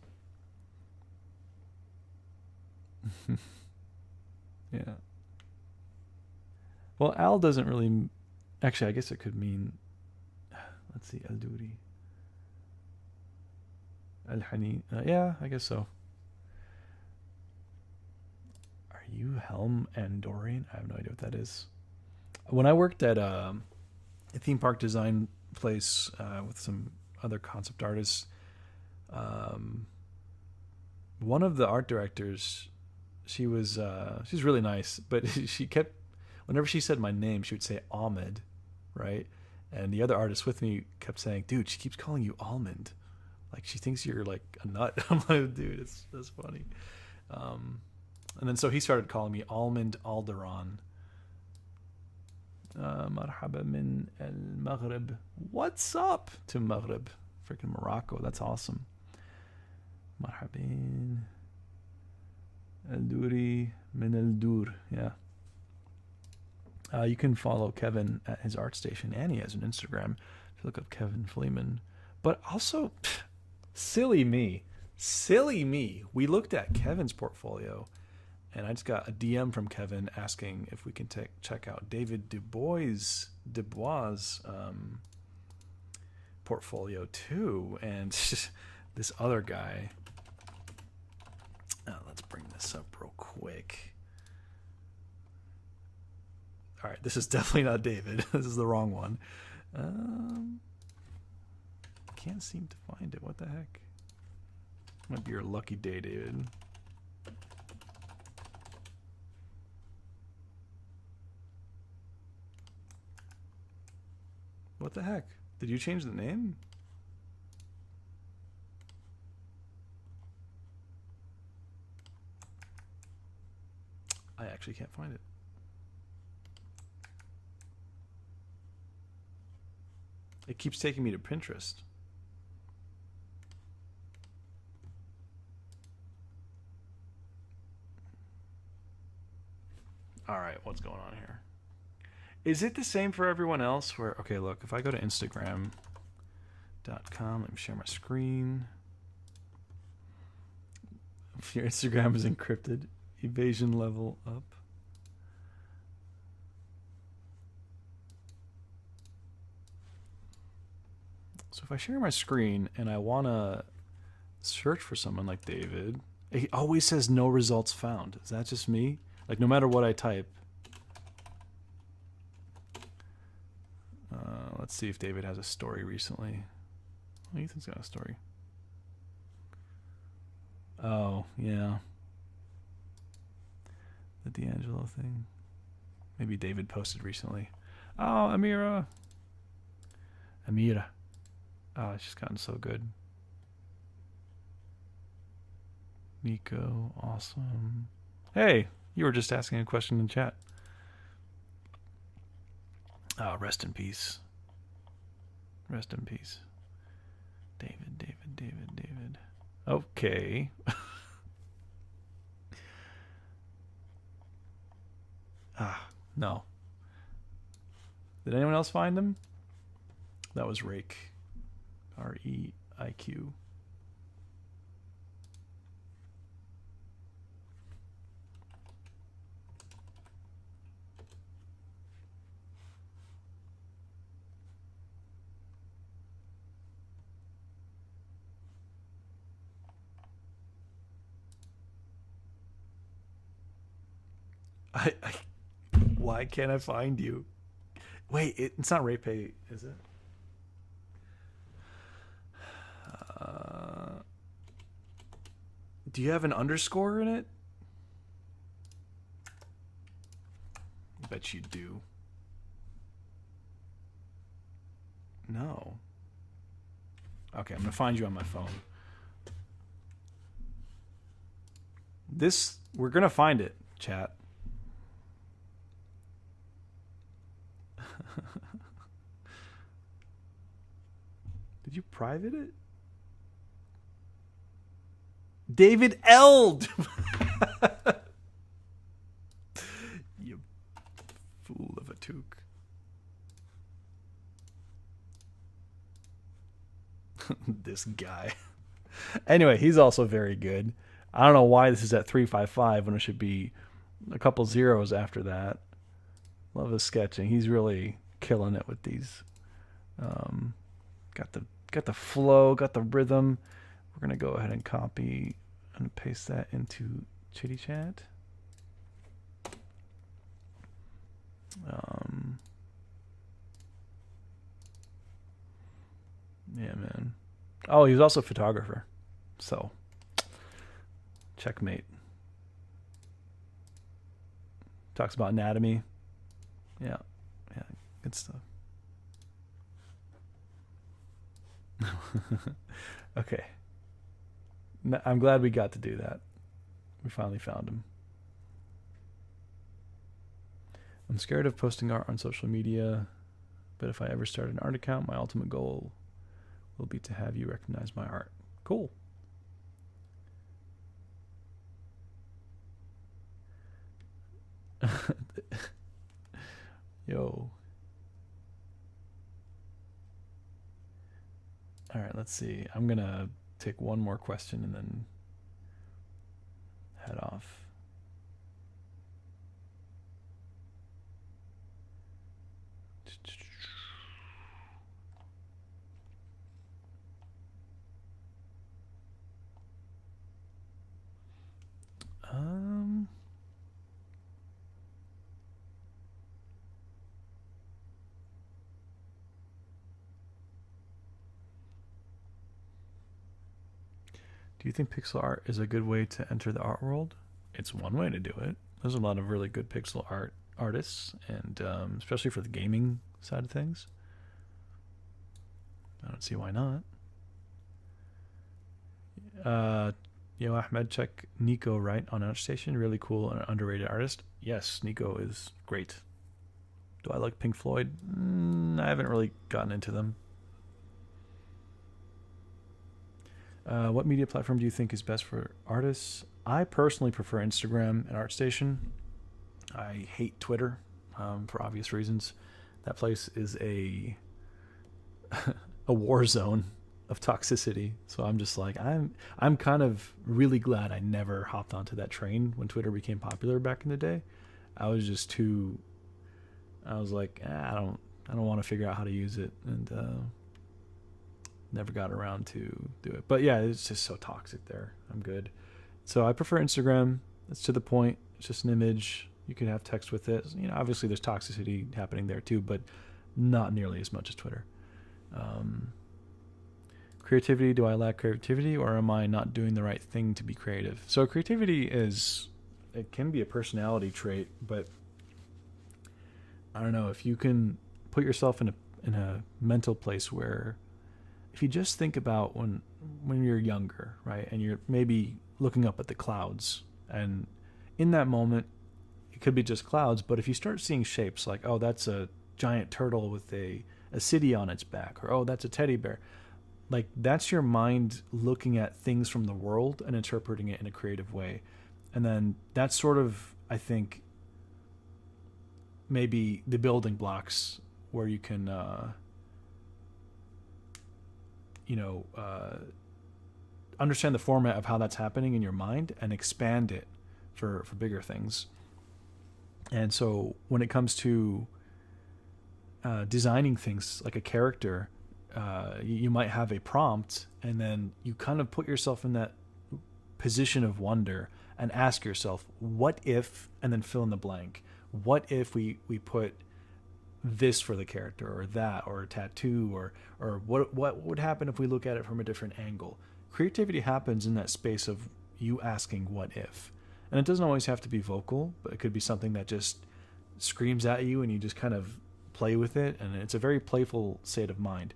Yeah. Well, Al doesn't really... Actually, I guess it could mean... Let's see, Al Duri. Al Hani. Yeah, I guess so. Are you Helm Andorian? I have no idea what that is. When I worked at a theme park design place with some other concept artists, one of the art directors... she's really nice, but she kept, whenever she said my name, she would say Ahmed, right? And the other artist with me kept saying, dude, she keeps calling you Almond. Like, she thinks you're like a nut. I'm like, dude, that's funny. And then so he started calling me Almond Alderon. Marhaba min al Maghrib. What's up to Maghrib? Freaking Morocco. That's awesome. Marhabin. El Duri min El Dur. Yeah. You can follow Kevin at his ArtStation, and he has an Instagram if you look up Kevin Fleeman. But also, silly me. We looked at Kevin's portfolio, and I just got a DM from Kevin asking if we can check out David Dubois' portfolio too. And this other guy... let's bring this up real quick. All right, this is definitely not David. This is the wrong one. Can't seem to find it. What the heck? Might be your lucky day, David. What the heck? Did you change the name? I actually can't find it. It keeps taking me to Pinterest. All right, what's going on here? Is it the same for everyone else? Where okay, look, if I go to Instagram.com, let me share my screen. If your Instagram is encrypted, evasion level up. So if I share my screen and I want to search for someone like David, it always says no results found. Is that just me? Like no matter what I type. Let's see if David has a story recently. Oh, Ethan's got a story. Oh, yeah. The D'Angelo thing. Maybe David posted recently. Oh, Amira. Oh, she's gotten so good. Nico, awesome. Hey, you were just asking a question in chat. Oh, rest in peace. Rest in peace. David. Okay. No. Did anyone else find him? That was Rake. R-E-I-Q. Why can't I find you? Wait, it's not Rape, is it? Do you have an underscore in it? I bet you do. No. Okay, I'm gonna find you on my phone. We're gonna find it, chat. Did you private it? David Eld! You fool of a toque. This guy. Anyway, he's also very good. I don't know why this is at 355 when it should be a couple zeros after that. Love his sketching. He's really killing it with these. Got the flow, got the rhythm. We're gonna go ahead and copy and paste that into Chitty Chat. Yeah, man. Oh, he was also a photographer. So, checkmate. Talks about anatomy. Yeah, good stuff. Okay. I'm glad we got to do that. We finally found him. I'm scared of posting art on social media, but if I ever start an art account, my ultimate goal will be to have you recognize my art. Cool. Yo. All right, let's see. I'm going to take one more question and then head off. Do you think pixel art is a good way to enter the art world? It's one way to do it. There's a lot of really good pixel art artists, and especially for the gaming side of things. I don't see why not. Ahmed, check Nico right on ArtStation. Really cool and underrated artist. Yes, Nico is great. Do I like Pink Floyd? I haven't really gotten into them. What media platform do you think is best for artists? I personally prefer Instagram and ArtStation. I hate Twitter. for obvious reasons. That place is a war zone of toxicity. So I'm just like, I'm kind of really glad I never hopped onto that train when Twitter became popular back in the day. I was like, I don't want to figure out how to use it, and never got around to do it. But yeah, it's just so toxic there. I'm good. So I prefer Instagram. It's to the point. It's just an image. You can have text with it. You know, obviously there's toxicity happening there too, but not nearly as much as Twitter. Creativity. Do I lack creativity, or am I not doing the right thing to be creative? So creativity it can be a personality trait, but I don't know, if you can put yourself in a mental place where, if you just think about when you're younger, right, and you're maybe looking up at the clouds, and in that moment it could be just clouds, but if you start seeing shapes like, oh, that's a giant turtle with a city on its back, or oh, that's a teddy bear, like, that's your mind looking at things from the world and interpreting it in a creative way. And then that's sort of, I think, maybe the building blocks where you can understand the format of how that's happening in your mind and expand it for bigger things. And so when it comes to designing things like a character, you might have a prompt, and then you kind of put yourself in that position of wonder and ask yourself, what if, and then fill in the blank. What if we put this for the character, or that, or a tattoo, or what would happen if we look at it from a different angle? Creativity happens in that space of you asking what if. And it doesn't always have to be vocal, but it could be something that just screams at you and you just kind of play with it, and it's a very playful state of mind.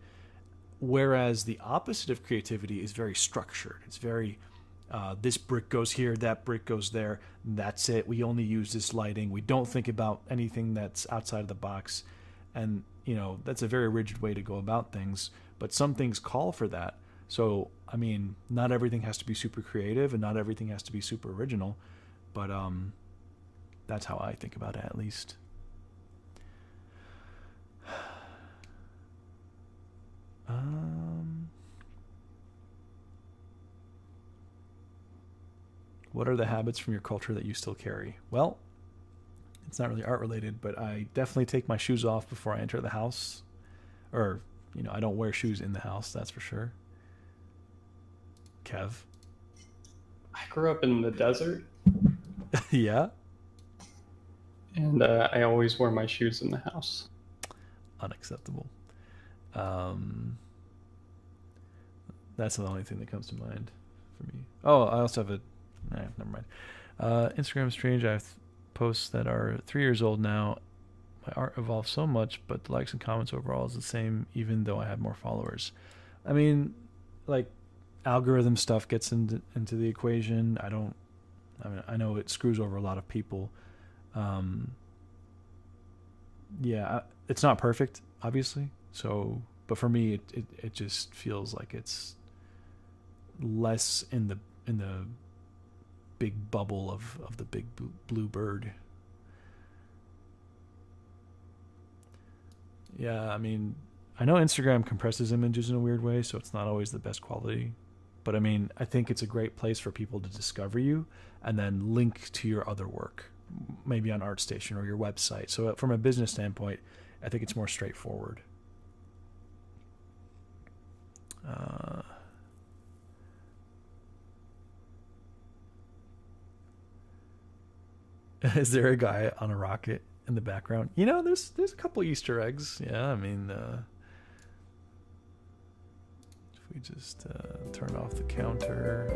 Whereas the opposite of creativity is very structured. It's very, this brick goes here, that brick goes there, that's it. We only use this lighting. We don't think about anything that's outside of the box. And, that's a very rigid way to go about things. But some things call for that. So, I mean, not everything has to be super creative, and not everything has to be super original. But that's how I think about it, at least. What are the habits from your culture that you still carry? Well, it's not really art related, but I definitely take my shoes off before I enter the house. Or, I don't wear shoes in the house, that's for sure. Kev? I grew up in the desert. Yeah? And I always wear my shoes in the house. Unacceptable. That's the only thing that comes to mind for me. Oh, I also have never mind. Instagram strange. I have posts that are 3 years old now. My art evolved so much, but the likes and comments overall is the same, even though I have more followers. I mean, like, algorithm stuff gets into the equation. I know it screws over a lot of people. Yeah, it's not perfect, obviously. So, but for me, it just feels like it's less in the big bubble of the big blue bird. Yeah, I mean, I know Instagram compresses images in a weird way, so it's not always the best quality. But I mean, I think it's a great place for people to discover you and then link to your other work, maybe on ArtStation or your website. So from a business standpoint, I think it's more straightforward. Is there a guy on a rocket in the background? There's a couple Easter eggs. Yeah, I mean, if we just turn off the counter.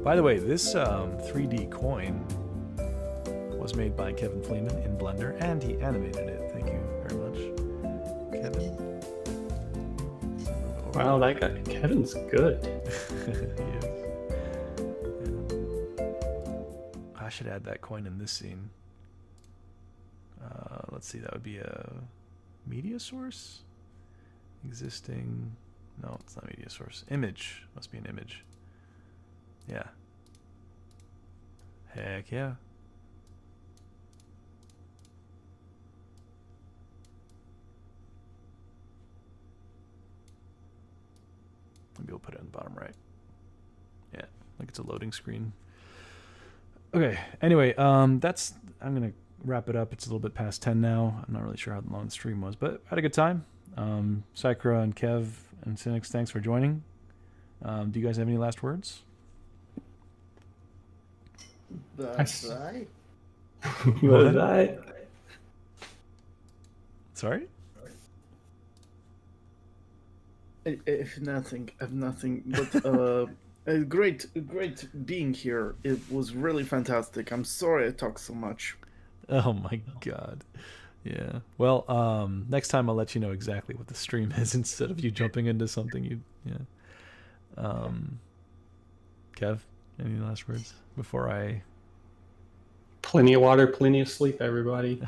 By the way, this 3D coin was made by Kevin Fleeman in Blender, and he animated it. Thank you very much, Kevin. Wow, that guy, Kevin's good. He is. I should add that coin in this scene. Let's see, that would be a media source? Existing. No, it's not media source. Image. Must be an image. Yeah. Heck yeah. Maybe we'll put it in the bottom right. Yeah, like it's a loading screen. Okay. Anyway, I'm gonna wrap it up. It's a little bit past 10 now. I'm not really sure how long the stream was, but I had a good time. Sakura and Kev and Cynics, thanks for joining. Do you guys have any last words? Bye. Bye. Sorry? If nothing, I've nothing but great being here. It was really fantastic. I'm sorry I talked so much. Oh my god. Yeah. Well, next time I'll let you know exactly what the stream is instead of you jumping into something Kev, any last words before I... Plenty of water, plenty of sleep, everybody.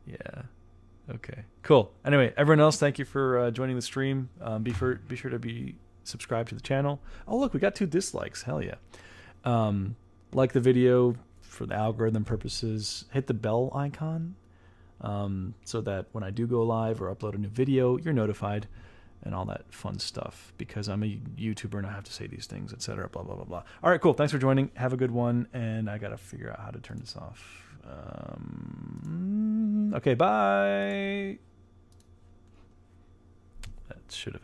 Yeah. Okay. Cool. Anyway, everyone else, thank you for joining the stream. Be sure to be subscribed to the channel. Oh, look, we got 2 dislikes. Hell yeah. Like the video for the algorithm purposes. Hit the bell icon so that when I do go live or upload a new video, you're notified and all that fun stuff, because I'm a YouTuber and I have to say these things, etc. Blah, blah, blah, blah. All right, cool. Thanks for joining. Have a good one. And I got to figure out how to turn this off. Okay, bye. That should have ended.